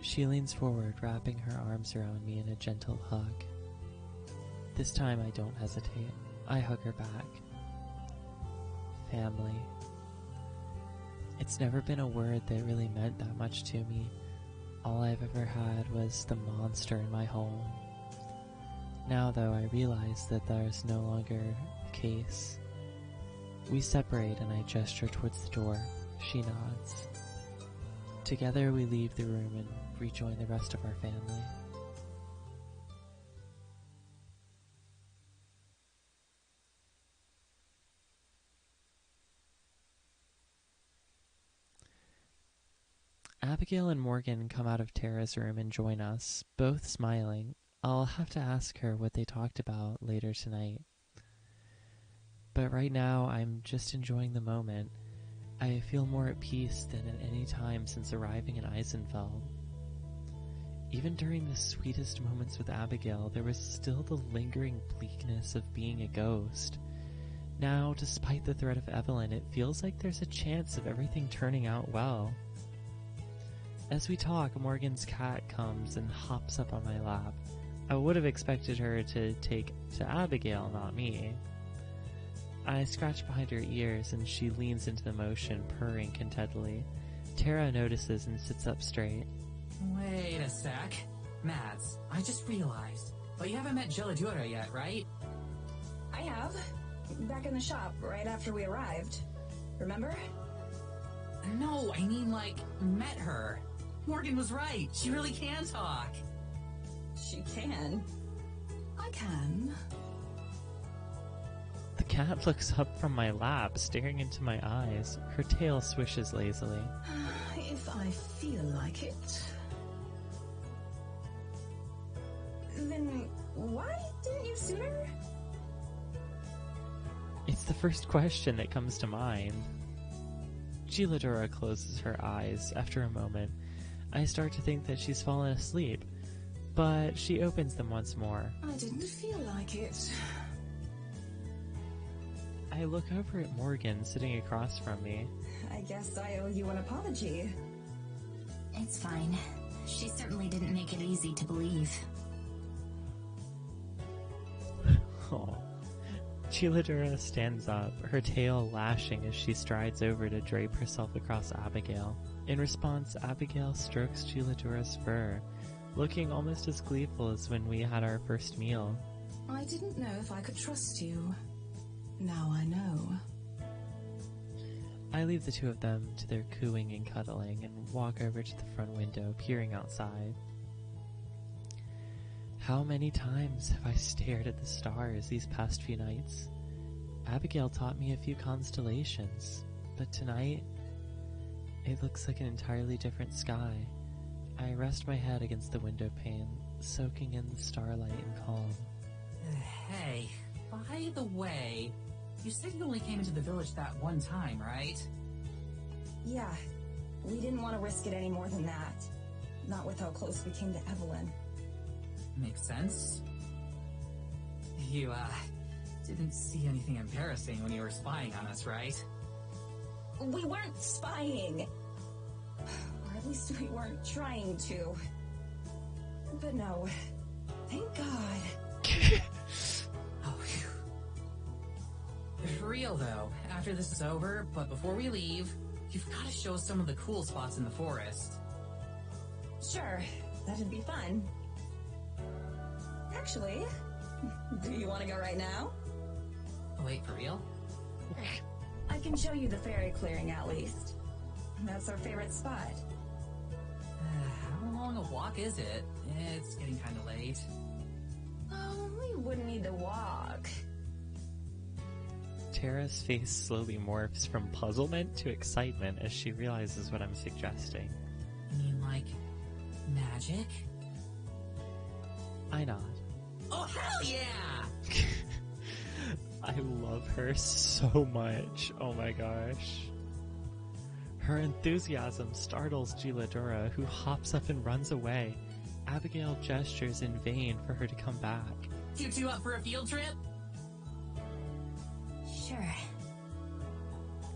She leans forward, wrapping her arms around me in a gentle hug. This time I don't hesitate. I hug her back. Family. It's never been a word that really meant that much to me. All I've ever had was the monster in my home. Now, though, I realize that that is no longer the case. We separate and I gesture towards the door. She nods. Together we leave the room and rejoin the rest of our family. Abigail and Morgan come out of Tara's room and join us, both smiling. I'll have to ask her what they talked about later tonight. But right now, I'm just enjoying the moment. I feel more at peace than at any time since arriving in Eisenfeld. Even during the sweetest moments with Abigail, there was still the lingering bleakness of being a ghost. Now, despite the threat of Evelyn, it feels like there's a chance of everything turning out well. As we talk, Morgan's cat comes and hops up on my lap. I would have expected her to take to Abigail, not me. I scratch behind her ears and she leans into the motion, purring contentedly. Tara notices and sits up straight. Wait a sec. Mads, I just realized. But you haven't met Geladura yet, right? I have. Back in the shop, right after we arrived. Remember? No, I mean, like, met her. Morgan was right. She really can talk. She can. I can. The cat looks up from my lap, staring into my eyes. Her tail swishes lazily. If I feel like it. Then why didn't you sooner? It's the first question that comes to mind. Geladura closes her eyes. After a moment, I start to think that she's fallen asleep, but she opens them once more. I didn't feel like it. I look over at Morgan sitting across from me. I guess I owe you an apology. It's fine. She certainly didn't make it easy to believe. Oh. Geladura stands up, her tail lashing as she strides over to drape herself across Abigail. In response, Abigail strokes Geladura's fur, looking almost as gleeful as when we had our first meal. I didn't know if I could trust you. Now I know. I leave the two of them to their cooing and cuddling and walk over to the front window, peering outside. How many times have I stared at the stars these past few nights? Abigail taught me a few constellations, but tonight, it looks like an entirely different sky. I rest my head against the window pane, soaking in the starlight and calm. Hey, by the way, you said you only came into the village that one time, right? Yeah, we didn't want to risk it any more than that. Not with how close we came to Evelyn. Makes sense. You, didn't see anything embarrassing when you were spying on us, right? We weren't spying. Or at least we weren't trying to. But no, thank God. Oh, phew. For real, though, after this is over, but before we leave, you've got to show us some of the cool spots in the forest. Sure, that'd be fun. Actually, do you want to go right now? Oh, wait, for real? I can show you the fairy clearing at least. That's our favorite spot. How long a walk is it? It's getting kind of late. Oh, we wouldn't need to walk. Tara's face slowly morphs from puzzlement to excitement as she realizes what I'm suggesting. You mean, like, magic? I nod. Oh, hell yeah! I love her so much. Oh my gosh. Her enthusiasm startles Giladora, who hops up and runs away. Abigail gestures in vain for her to come back. You two up for a field trip? Sure.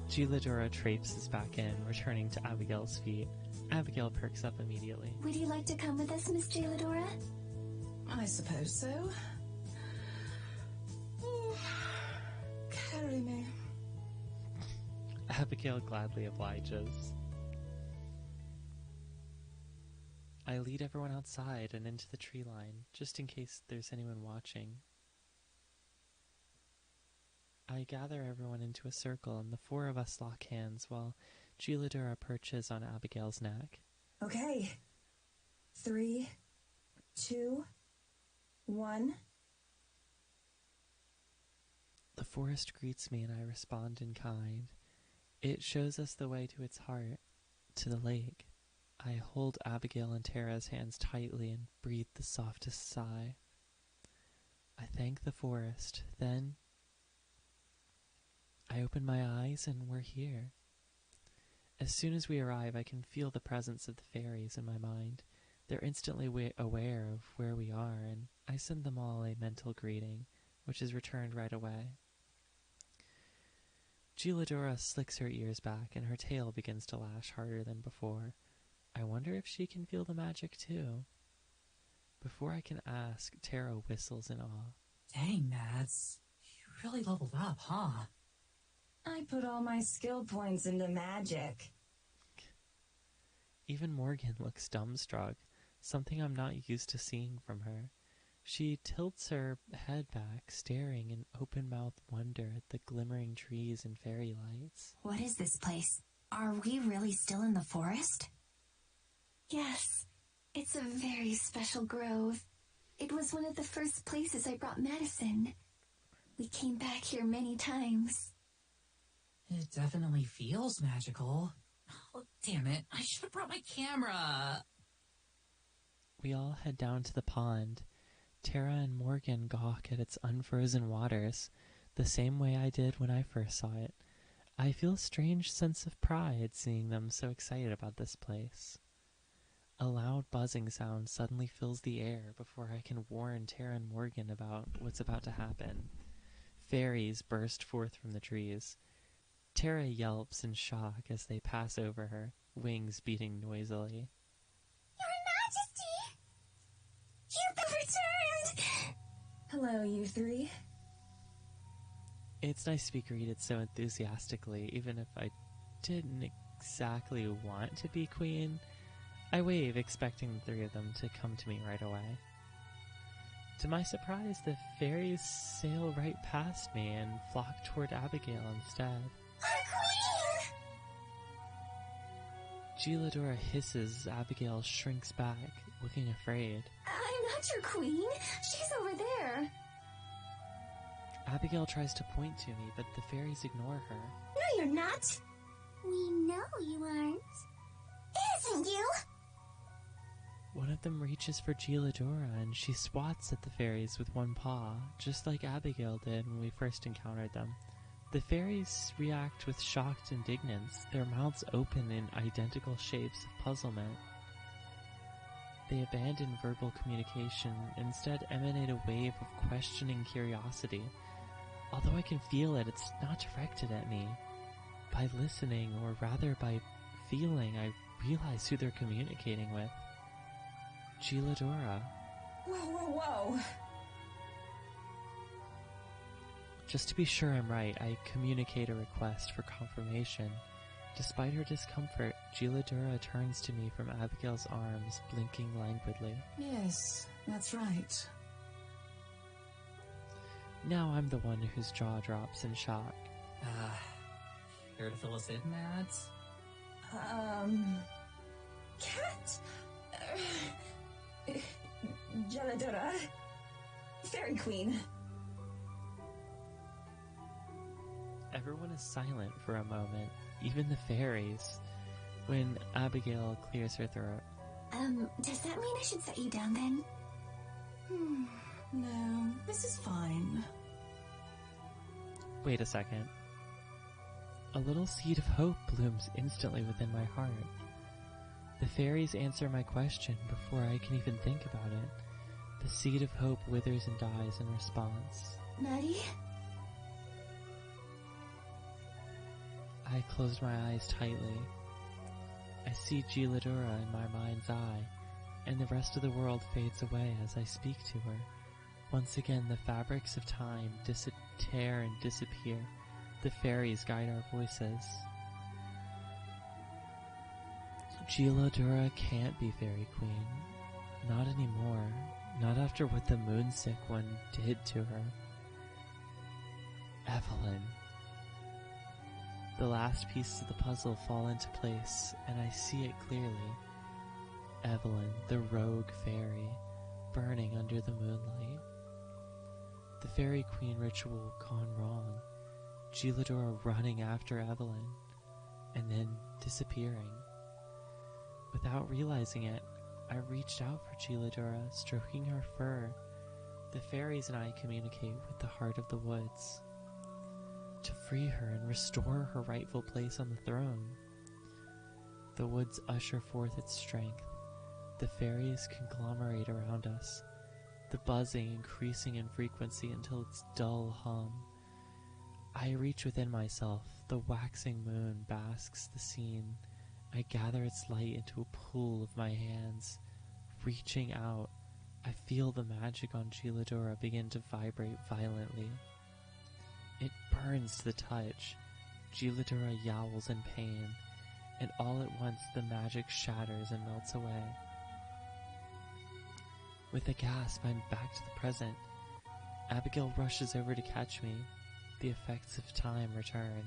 Giladora traipses back in, returning to Abigail's feet. Abigail perks up immediately. Would you like to come with us, Miss Jaladora? I suppose so. Carry me. Abigail gladly obliges. I lead everyone outside and into the tree line, just in case there's anyone watching. I gather everyone into a circle, and the four of us lock hands while Giladora perches on Abigail's neck. Okay. 3, 2, 1. The forest greets me and I respond in kind. It shows us the way to its heart, to the lake. I hold Abigail and Tara's hands tightly and breathe the softest sigh. I thank the forest. Then I open my eyes and we're here. As soon as we arrive, I can feel the presence of the fairies in my mind. They're instantly aware of where we are, and I send them all a mental greeting, which is returned right away. Giladora slicks her ears back, and her tail begins to lash harder than before. I wonder if she can feel the magic too. Before I can ask, Tara whistles in awe. Dang, Mads. You really leveled up, huh? I put all my skill points into magic. Even Morgan looks dumbstruck, something I'm not used to seeing from her. She tilts her head back, staring in open-mouthed wonder at the glimmering trees and fairy lights. What is this place? Are we really still in the forest? Yes, it's a very special grove. It was one of the first places I brought Madison. We came back here many times. It definitely feels magical. Oh, damn it. I should have brought my camera. We all head down to the pond. Tara and Morgan gawk at its unfrozen waters, the same way I did when I first saw it. I feel a strange sense of pride seeing them so excited about this place. A loud buzzing sound suddenly fills the air before I can warn Tara and Morgan about what's about to happen. Fairies burst forth from the trees. Tara yelps in shock as they pass over her, wings beating noisily. Your Majesty! You've returned! Hello, you three. It's nice to be greeted so enthusiastically, even if I didn't exactly want to be queen. I wave, expecting the three of them to come to me right away. To my surprise, the fairies sail right past me and flock toward Abigail instead. Our queen! Giladora hisses. Abigail shrinks back, looking afraid. I'm not your queen. She's over there. Abigail tries to point to me, but the fairies ignore her. No, you're not. We know you aren't. Isn't you? One of them reaches for Giladora, and she swats at the fairies with one paw, just like Abigail did when we first encountered them. The fairies react with shocked indignance, their mouths open in identical shapes of puzzlement. They abandon verbal communication, instead emanate a wave of questioning curiosity. Although I can feel it, it's not directed at me. By listening, or rather by feeling, I realize who they're communicating with. Giladora. Whoa, whoa, whoa! Just to be sure I'm right, I communicate a request for confirmation. Despite her discomfort, Giladora turns to me from Abigail's arms, blinking languidly. Yes, that's right. Now I'm the one whose jaw drops in shock. Here to fill us in, Mads? Cat? Giladora? Fairy Queen. Everyone is silent for a moment, even the fairies, when Abigail clears her throat. Does that mean I should set you down then? No, this is fine. Wait a second. A little seed of hope blooms instantly within my heart. The fairies answer my question before I can even think about it. The seed of hope withers and dies in response. Maddie? I close my eyes tightly. I see Giladora in my mind's eye, and the rest of the world fades away as I speak to her. Once again, the fabrics of time tear and disappear. The fairies guide our voices. Giladora can't be Fairy Queen. Not anymore. Not after what the Moonsick one did to her. Evelyn. The last pieces of the puzzle fall into place, and I see it clearly. Evelyn, the rogue fairy, burning under the moonlight. The Fairy Queen ritual gone wrong. Giladora running after Evelyn, and then disappearing. Without realizing it, I reached out for Giladora, stroking her fur. The fairies and I communicate with the heart of the woods, to free her and restore her rightful place on the throne. The woods usher forth its strength. The fairies conglomerate around us, the buzzing increasing in frequency until its dull hum. I reach within myself. The waxing moon basks the scene. I gather its light into a pool of my hands. Reaching out, I feel the magic on Giladora begin to vibrate violently. It burns to the touch. Giladora yowls in pain, and all at once the magic shatters and melts away. With a gasp, I'm back to the present. Abigail rushes over to catch me. The effects of time return.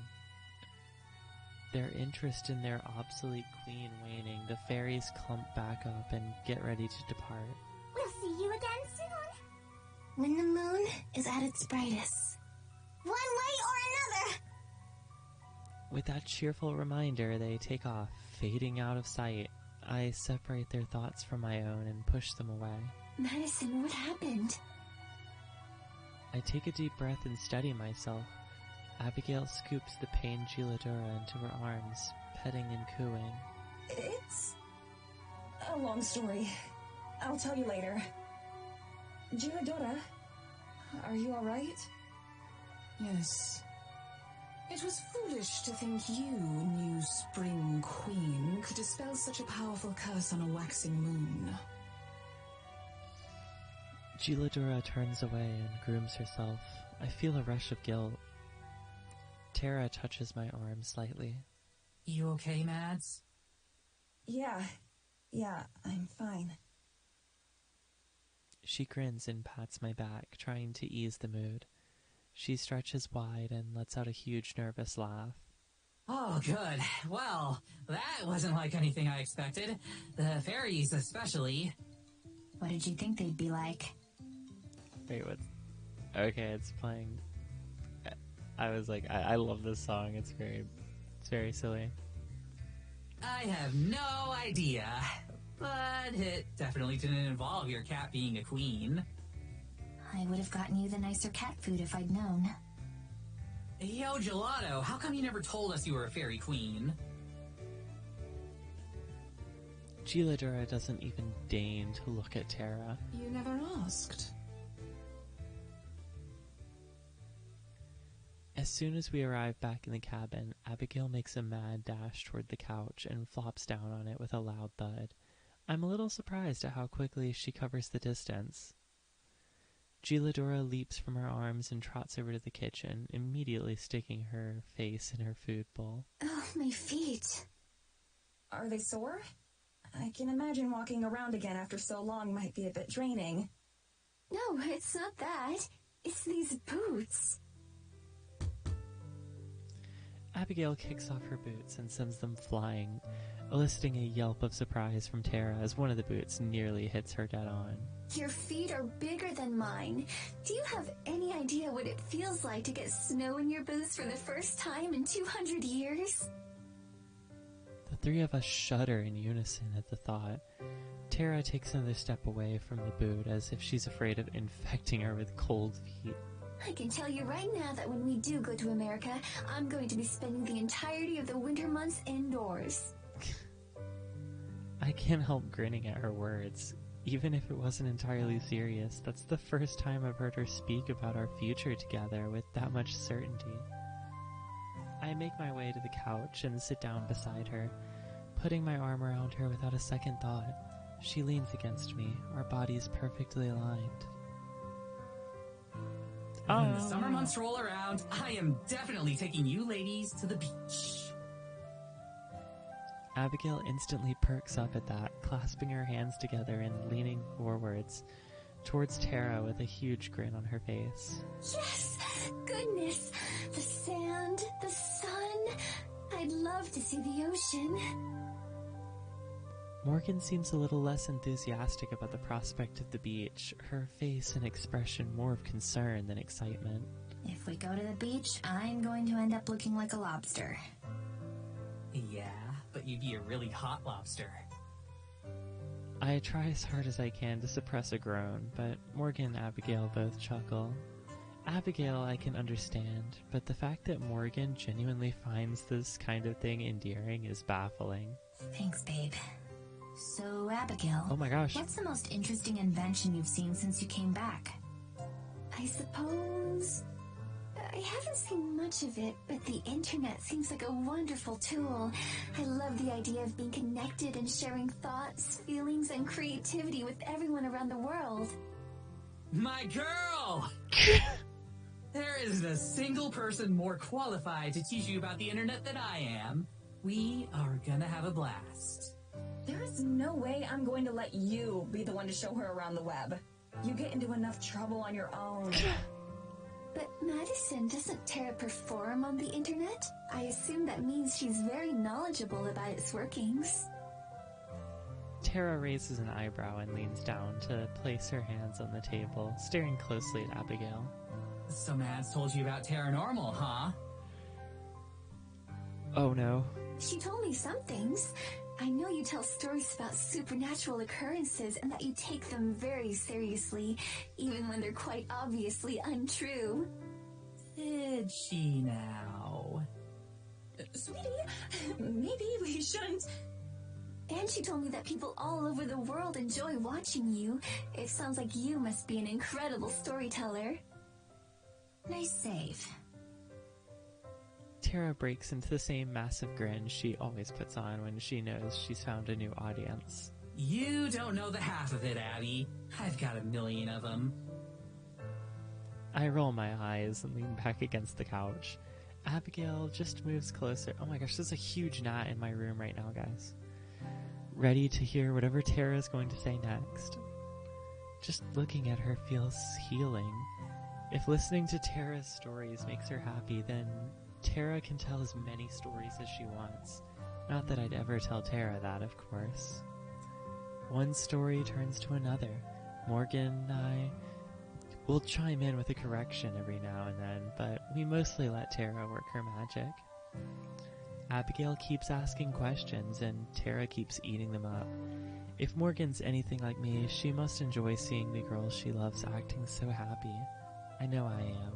Their interest in their obsolete queen waning, the fairies clump back up and get ready to depart. We'll see you again soon. When the moon is at its brightest. One way or another. With that cheerful reminder, they take off, fading out of sight. I separate their thoughts from my own and push them away. Madison, what happened? I take a deep breath and steady myself. Abigail scoops the pained Giladora into her arms, petting and cooing. It's a long story. I'll tell you later. Giladora, are you alright? Yes. It was foolish to think you, new Spring Queen, could dispel such a powerful curse on a waxing moon. Giladora turns away and grooms herself. I feel a rush of guilt. Tara touches my arm slightly. You okay, Mads? Yeah, I'm fine. She grins and pats my back, trying to ease the mood. She stretches wide and lets out a huge nervous laugh. Oh, good. Well, that wasn't like anything I expected. The fairies especially. What did you think they'd be like? Wait, what? Okay, it's playing. I was like, I love this song. It's very silly. I have no idea. But it definitely didn't involve your cat being a queen. I would have gotten you the nicer cat food if I'd known. Yo, Gelato, how come you never told us you were a fairy queen? Giladora doesn't even deign to look at Tara. You never asked. As soon as we arrive back in the cabin, Abigail makes a mad dash toward the couch and flops down on it with a loud thud. I'm a little surprised at how quickly she covers the distance. Giladora leaps from her arms and trots over to the kitchen, immediately sticking her face in her food bowl. Oh, my feet. Are they sore? I can imagine walking around again after so long might be a bit draining. No, it's not that. It's these boots. Abigail kicks off her boots and sends them flying, eliciting a yelp of surprise from Tara as one of the boots nearly hits her dead on. Your feet are bigger than mine. Do you have any idea what it feels like to get snow in your boots for the first time in 200 years? The three of us shudder in unison at the thought. Tara takes another step away from the boot as if she's afraid of infecting her with cold feet. I can tell you right now that when we do go to America, I'm going to be spending the entirety of the winter months indoors. I can't help grinning at her words. Even if it wasn't entirely serious, that's the first time I've heard her speak about our future together with that much certainty. I make my way to the couch and sit down beside her, putting my arm around her without a second thought. She leans against me, our bodies perfectly aligned. When the summer months roll around, I am definitely taking you ladies to the beach. Abigail instantly perks up at that, clasping her hands together and leaning forwards towards Tara with a huge grin on her face. Yes! Goodness! The sand, the sun. I'd love to see the ocean. Morgan seems a little less enthusiastic about the prospect of the beach, her face an expression more of concern than excitement. If we go to the beach, I'm going to end up looking like a lobster. Yeah, but you'd be a really hot lobster. I try as hard as I can to suppress a groan, but Morgan and Abigail both chuckle. Abigail I can understand, but the fact that Morgan genuinely finds this kind of thing endearing is baffling. Thanks, babe. So, Abigail, Oh my gosh. what's the most interesting invention you've seen since you came back? I suppose... I haven't seen much of it, but the internet seems like a wonderful tool. I love the idea of being connected and sharing thoughts, feelings, and creativity with everyone around the world. My girl! There isn't a single person more qualified to teach you about the internet than I am. We are gonna have a blast. There is no way I'm going to let you be the one to show her around the web. You get into enough trouble on your own. But Madison, doesn't Tara perform on the internet? I assume that means she's very knowledgeable about its workings. Tara raises an eyebrow and leans down to place her hands on the table, staring closely at Abigail. So Mads told you about Terranormal, huh? Oh no. She told me some things. I know you tell stories about supernatural occurrences and that you take them very seriously, even when they're quite obviously untrue. Did she now? Sweetie, maybe we shouldn't... And she told me that people all over the world enjoy watching you. It sounds like you must be an incredible storyteller. Nice save. Tara breaks into the same massive grin she always puts on when she knows she's found a new audience. You don't know the half of it, Abby. I've got a million of them. I roll my eyes and lean back against the couch. Abigail just moves closer. Oh my gosh, there's a huge gnat in my room right now, guys. Ready to hear whatever Tara is going to say next. Just looking at her feels healing. If listening to Tara's stories makes her happy, then Tara can tell as many stories as she wants. Not that I'd ever tell Tara that, of course. One story turns to another. Morgan and I will chime in with a correction every now and then, but we mostly let Tara work her magic. Abigail keeps asking questions, and Tara keeps eating them up. If Morgan's anything like me, she must enjoy seeing the girl she loves acting so happy. I know I am.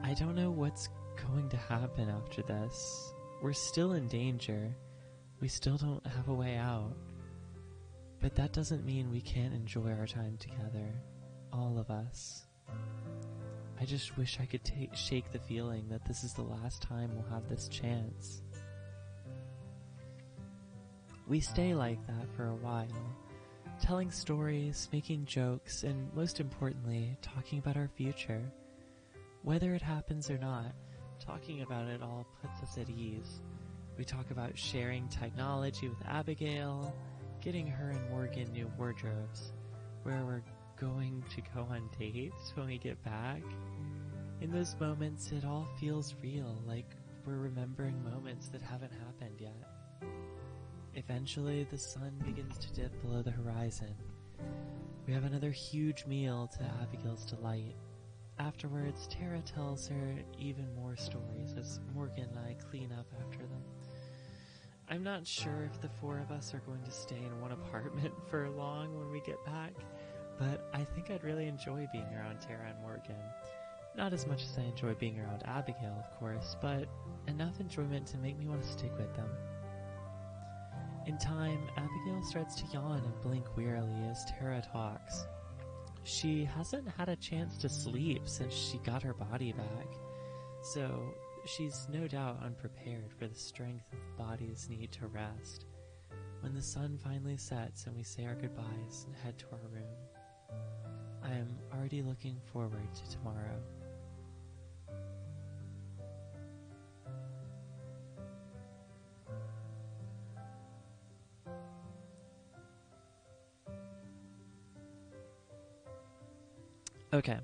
I don't know what's going to happen after this. We're still in danger. We still don't have a way out. But that doesn't mean we can't enjoy our time together. All of us. I just wish I could shake the feeling that this is the last time we'll have this chance. We stay like that for a while, telling stories, making jokes, and most importantly, talking about our future. Whether it happens or not, talking about it all puts us at ease. We talk about sharing technology with Abigail, getting her and Morgan new wardrobes, where we're going to go on dates when we get back. In those moments, it all feels real, like we're remembering moments that haven't happened yet. Eventually, the sun begins to dip below the horizon. We have another huge meal to Abigail's delight. Afterwards, Tara tells her even more stories as Morgan and I clean up after them. I'm not sure if the four of us are going to stay in one apartment for long when we get back, but I think I'd really enjoy being around Tara and Morgan. Not as much as I enjoy being around Abigail, of course, but enough enjoyment to make me want to stick with them. In time, Abigail starts to yawn and blink wearily as Tara talks. She hasn't had a chance to sleep since she got her body back, so she's no doubt unprepared for the strength of bodies need to rest. When the sun finally sets and we say our goodbyes and head to our room, I am already looking forward to tomorrow. Okay,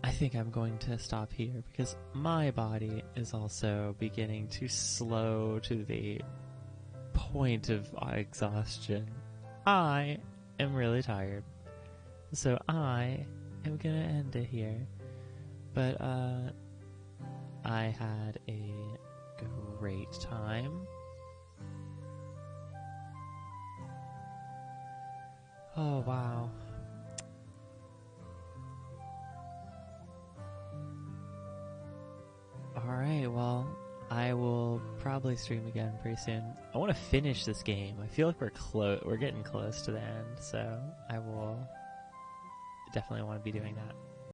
I think I'm going to stop here because my body is also beginning to slow to the point of exhaustion. I am really tired, so I am gonna end it here. But I had a great time. Oh wow. Alright, well, I will probably stream again pretty soon. I want to finish this game. I feel like we're getting close to the end, so I will definitely want to be doing that.